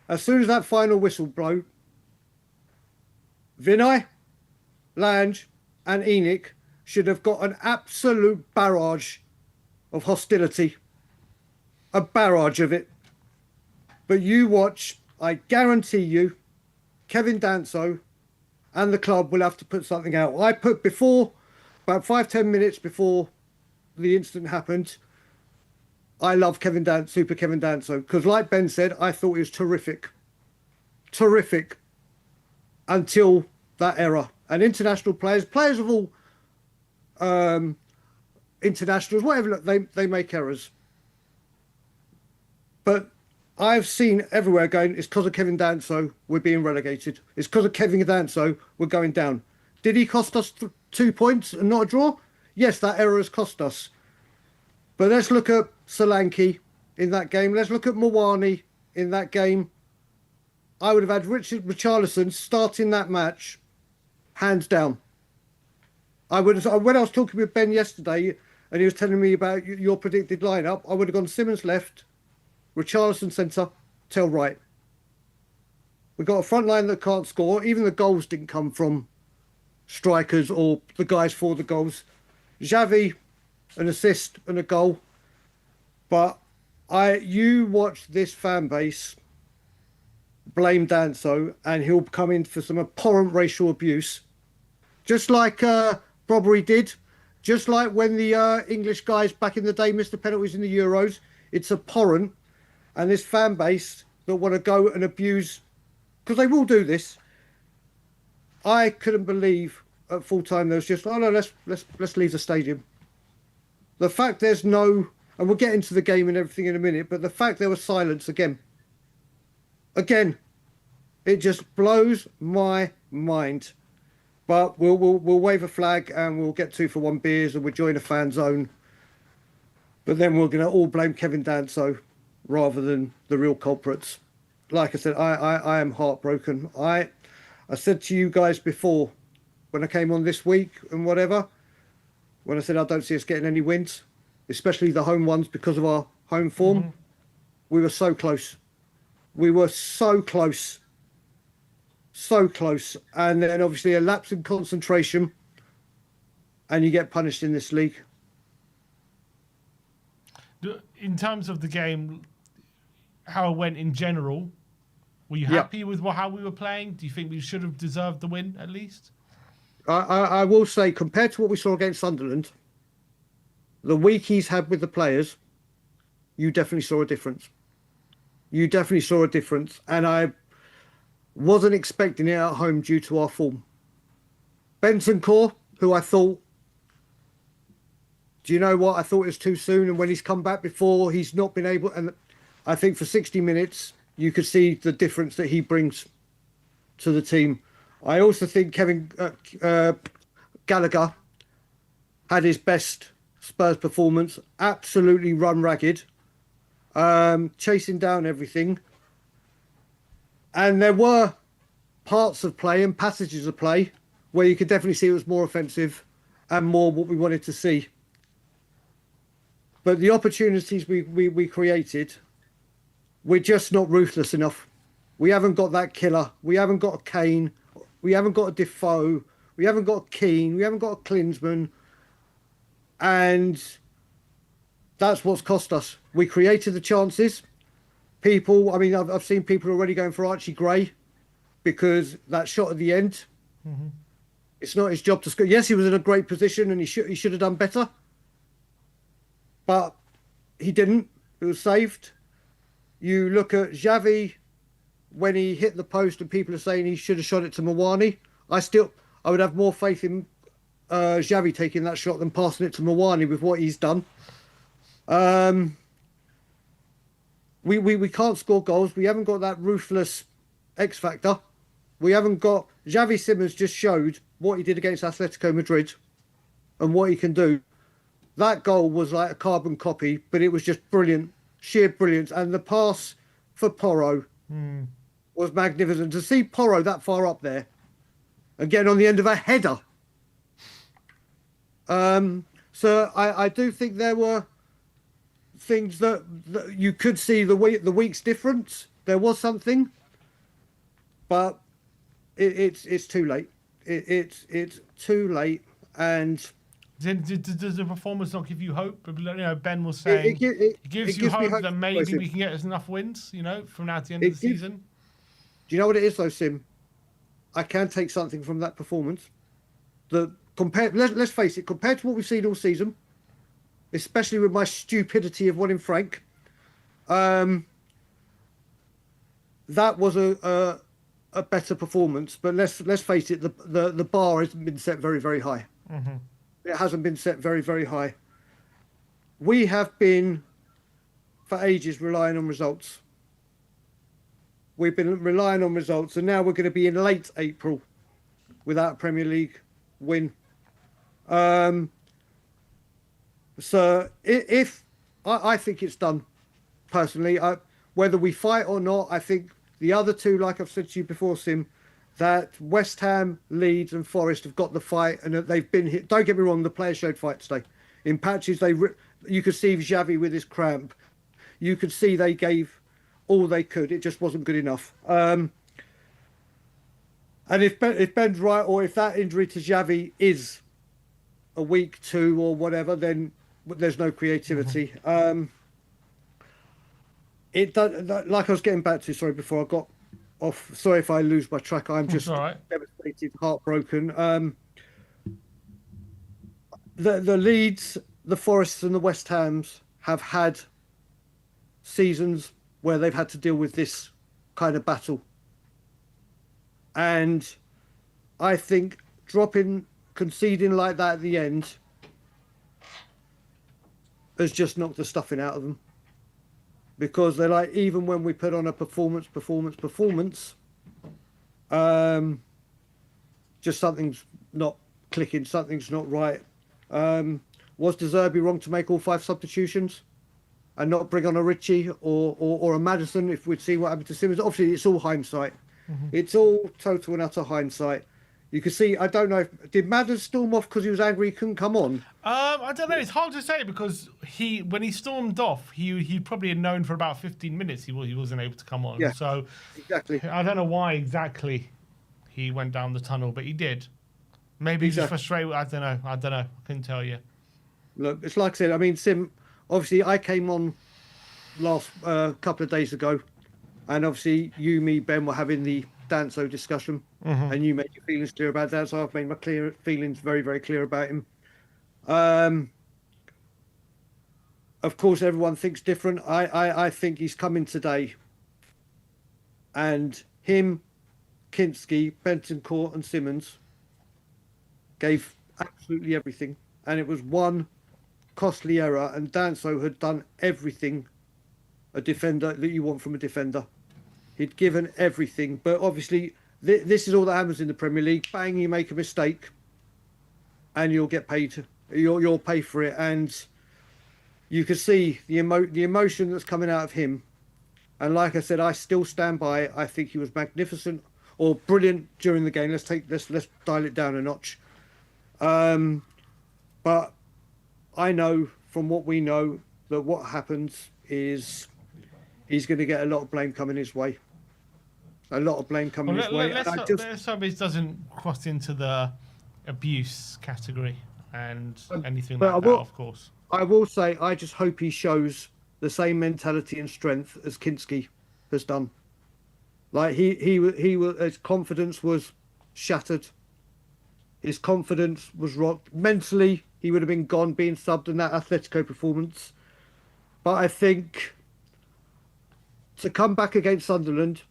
Speaker 9: as soon as that final whistle blew, Vinay, Lange and Enoch should have got an absolute barrage of hostility. A barrage of it. But you watch, I guarantee you, Kevin Danso and the club will have to put something out. I put before, about 5-10 minutes before the incident happened, I love Super Kevin Danso, because like Ben said, I thought he was terrific. Terrific. Until that era. And international players of all internationals, whatever, look, they make errors. But I've seen everywhere going, it's because of Kevin Danso we're being relegated. It's because of Kevin Danso we're going down. Did he cost us 2 points and not a draw? Yes, that error has cost us. But let's look at Solanke in that game. Let's look at Mawani in that game. I would have had Richarlison starting that match, hands down. When I was talking with Ben yesterday and he was telling me about your predicted lineup, I would have gone Simmons left, Richarlison centre, Tell right. We've got a front line that can't score. Even the goals didn't come from strikers or the guys for the goals. Xavi, an assist and a goal. But you watch this fan base blame Danso and he'll come in for some abhorrent racial abuse. Just like Robbery did. Just like when the English guys back in the day missed the penalties in the Euros. It's abhorrent. And this fan base that want to go and abuse, because they will do this. I couldn't believe at full time there was just, oh no, let's leave the stadium. The fact there's no, and we'll get into the game and everything in a minute, but the fact there was silence again, it just blows my mind. But we'll wave a flag and we'll get 2-for-1 beers and we'll join a fan zone. But then we're going to all blame Kevin Danso rather than the real culprits. Like I said, I am heartbroken. I said to you guys before, when I came on this week and whatever, when I said I don't see us getting any wins, especially the home ones because of our home form, we were so close. We were so close. So close. And then obviously a lapse in concentration and you get punished in this league.
Speaker 1: In terms of the game, how it went in general, were you happy with how we were playing? Do you think we should have deserved the win at least?
Speaker 9: I will say, compared to what we saw against Sunderland, the week he's had with the players, you definitely saw a difference. You definitely saw a difference. And I wasn't expecting it at home due to our form. Benson Core, who I thought, do you know what? I thought it was too soon. And when he's come back before, he's not been able. And I think for 60 minutes, you could see the difference that he brings to the team. I also think Kevin Gallagher had his best Spurs performance. Absolutely run ragged. Chasing down everything. And there were parts of play and passages of play where you could definitely see it was more offensive and more what we wanted to see. But the opportunities we created, we're just not ruthless enough. We haven't got that killer. We haven't got a Kane. We haven't got a Defoe. We haven't got a Keane. We haven't got a Klinsmann. And that's what's cost us. We created the chances. People, I mean, I've seen people already going for Archie Gray because that shot at the end, it's not his job to score. Yes, he was in a great position and he should have done better. But he didn't. It was saved. You look at Xavi when he hit the post and people are saying he should have shot it to Mawani. I would have more faith in Xavi taking that shot than passing it to Mawani with what he's done. We can't score goals. We haven't got that ruthless X factor. We haven't got. Xavi Simmons just showed what he did against Atletico Madrid and what he can do, that goal was like a carbon copy, but it was just brilliant, sheer brilliance. And the pass for Porro was magnificent. To see Porro that far up there, again on the end of a header. So I do think there were things that you could see the week's difference. There was something, but it's too late. It's too late. And
Speaker 1: does the performance not give you hope? You know, Ben was saying it gives you hope that maybe we can get us enough wins. You know, from now to the end of the season.
Speaker 9: Do you know what it is though, Sim? I can take something from that performance. Let's face it, compared to what we've seen all season, especially with my stupidity of wanting Frank, that was a better performance. But let's face it, the bar hasn't been set very, very high.
Speaker 1: Mm-hmm.
Speaker 9: It hasn't been set very, very high. We have been, for ages, relying on results. We've been relying on results, and now we're going to be in late April without a Premier League win. So if I think it's done, personally, whether we fight or not, I think the other two, like I've said to you before, Sim, that West Ham, Leeds and Forest have got the fight, and they've been hit. Don't get me wrong, the players showed fight today. In patches, you could see Xavi with his cramp. You could see they gave all they could. It just wasn't good enough. And if Ben's right, or if that injury to Xavi is a week, 2 or whatever, then there's no creativity. It does, like I was getting back to, sorry, before I got off. Sorry if I lose my track. I'm just devastated, heartbroken. The Leeds, the Forests and the West Hams have had seasons where they've had to deal with this kind of battle. And I think conceding like that at the end has just knocked the stuffing out of them. Because they're like, even when we put on a performance, just something's not clicking, something's not right. Was De Zerbi wrong to make all 5 substitutions and not bring on a Ritchie or a Maddison if we'd see what happened to Simmons? Obviously, it's all hindsight. Mm-hmm. It's all total and utter hindsight. You can see, I don't know, did Maddison storm off because he was angry he couldn't come on?
Speaker 1: I don't know. It's hard to say because when he stormed off, he probably had known for about 15 minutes he wasn't able to come on.
Speaker 9: Yeah,
Speaker 1: so
Speaker 9: exactly.
Speaker 1: I don't know why exactly he went down the tunnel, but he did. Maybe he's just frustrated. I don't know. I couldn't tell you.
Speaker 9: Look, it's like I said. I mean, Sim. Obviously, I came on last couple of days ago, and obviously you, me, Ben were having the Danso discussion, and you made your feelings clear about that. So I've made my feelings very, very clear about him. Of course, everyone thinks different. I think he's coming today, and him, Kinski, Bentancur, and Simmons gave absolutely everything, and it was one costly error. And Danso had done everything a defender that you want from a defender. He'd given everything, but obviously this is all that happens in the Premier League. Bang, you make a mistake, and you'll get paid. You'll pay for it, and you can see the emotion that's coming out of him. And like I said, I still stand by. I think he was magnificent or brilliant during the game. Let's dial it down a notch. But I know from what we know that what happens is he's going to get a lot of blame coming his way. A lot of blame coming his way.
Speaker 1: Let's hope it doesn't cross into the abuse category and anything like that, of course.
Speaker 9: I will say, I just hope he shows the same mentality and strength as Kinski has done. Like his confidence was shattered. His confidence was rocked. Mentally, he would have been gone being subbed in that Atletico performance. But I think to come back against Sunderland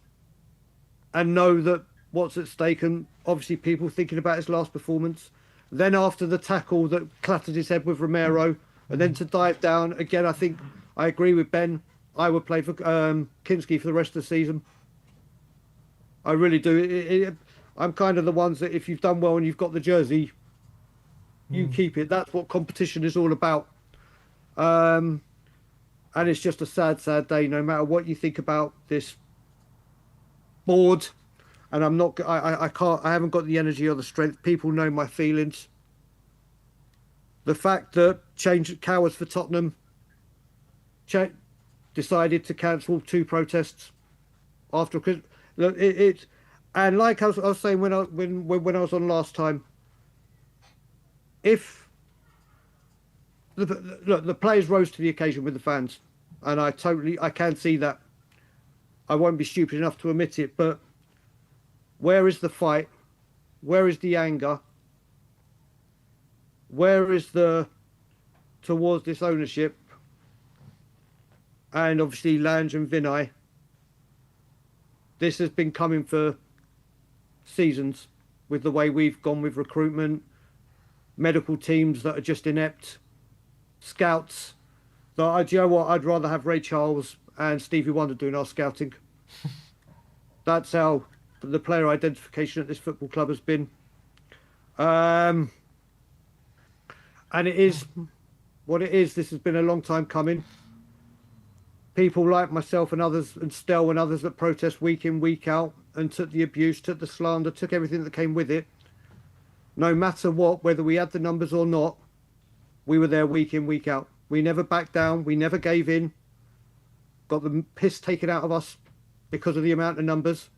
Speaker 9: and know that what's at stake, and obviously people thinking about his last performance, then after the tackle that clattered his head with Romero, and then to dive down again, I think I agree with Ben. I would play for Kinski for the rest of the season. I really do. I'm kind of the ones that if you've done well and you've got the jersey, you keep it. That's what competition is all about. And it's just a sad, sad day, no matter what you think about this board. And I haven't got the energy or the strength. People know my feelings. The fact that Cowards for Tottenham decided to cancel 2 protests after Christmas. Look, and like I was saying when I was on last time, if the players rose to the occasion with the fans, and I can see that. I won't be stupid enough to admit it, but where is the fight? Where is the anger? Where is towards this ownership? And obviously Lange and Vinay. This has been coming for seasons with the way we've gone with recruitment, medical teams that are just inept, scouts. Do you know what? I'd rather have Ray Charles and Stevie Wonder doing our scouting. That's how the player identification at this football club has been. And it is what it is. This has been a long time coming. People like myself and others, and Stel and others that protest week in, week out, and took the abuse, took the slander, took everything that came with it. No matter what, whether we had the numbers or not, we were there week in, week out. We never backed down. We never gave in. Got the piss taken out of us because of the amount of numbers.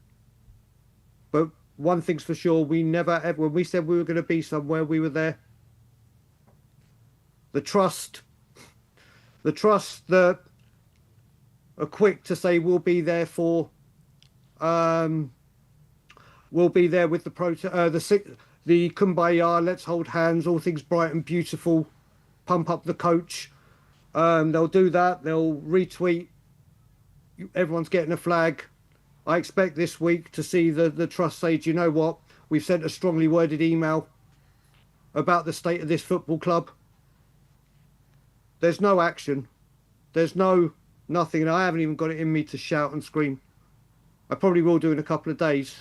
Speaker 9: But one thing's for sure, we never ever, when we said we were going to be somewhere, we were there. The trust that are quick to say we'll be there with the kumbaya, let's hold hands, all things bright and beautiful, pump up the coach. They'll do that. They'll retweet. Everyone's getting a flag. I expect this week to see the trust say, do you know what? We've sent a strongly worded email about the state of this football club. There's no action. There's nothing. And I haven't even got it in me to shout and scream. I probably will do in a couple of days.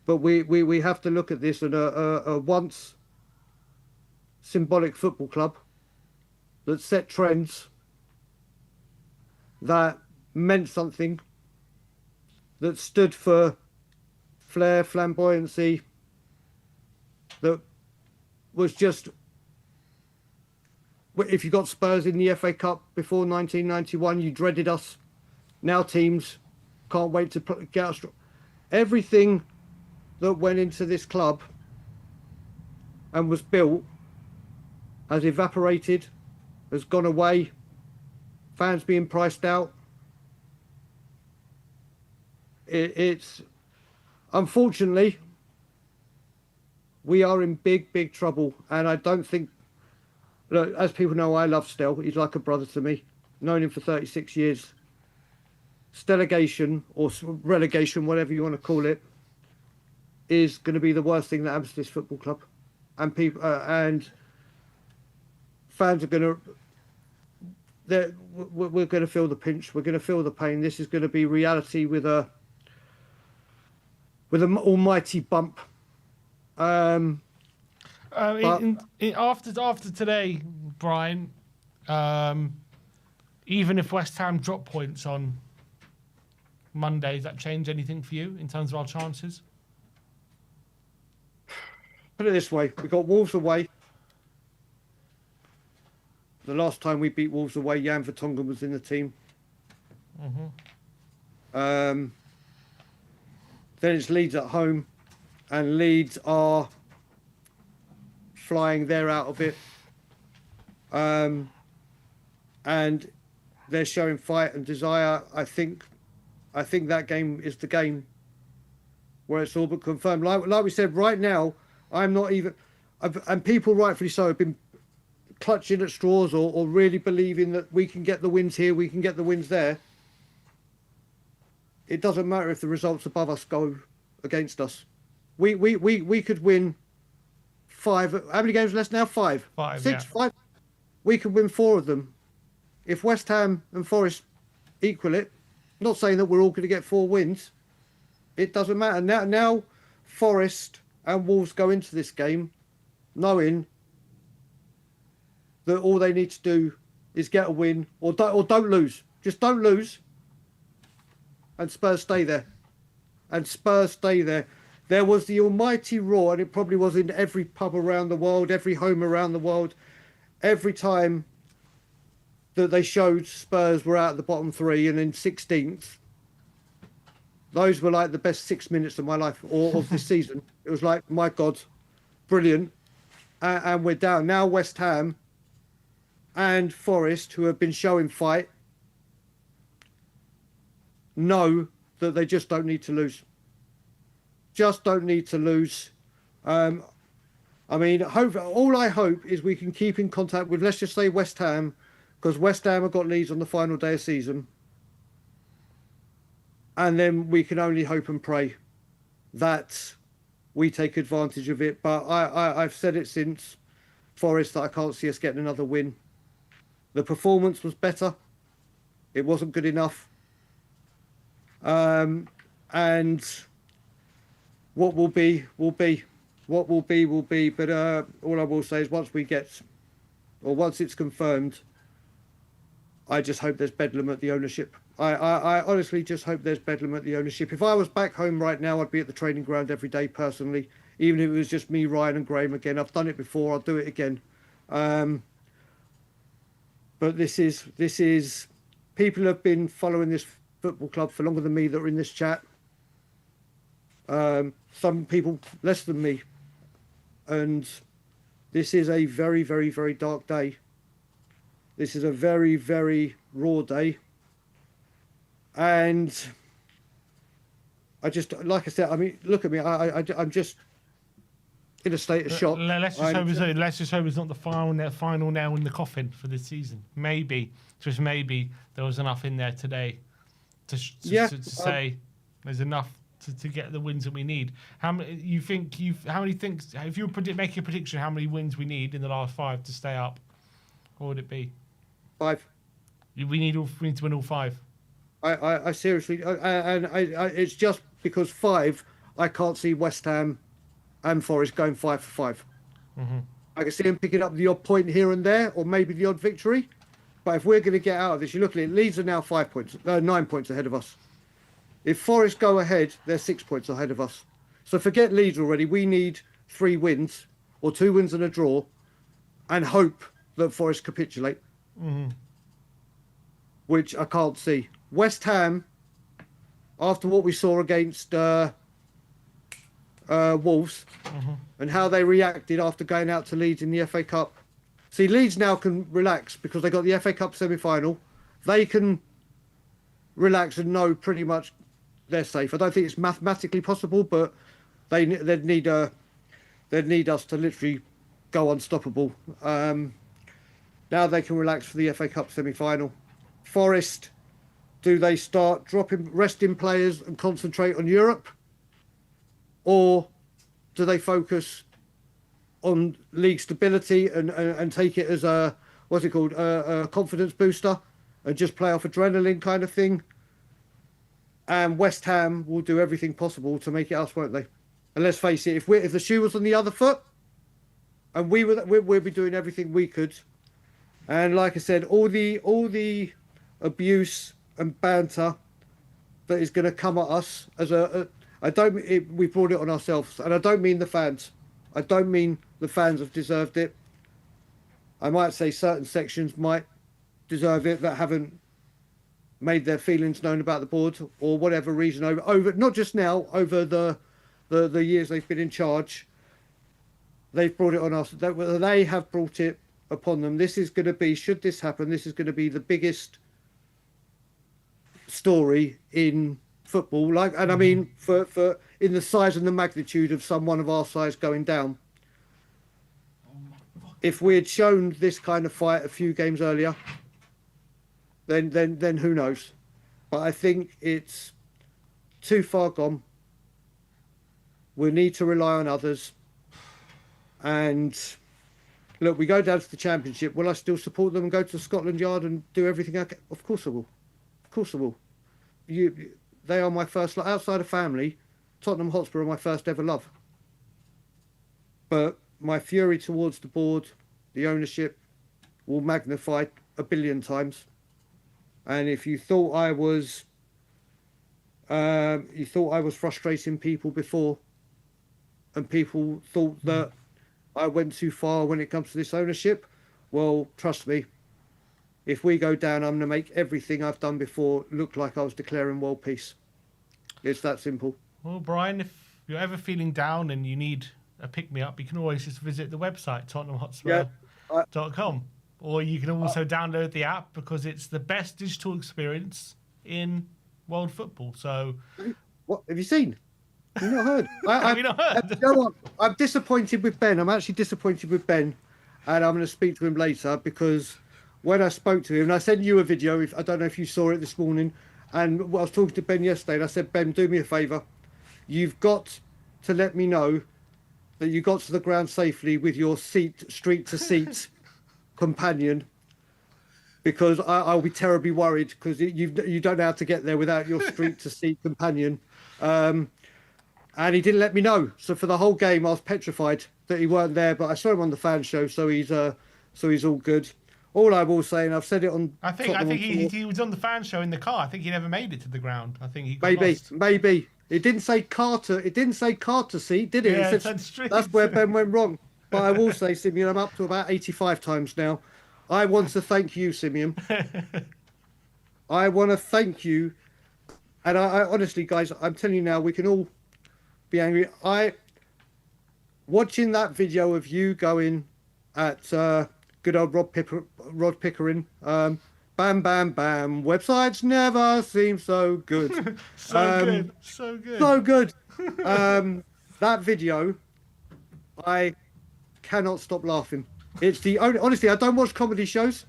Speaker 9: But we have to look at this at a once symbolic football club that set trends, that meant something, that stood for flair, flamboyancy, that was just... If you got Spurs in the FA Cup before 1991, you dreaded us. Now teams can't wait to get us. Everything that went into this club and was built has evaporated, has gone away. Fans being priced out. It's unfortunately, we are in big trouble, and I don't think. Look, as people know, I love Stel. He's like a brother to me. Known him for 36 years. Stellegation or relegation, whatever you want to call it, is going to be the worst thing that happens to this football club, and people and fans are going to. We're going to feel the pinch. We're going to feel the pain. This is going to be reality with an almighty bump.
Speaker 1: After today, Brian, even if West Ham drop points on Monday, does that change anything for you in terms of our chances?
Speaker 9: Put it this way, we got Wolves away. The last time we beat Wolves away, Jan Vertonghen was in the team. Then it's Leeds at home, and Leeds are flying. They're out of it, and they're showing fight and desire. I think that game is the game where it's all but confirmed. Like we said, right now, I'm not even, and people rightfully so have been clutching at straws or really believing that we can get the wins here, we can get the wins there. It doesn't matter if the results above us go against us. We could win 5. How many games left now? 5.
Speaker 1: 5.
Speaker 9: 6.
Speaker 1: Yeah.
Speaker 9: 5. We could win 4 of them. If West Ham and Forest equal it, not saying that we're all going to get 4 wins. It doesn't matter. Now Forest and Wolves go into this game knowing that all they need to do is get a win or don't lose. Just don't lose. And Spurs stay there. And Spurs stay there. There was the almighty roar, and it probably was in every pub around the world, every home around the world. Every time that they showed Spurs were out at the bottom three and in 16th, those were like the best 6 minutes of my life or of this season. It was like, my God, brilliant. And we're down. Now West Ham and Forest, who have been showing fight, know that they just don't need to lose. Just don't need to lose. I mean, all I hope is we can keep in contact with, let's just say, West Ham, because West Ham have got Leeds on the final day of season. And then we can only hope and pray that we take advantage of it. But I've said it since Forest that I can't see us getting another win. The performance was better. It wasn't good enough. And what will be, will be. What will be, will be. But all I will say is once it's confirmed, I just hope there's bedlam at the ownership. I honestly just hope there's bedlam at the ownership. If I was back home right now, I'd be at the training ground every day personally, even if it was just me, Ryan and Graham again. I've done it before, I'll do it again. But this is people have been following this football club for longer than me that are in this chat. Some people less than me. And this is a very, very, very dark day. This is a very, very raw day. And I just, like I said, I mean, look at me. I'm just in a state of shock.
Speaker 1: Let's just hope it's not the final nail in the coffin for this season. Maybe, just maybe, there was enough in there today to say there's enough to get the wins that we need. How many things? If you make a prediction, how many wins we need in the last 5 to stay up? What would it be?
Speaker 9: 5.
Speaker 1: We need to win all 5.
Speaker 9: I seriously, and it's just because 5, I can't see West Ham and Forest going 5 for 5.
Speaker 1: Mm-hmm.
Speaker 9: I can see them picking up the odd point here and there, or maybe the odd victory. But if we're going to get out of this, you look at it, Leeds are now 9 points ahead of us. If Forest go ahead, they're 6 points ahead of us. So forget Leeds already. We need 3 wins, or 2 wins and a draw, and hope that Forest capitulate.
Speaker 1: Mm-hmm.
Speaker 9: Which I can't see. West Ham, after what we saw against Wolves,
Speaker 1: mm-hmm.
Speaker 9: and how they reacted after going out to Leeds in the FA Cup. See, Leeds now can relax because they got the FA Cup semi-final. They can relax and know pretty much they're safe. I don't think it's mathematically possible, but they'd need us to literally go unstoppable. Now they can relax for the FA Cup semi-final. Forest, do they start resting players and concentrate on Europe? Or do they focus on league stability and take it as a confidence booster and just play off adrenaline kind of thing? And West Ham will do everything possible to make it us, won't they? And let's face it, if the shoe was on the other foot, and we'd be doing everything we could. And like I said, all the abuse and banter that is going to come at us we brought it on ourselves, and I don't mean the fans. I don't mean the fans have deserved it. I might say certain sections might deserve it that haven't made their feelings known about the board or whatever reason over not just now, over the years they've been in charge. They've brought it on us. They have brought it upon them. This is going to be, should this happen, this is going to be the biggest story in football. I mean, for in the size and the magnitude of someone of our size going down. If we had shown this kind of fight a few games earlier, then who knows? But I think it's too far gone. We need to rely on others. And look, we go down to the Championship. Will I still support them and go to Scotland Yard and do everything I can? Of course I will. Of course I will. They are my first, outside of family, Tottenham Hotspur are my first ever love. But my fury towards the board, the ownership, will magnify 1 billion times. And if you thought I was frustrating people before, and people thought that I went too far when it comes to this ownership, well, trust me, if we go down, I'm going to make everything I've done before look like I was declaring world peace. It's that simple.
Speaker 1: Well, Brian, if you're ever feeling down and you need a pick-me-up, you can always just visit the website, TottenhamHotspur.com. Or you can also download the app because it's the best digital experience in world football. So,
Speaker 9: what have you seen? Have you not heard?
Speaker 1: Have you not heard?
Speaker 9: You know what? I'm disappointed with Ben. I'm actually disappointed with Ben, and I'm going to speak to him later because when I spoke to him, and I sent you a video. I don't know if you saw it this morning, and I was talking to Ben yesterday, and I said, Ben, do me a favour. You've got to let me know that you got to the ground safely with your street to seat companion, because I'll be terribly worried because you don't know how to get there without your street to seat companion. And he didn't let me know. So for the whole game, I was petrified that he weren't there. But I saw him on the fan show, so he's all good. All I will say, and I've said it on.
Speaker 1: I think he was on the fan show in the car. I think he never made it to the ground. I think he got
Speaker 9: maybe
Speaker 1: lost.
Speaker 9: maybe it didn't say Carter. It didn't say Carter seat, did it?
Speaker 1: Yeah,
Speaker 9: it said, that's where Ben went wrong. But I will say, Simeon, I'm up to about 85 times now. I want to thank you, Simeon. I want to thank you. And I honestly, guys, I'm telling you now, we can all be angry. Watching that video of you going at good old Rod Pickering, bam, bam, bam, websites never seem so good.
Speaker 1: So good.
Speaker 9: That video, I cannot stop laughing. It's the only, honestly, I don't watch comedy shows.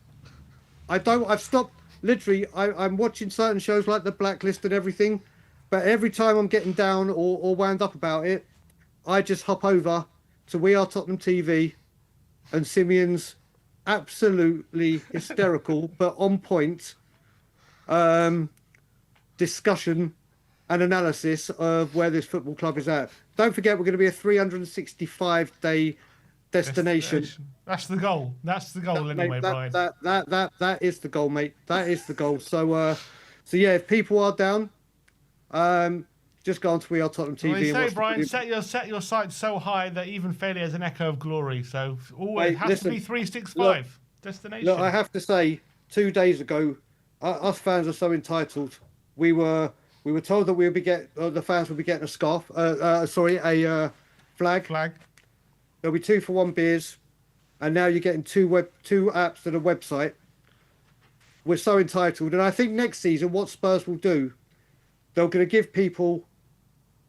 Speaker 9: I've stopped, literally, I'm watching certain shows like The Blacklist and everything, but every time I'm getting down or wound up about it, I just hop over to We Are Tottenham TV and Simeon's absolutely hysterical but on point discussion and analysis of where this football club is at. Don't forget, we're going to be a 365-day destination.
Speaker 1: That's the goal. That's the goal, anyway, Brian.
Speaker 9: That is the goal, mate. That is the goal. So yeah, if people are down, just go on to We Are Tottenham TV.
Speaker 1: Well, you say, Brian, set your sights so high that even failure is an echo of glory. So always has to be 365 destination.
Speaker 9: Look, I have to say, 2 days ago, us fans are so entitled. We were told that the fans would be getting a scarf. A flag. There'll be 2-for-1 beers, and now you're getting two apps and a website. We're so entitled, and I think next season what Spurs will do, they're going to give people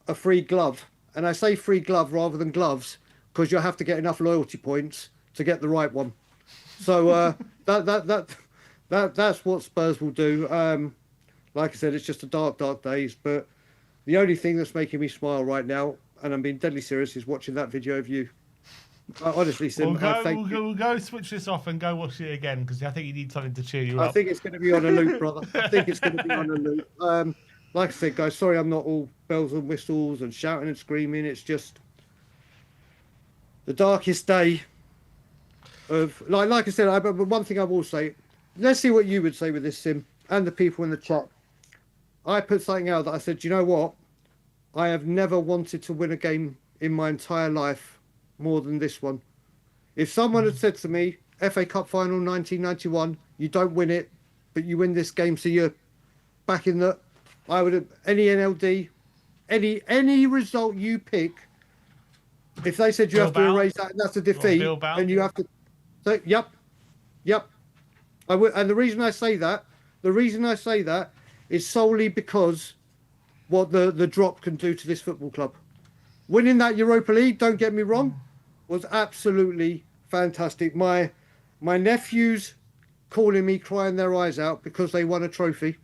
Speaker 9: a free glove, and I say free glove rather than gloves because you'll have to get enough loyalty points to get the right one. So that's what Spurs will do. Like I said, it's just a dark days, but the only thing that's making me smile right now, and I'm being deadly serious, is watching that video of you. Honestly, Sim,
Speaker 1: we'll go switch this off and go watch it again because I think you need something to cheer you up.
Speaker 9: I think it's going to be on a loop, brother. I think it's going to be on a loop. Like I said, guys, sorry I'm not all bells and whistles and shouting and screaming. It's just the darkest day of, like I said, but one thing I will say, let's see what you would say with this, Sim, and the people in the chat. I put something out that I said, you know what? I have never wanted to win a game in my entire life more than this one. If someone had said to me, FA Cup final 1991, you don't win it, but you win this game, so you're back in the, I would have, any NLD, any result you pick, if they said you have to erase that and that's a defeat, and you have to say, yep. I would, and the reason I say that is solely because what the drop can do to this football club. Winning that Europa League, don't get me wrong, was absolutely fantastic. My nephews calling me crying their eyes out because they won a trophy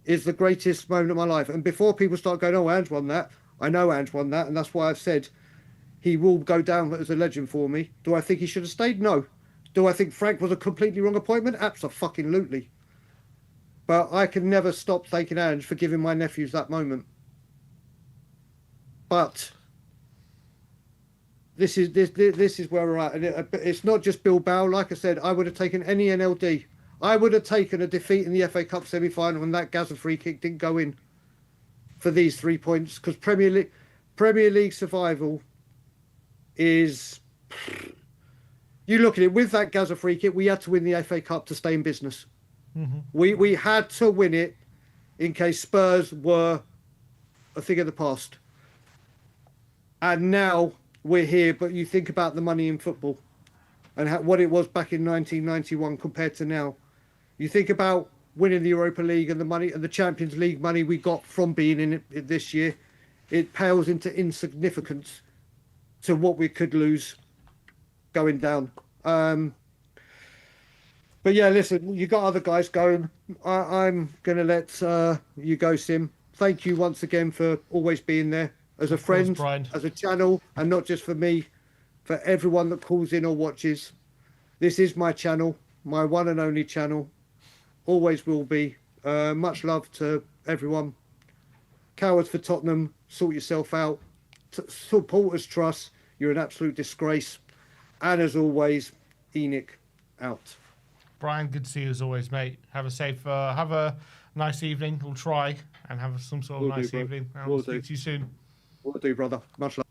Speaker 9: is the greatest moment of my life. And before people start going, oh, Ange won that, I know Ange won that, and that's why I've said he will go down as a legend for me. Do I think he should have stayed? No. Do I think Frank was a completely wrong appointment? Absolutely. But I can never stop thanking Ange for giving my nephews that moment. But this is where we're at, and it's not just Bilbao. Like I said, I would have taken any NLD. I would have taken a defeat in the FA Cup semi-final, and that Gaza free kick didn't go in for these 3 points, because Premier League survival is. You look at it, with that Gaza free kick, we had to win the FA Cup to stay in business. Mm-hmm. We had to win it in case Spurs were a thing of the past. And now we're here, but you think about the money in football and what it was back in 1991 compared to now. You think about winning the Europa League and the money and the Champions League money we got from being in it this year. It pales into insignificance to what we could lose going down. But yeah, listen, you got other guys going. I'm going to let you go, Sim. Thank you once again for always being there as a friend, as a channel, and not just for me, for everyone that calls in or watches. This is my channel, my one and only channel. Always will be. Much love to everyone. Cowards for Tottenham, sort yourself out. Supporters trust, you're an absolute disgrace. And as always, Enoch out.
Speaker 1: Brian, good to see you as always, mate. Have a nice evening. We'll try and have some sort of nice evening. And we'll speak to you soon.
Speaker 9: Will do, brother. Much love.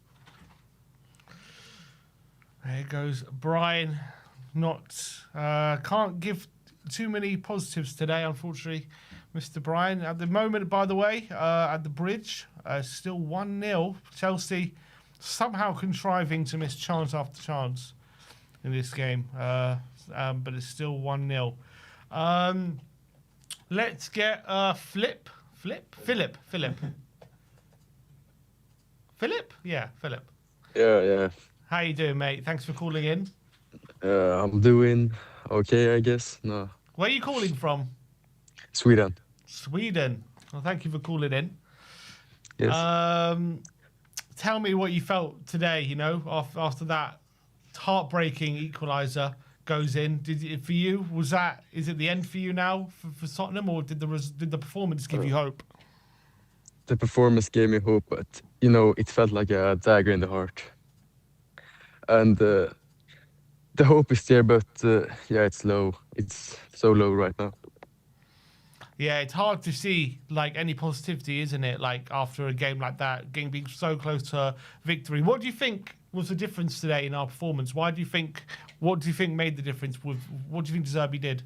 Speaker 1: There goes Brian. Can't give too many positives today, unfortunately, Mr. Brian. At the moment, by the way, at the bridge, still 1-0. Chelsea somehow contriving to miss chance after chance in this game, but it's still 1-0. Let's get Philip. Yeah, Philip.
Speaker 10: Yeah.
Speaker 1: How you doing, mate? Thanks for calling in.
Speaker 10: I'm doing okay, I guess. No.
Speaker 1: Where are you calling from?
Speaker 10: Sweden.
Speaker 1: Well, thank you for calling in.
Speaker 10: Yes.
Speaker 1: Tell me what you felt today, after that heartbreaking equaliser goes in. For you, is it the end for you now for Tottenham, or did the performance give you hope?
Speaker 10: The performance gave me hope, but it felt like a dagger in the heart. And the hope is there, but it's low. It's so low right now.
Speaker 1: Yeah, it's hard to see any positivity, isn't it? After a game like that, being so close to victory. What do you think was the difference today in our performance? What do you think made the difference? What do you think De Zerbi did?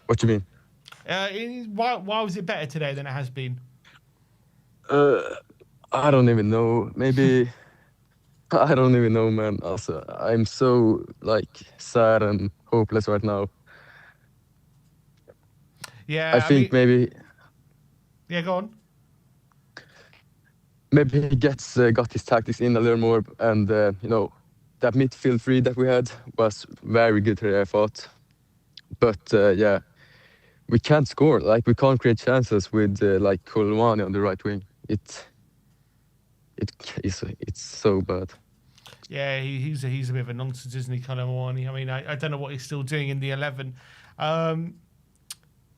Speaker 10: What do you
Speaker 1: mean? Why was it better today than it has been?
Speaker 10: I don't even know. Maybe I don't even know, man. Also, I'm so sad and hopeless right now.
Speaker 1: Yeah,
Speaker 10: I think maybe.
Speaker 1: Yeah, go on.
Speaker 10: Maybe he got his tactics in a little more, and that midfield three that we had was very good today, I thought. But we can't score. We can't create chances with Kolmani on the right wing. It's so bad.
Speaker 1: Yeah, he's a bit of a nonsense, isn't he, Kolmani? I mean, I don't know what he's still doing in the 11.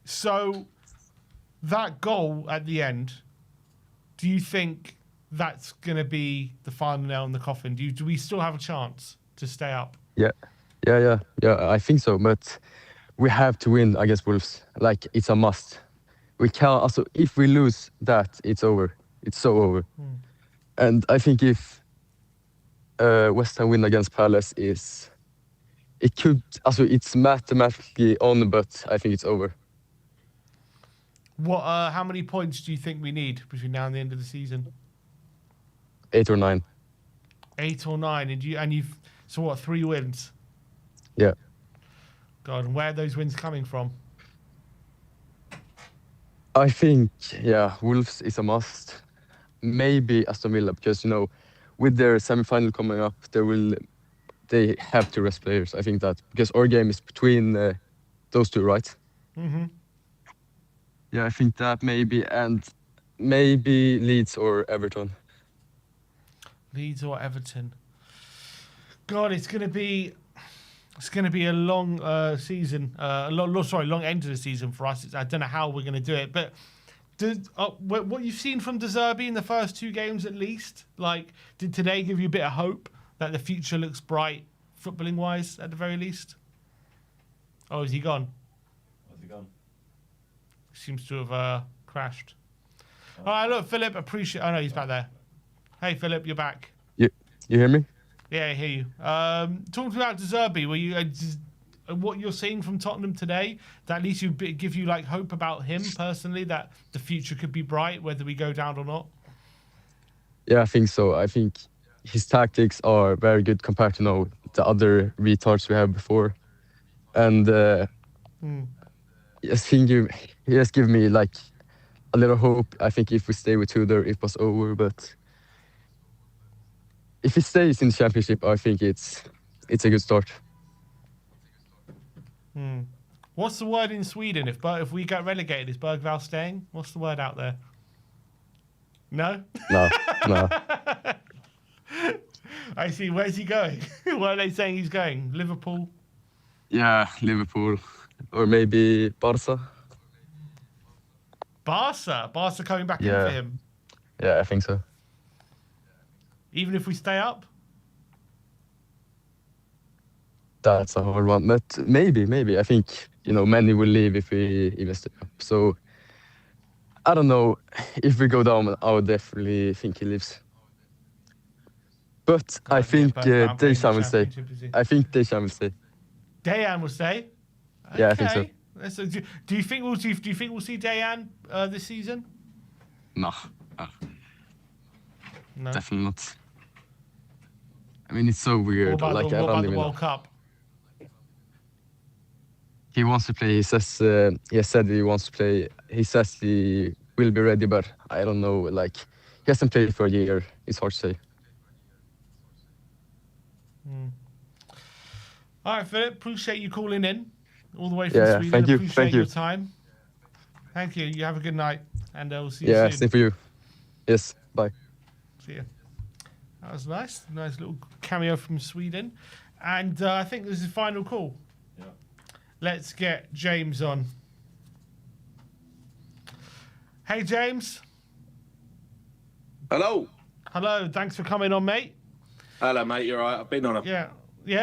Speaker 1: So that goal at the end, do you think that's going to be the final nail in the coffin? Do we still have a chance to stay up?
Speaker 10: Yeah, I think so. But we have to win against Wolves. It's a must. We can't. Also, if we lose that, it's over. It's so over. And I think if West Ham win against Palace, it's mathematically on, but I think it's over.
Speaker 1: How many points do you think we need between now and the end of the season?
Speaker 10: 8 or 9.
Speaker 1: 8 or 9, so what? 3 wins.
Speaker 10: Yeah.
Speaker 1: God, and where are those wins coming from?
Speaker 10: I think Wolves is a must. Maybe Aston Villa, because with their semi-final coming up, they have to rest players. I think that because our game is between those two, right?
Speaker 1: Mm-hmm.
Speaker 10: Yeah, I think that maybe, and maybe Leeds or Everton.
Speaker 1: Leeds or Everton. God, it's going to be a long season. Long end of the season for us. I don't know how we're going to do it, but what you've seen from De Zerbi in the first 2 games at least, like, did today give you a bit of hope that the future looks bright, footballing wise, at the very least? Oh, is he gone?
Speaker 11: Where's he gone?
Speaker 1: Seems to have crashed. All right, look, Philip, appreciate. Oh no, he's back there. Hey, Philip, you're back.
Speaker 10: You hear me?
Speaker 1: Yeah, I hear you. Talk about De Zerbi. Were you what you're seeing from Tottenham today? That at least give you like hope about him personally, that the future could be bright, whether we go down or not.
Speaker 10: Yeah, I think so. I think his tactics are very good compared to the other retards we had before, and I think he has given me like a little hope. I think if we stay with Tudor, it was over, but if he stays in the Championship, I think it's a good start.
Speaker 1: What's the word in Sweden if we get relegated? Is Bergvall staying? What's the word out there? No?
Speaker 10: No.
Speaker 1: I see. Where's he going? Where are they saying he's going? Liverpool?
Speaker 10: Yeah, Liverpool. Or maybe Barca.
Speaker 1: Barca coming back in for him?
Speaker 10: Yeah, I think so.
Speaker 1: Even if we stay up?
Speaker 10: That's a hard one. But maybe. I think, many will leave if we even stay up. So, I don't know. If we go down, I would definitely think he leaves. But I think Dejan will stay. I think Dejan will stay.
Speaker 1: Dejan will stay? Okay.
Speaker 10: Yeah, I think so.
Speaker 1: So do you think we'll see Dejan this season?
Speaker 10: No.
Speaker 1: No.
Speaker 10: Definitely not. I mean, it's so weird.
Speaker 1: What about the World Cup?
Speaker 10: He wants to play. He says he said he wants to play. He says he will be ready, but I don't know. Like, he hasn't played for a year. It's hard to say.
Speaker 1: All right, Philip. Appreciate you calling in all the way from Sweden.
Speaker 10: Thank you.
Speaker 1: Appreciate your time. Thank you. You have a good night, and we'll see you soon.
Speaker 10: Yeah, same for you. Yes. Bye.
Speaker 1: See you. That was nice. Nice little cameo from Sweden. And I think this is the final call. Yeah. Let's get James on. Hey, James.
Speaker 12: Hello.
Speaker 1: Hello. Thanks for coming on, mate.
Speaker 12: Hello, mate. You're right. I've been on a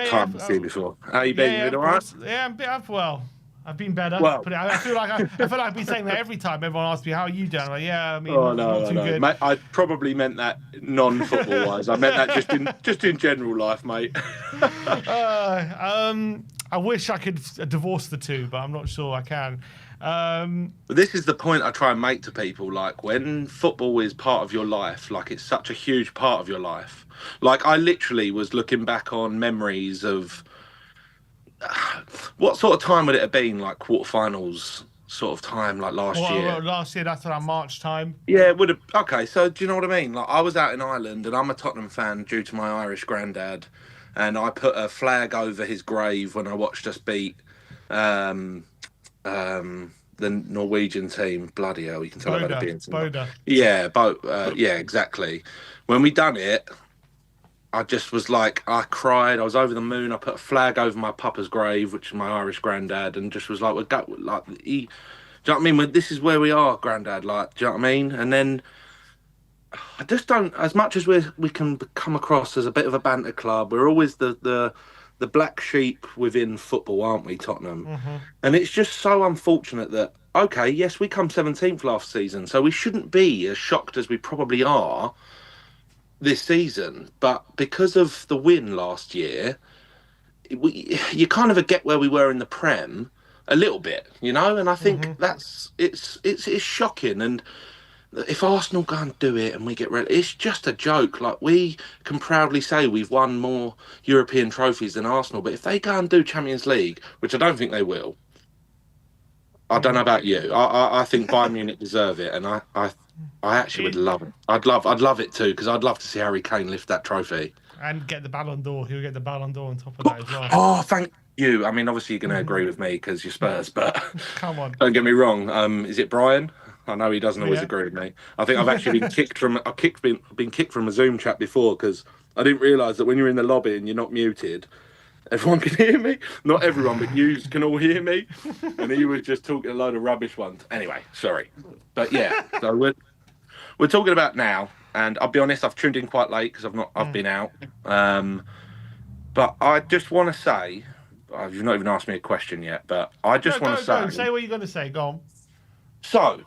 Speaker 1: time
Speaker 12: with you before. How you been? You been all right?
Speaker 1: Yeah, I've been better.
Speaker 12: Well,
Speaker 1: but I feel like I've been saying that every time everyone asks me, how are you doing? I'm like, not too good.
Speaker 12: Mate, I probably meant that non-football wise. I meant that just in general life, mate.
Speaker 1: I wish I could divorce the two, but I'm not sure I can.
Speaker 12: This is the point I try and make to people. Like, when football is part of your life, like it's such a huge part of your life. Like, I literally was looking back on memories of what sort of time would it have been, like quarterfinals sort of time, like last year?
Speaker 1: Last year, that's around March time.
Speaker 12: Yeah, it would have. Okay, so do you know what I mean? Like, I was out in Ireland, and I'm a Tottenham fan due to my Irish granddad, and I put a flag over his grave when I watched us beat the Norwegian team. Bloody hell, you can tell I've had a beer.
Speaker 1: Boda.
Speaker 12: Yeah, yeah, exactly. When we done it, I just was like, I cried. I was over the moon. I put a flag over my papa's grave, which is my Irish granddad, and just was like, do you know what I mean? This is where we are, granddad. Like, do you know what I mean? And then I just don't. As much as we can come across as a bit of a banter club, we're always the black sheep within football, aren't we, Tottenham? Mm-hmm. And it's just so unfortunate that, okay, yes, we come 17th last season, so we shouldn't be as shocked as we probably are this season, but because of the win last year, you kind of get where we were in the Prem a little bit, and I think it's shocking. And if Arsenal go and do it and we get ready, it's just a joke. Like, we can proudly say we've won more European trophies than Arsenal, but if they go and do Champions League, which I don't think they will, I don't know about you, I think Bayern Munich deserve it, and I actually would love it. I'd love it too, because I'd love to see Harry Kane lift that trophy
Speaker 1: and get the Ballon d'Or. He'll get the Ballon d'Or on top of that as well.
Speaker 12: Oh, thank you. I mean, obviously you're going to agree with me because you're Spurs, but
Speaker 1: come on,
Speaker 12: don't get me wrong. Is it Brian? I know he doesn't always agree with me. I think I've actually been kicked from a Zoom chat before because I didn't realise that when you're in the lobby and you're not muted, Everyone can hear me. Not everyone, but you can all hear me. And he was just talking a load of rubbish ones. Anyway, sorry. But yeah, so we're talking about now. And I'll be honest, I've tuned in quite late because I've been out. But I just want to say, you've not even asked me a question yet, but I just want to say.
Speaker 1: Go. Say what you're going to say. Go on.
Speaker 12: So,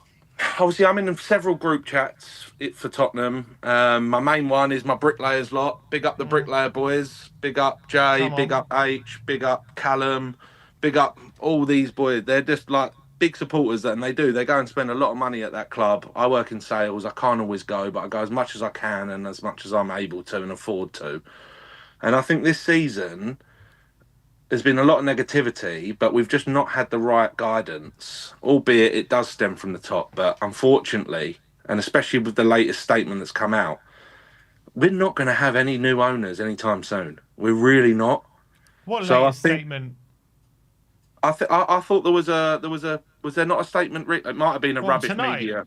Speaker 12: obviously, I'm in several group chats for Tottenham. My main one is my bricklayers lot. Big up the bricklayer boys. Big up Jay. Big up H. Big up Callum. Big up all these boys. They're just like big supporters, and they go and spend a lot of money at that club. I work in sales. I can't always go, but I go as much as I can and as much as I'm able to and afford to. And I think this season there's been a lot of negativity, but we've just not had the right guidance, albeit it does stem from the top. But unfortunately, and especially with the latest statement that's come out, we're not going to have any new owners anytime soon. We're really not.
Speaker 1: What latest statement?
Speaker 12: I thought there was there not a statement? It might have been a rubbish
Speaker 1: tonight?
Speaker 12: Media.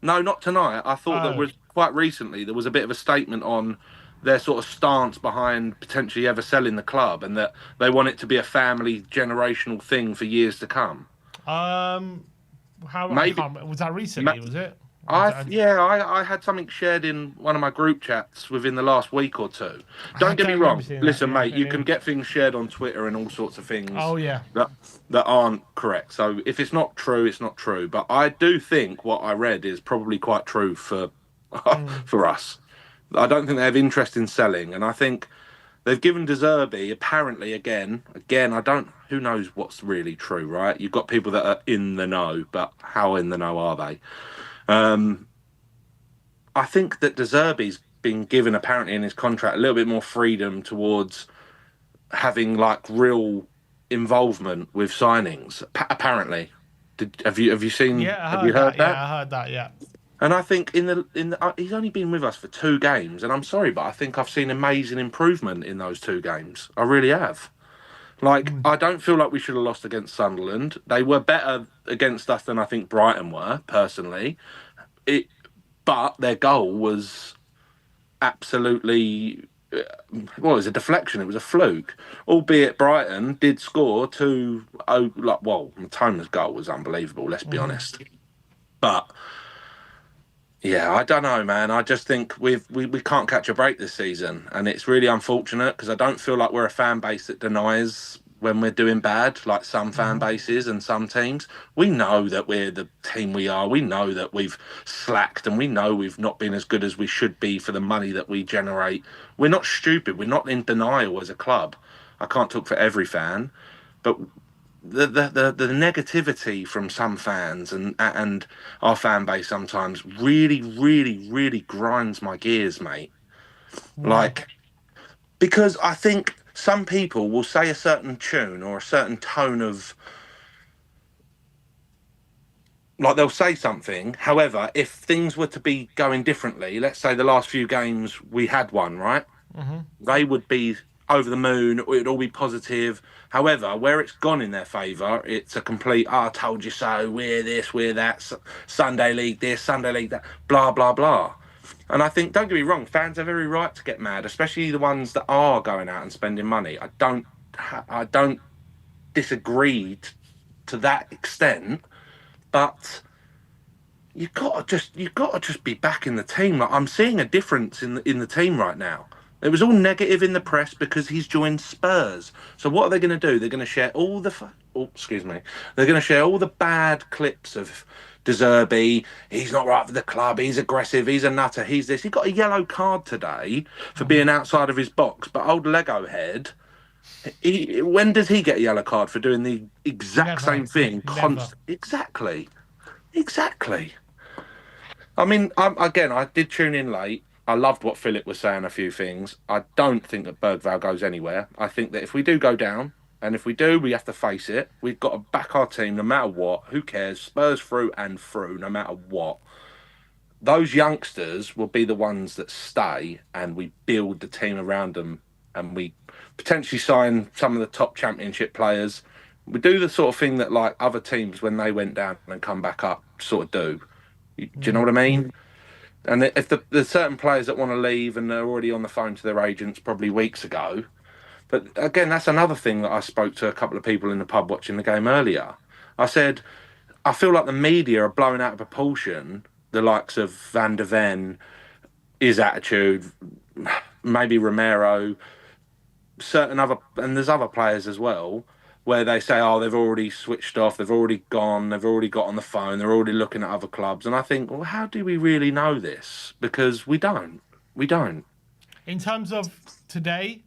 Speaker 12: No, not tonight. I thought that was quite recently. There was a bit of a statement on their sort of stance behind potentially ever selling the club, and that they want it to be a family generational thing for years to come.
Speaker 1: Maybe was that recently? Was it?
Speaker 12: I had something shared in one of my group chats within the last week or two. Don't get me wrong. Listen, mate, you can get things shared on Twitter and all sorts of things.
Speaker 1: Oh yeah.
Speaker 12: That aren't correct. So if it's not true, it's not true. But I do think what I read is probably quite true for for us. I don't think they have interest in selling, and I think they've given De Zerbi apparently again. Who knows what's really true, right? You've got people that are in the know, but how in the know are they? I think that De Zerbi's been given apparently in his contract a little bit more freedom towards having like real involvement with signings. Apparently, have you seen?
Speaker 1: Yeah,
Speaker 12: have you heard that?
Speaker 1: Yeah, I heard that. Yeah.
Speaker 12: And I think he's only been with us for 2 games, and I'm sorry, but I think I've seen amazing improvement in those 2 games. I really have. Like, I don't feel like we should have lost against Sunderland. They were better against us than I think Brighton were, personally. But their goal was absolutely, it was a deflection. It was a fluke. Albeit Brighton did score 2. Matoma's goal was unbelievable, let's be honest. But yeah, I don't know, man. I just think we can't catch a break this season, and it's really unfortunate because I don't feel like we're a fan base that denies when we're doing bad, like some fan bases and some teams. We know that we're the team we are. We know that we've slacked, and we know we've not been as good as we should be for the money that we generate. We're not stupid. We're not in denial as a club. I can't talk for every fan, but the negativity from some fans and our fan base sometimes really grinds my gears, mate. Like, because I think some people will say a certain tune or a certain tone of, like, they'll say something. However, if things were to be going differently, let's say the last few games we had won, right? They would be over the moon. It would all be positive. However, where it's gone in their favour, it's a complete, I told you so, we're this, we're that, Sunday League this, Sunday League that, blah, blah, blah. And I think, don't get me wrong, fans have every right to get mad, especially the ones that are going out and spending money. I don't disagree to that extent, but you've got to just be back in the team. Like, I'm seeing a difference in the team right now. It was all negative in the press because he's joined Spurs. So what are they going to do? They're going to share all the They're going to share all the bad clips of De Zerbi. He's not right for the club. He's aggressive. He's a nutter. He's this. He got a yellow card today for being outside of his box. But old Lego head, when does he get a yellow card for doing the exact same thing? Exactly. I mean, I did tune in late. I loved what Philip was saying, a few things. I don't think that Bergvall goes anywhere. I think that if we do go down, and if we do, we have to face it. We've got to back our team no matter what. Who cares? Spurs through and through, no matter what. Those youngsters will be the ones that stay, and we build the team around them, and we potentially sign some of the top championship players. We do the sort of thing that, like, other teams, when they went down and come back up, sort of do. Do you know what I mean? And if there's certain players that want to leave and they're already on the phone to their agents probably weeks ago, But again, that's another thing that I spoke to a couple of people in the pub watching the game earlier. I said, I feel like the media are blowing out of proportion the likes of Van der Ven, his attitude, maybe Romero, certain other, and there's other players as well, where they say, oh, they've already switched off, they've already gone, they've already got on the phone, they're already looking at other clubs. And I think, well, how do we really know this? Because we don't. We don't.
Speaker 1: In terms of today,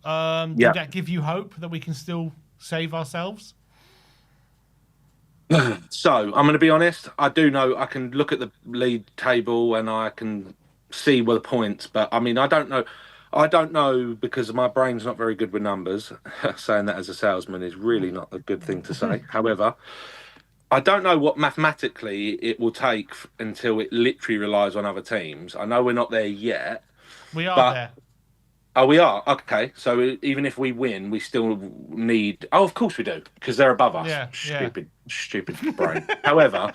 Speaker 12: Yeah.
Speaker 1: did that give you hope that we can still save ourselves?
Speaker 12: So I'm going to be honest. I do know I can look at the league table and I can see where the points, but I mean I don't know. I don't know because my brain's not very good with numbers. Saying that as a salesman is really not a good thing to say. However, I don't know what mathematically it will take until it literally relies on other teams. I know we're not there yet.
Speaker 1: We are
Speaker 12: but
Speaker 1: there.
Speaker 12: Oh, we are? Okay. So even if we win, we still need... Oh, of course we do, because they're above us.
Speaker 1: Yeah,
Speaker 12: Stupid brain. However,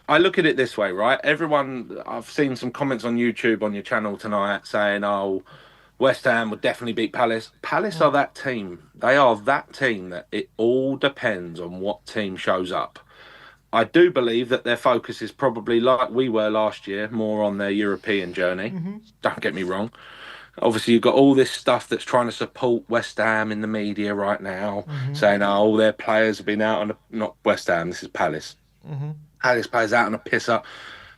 Speaker 12: I look at it this way, right? Everyone... I've seen some comments on YouTube on your channel tonight saying, oh, West Ham would definitely beat Palace. Palace are that team. They are that team that it all depends on what team shows up. I do believe that their focus is probably like we were last year, more on their European journey. Don't get me wrong. Obviously, you've got all this stuff that's trying to support West Ham in the media right now, saying, oh, all their players have been out on not West Ham, this is Palace. Palace players out on a piss up.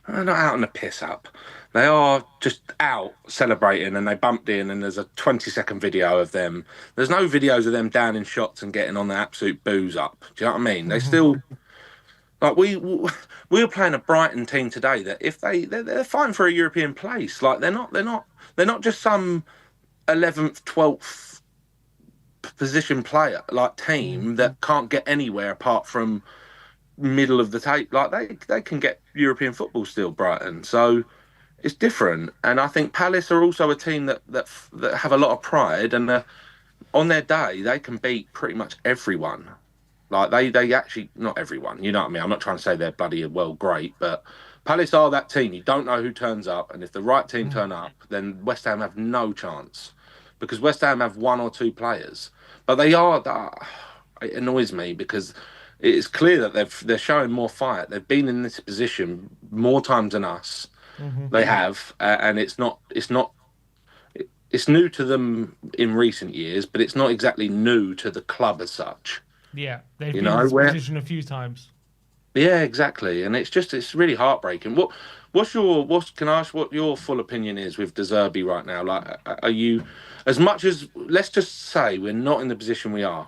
Speaker 12: They're not out on a piss up. They are just out celebrating and they bumped in and there's a 20-second video of them. There's no videos of them down in shots and getting on the absolute booze up. Do you know what I mean? They still... Like we were playing a Brighton team today that if they're fighting for a European place, like they're not just some 11th, 12th position player like team that can't get anywhere apart from middle of the tape. Like they can get European football still, Brighton. So it's different, and I think Palace are also a team that have a lot of pride, and on their day they can beat pretty much everyone. Like they actually, not everyone, you know what I mean? I'm not trying to say they're bloody well great, but Palace are that team. You don't know who turns up, and if the right team turn up, then West Ham have no chance because West Ham have one or two players. But they are, it annoys me because it's clear that they're showing more fight. They've been in this position more times than us. They have, and it's new to them in recent years, but it's not exactly new to the club as such.
Speaker 1: Yeah, they've been in this position a few times.
Speaker 12: Yeah, exactly, and it's really heartbreaking. Can I ask what your full opinion is with De Zerbi right now? Like, are you, as much as let's just say we're not in the position we are,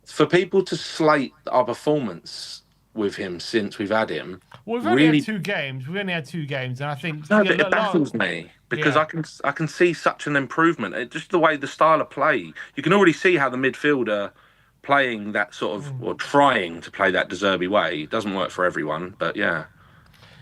Speaker 12: for people to slate our performance with him since we've had him?
Speaker 1: Well, we've only had 2 games. We've only had 2 games, and I think
Speaker 12: no, but it baffles me because I can see such an improvement. Just the way the style of play, you can already see how the midfielder playing that sort of or trying to play that De Zerbi way. It doesn't work for everyone, but yeah.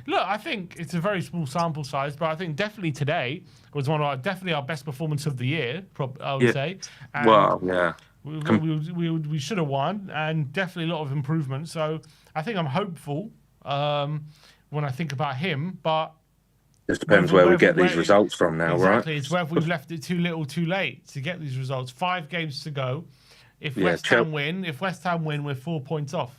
Speaker 1: Look, I think it's a very small sample size, but I think definitely today was one of our best performance of the year. I would say. And
Speaker 12: well, yeah.
Speaker 1: We should have won, and definitely a lot of improvement. So I think I'm hopeful when I think about him, but
Speaker 12: it depends where we get these results from now, right?
Speaker 1: Exactly, it's whether we've left it too little, too late to get these results. 5 games to go. If West Ham win, we're 4 points off.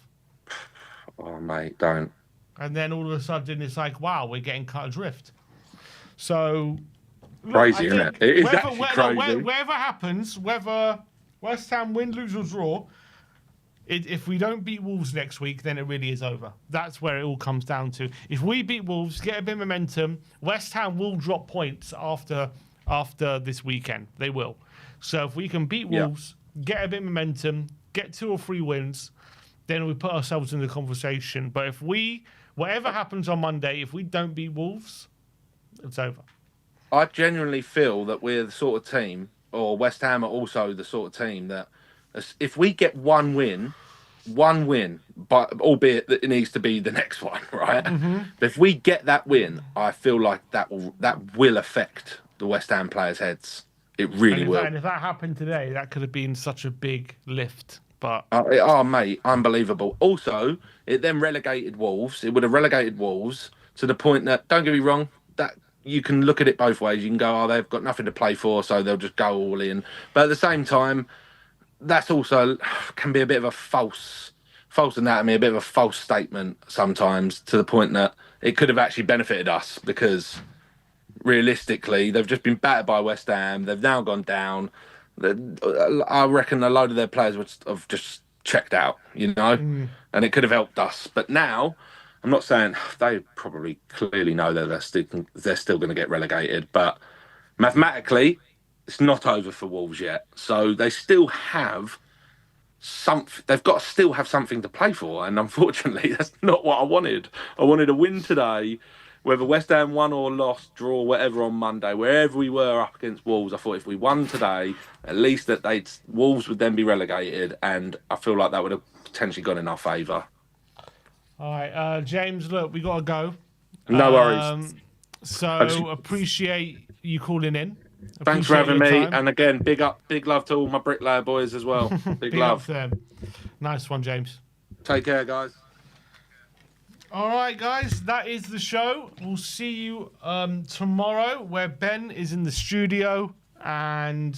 Speaker 12: Oh, mate, don't.
Speaker 1: And then all of a sudden, it's like, wow, we're getting cut adrift. So
Speaker 12: crazy, isn't it? It is actually crazy.
Speaker 1: Whatever happens, whether West Ham win, lose, or draw, if we don't beat Wolves next week, then it really is over. That's where it all comes down to. If we beat Wolves, get a bit of momentum, West Ham will drop points after this weekend. They will. So if we can beat Wolves, get a bit of momentum, get 2 or 3 wins, then we put ourselves in the conversation. But if whatever happens on Monday, if we don't beat Wolves, it's over.
Speaker 12: I genuinely feel that we're the sort of team, or West Ham are also the sort of team that if we get one win, but albeit that it needs to be the next one, right? But if we get that win, I feel like that will affect the West Ham players' heads. It really will.
Speaker 1: And if that happened today, that could have been such a big lift. But
Speaker 12: mate, unbelievable. Also, it then relegated Wolves. It would have relegated Wolves to the point that, don't get me wrong, that you can look at it both ways. You can go, oh, they've got nothing to play for, so they'll just go all in. But at the same time, that's also can be a bit of a false anatomy, a bit of a false statement sometimes, to the point that it could have actually benefited us, because realistically, they've just been battered by West Ham. They've now gone down. I reckon a load of their players would have just checked out, and it could have helped us. But now, I'm not saying they probably clearly know that they're still going to get relegated, but mathematically, it's not over for Wolves yet. So they still have something. They've got to still have something to play for, and unfortunately, that's not what I wanted. I wanted a win today. Whether West Ham won or lost, draw, whatever on Monday, wherever we were up against Wolves, I thought if we won today, at least that Wolves would then be relegated, and I feel like that would have potentially gone in our favour.
Speaker 1: All right, James, look, we got to go.
Speaker 12: No worries.
Speaker 1: So appreciate you calling in.
Speaker 12: Thanks for having me. And again, big love to all my bricklayer boys as well. Big love.
Speaker 1: Up to them. Nice one, James.
Speaker 12: Take care, guys.
Speaker 1: All right, guys, that is the show. We'll see you tomorrow, where Ben is in the studio, and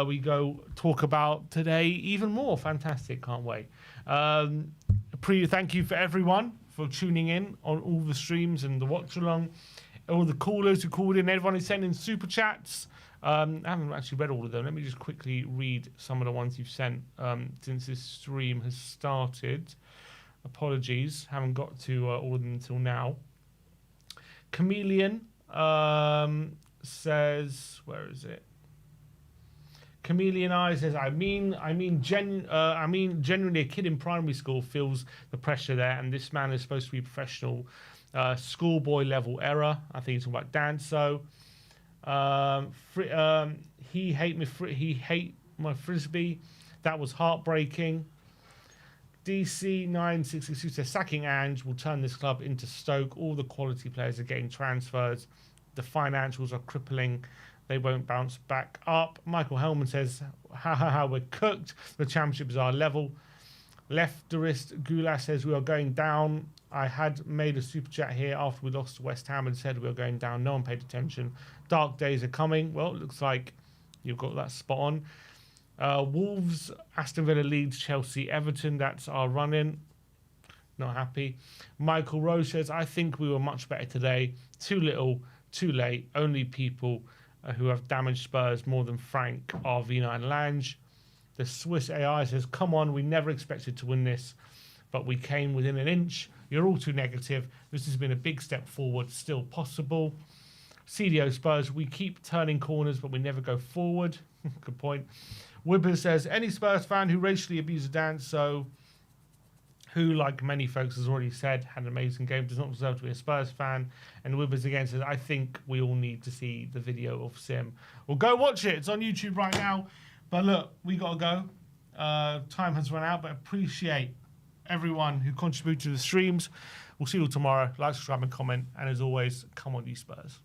Speaker 1: we go talk about today even more. Fantastic, can't wait. Thank you for everyone for tuning in on all the streams and the watch along, all the callers who called in, everyone who's sending super chats. I haven't actually read all of them. Let me just quickly read some of the ones you've sent since this stream has started. Apologies, haven't got to all of them until now. Chameleon says, where is it? Chameleon Eye says, I mean, genuinely, a kid in primary school feels the pressure there, and this man is supposed to be professional. Schoolboy level error. I think he's talking about Danso. He hate my frisbee. That was heartbreaking. DC962 says, sacking Ange will turn this club into Stoke. All the quality players are getting transfers. The financials are crippling. They won't bounce back up. Michael Hellman says, we're cooked. The championship is our level. Lefterist Gula says, we are going down. I had made a super chat here after we lost to West Ham and said we were going down. No one paid attention. Dark days are coming. Well, it looks like you've got that spot on. Wolves, Aston Villa, Leeds, Chelsea, Everton. That's our run-in. Not happy. Michael Rose says, I think we were much better today. Too little, too late. Only people who have damaged Spurs more than Frank, RV9 and Lange. The Swiss AI says, come on, we never expected to win this, but we came within an inch. You're all too negative. This has been a big step forward, still possible. CDO Spurs, we keep turning corners, but we never go forward. Good point. Wibber says, any Spurs fan who racially abused Danso, who, like many folks has already said, had an amazing game, does not deserve to be a Spurs fan. And Wibbers again says, I think we all need to see the video of Sim. Well, go watch it. It's on YouTube right now. But look, we got to go. Time has run out, but appreciate everyone who contributed to the streams. We'll see you all tomorrow. Like, subscribe, and comment. And as always, come on, you Spurs.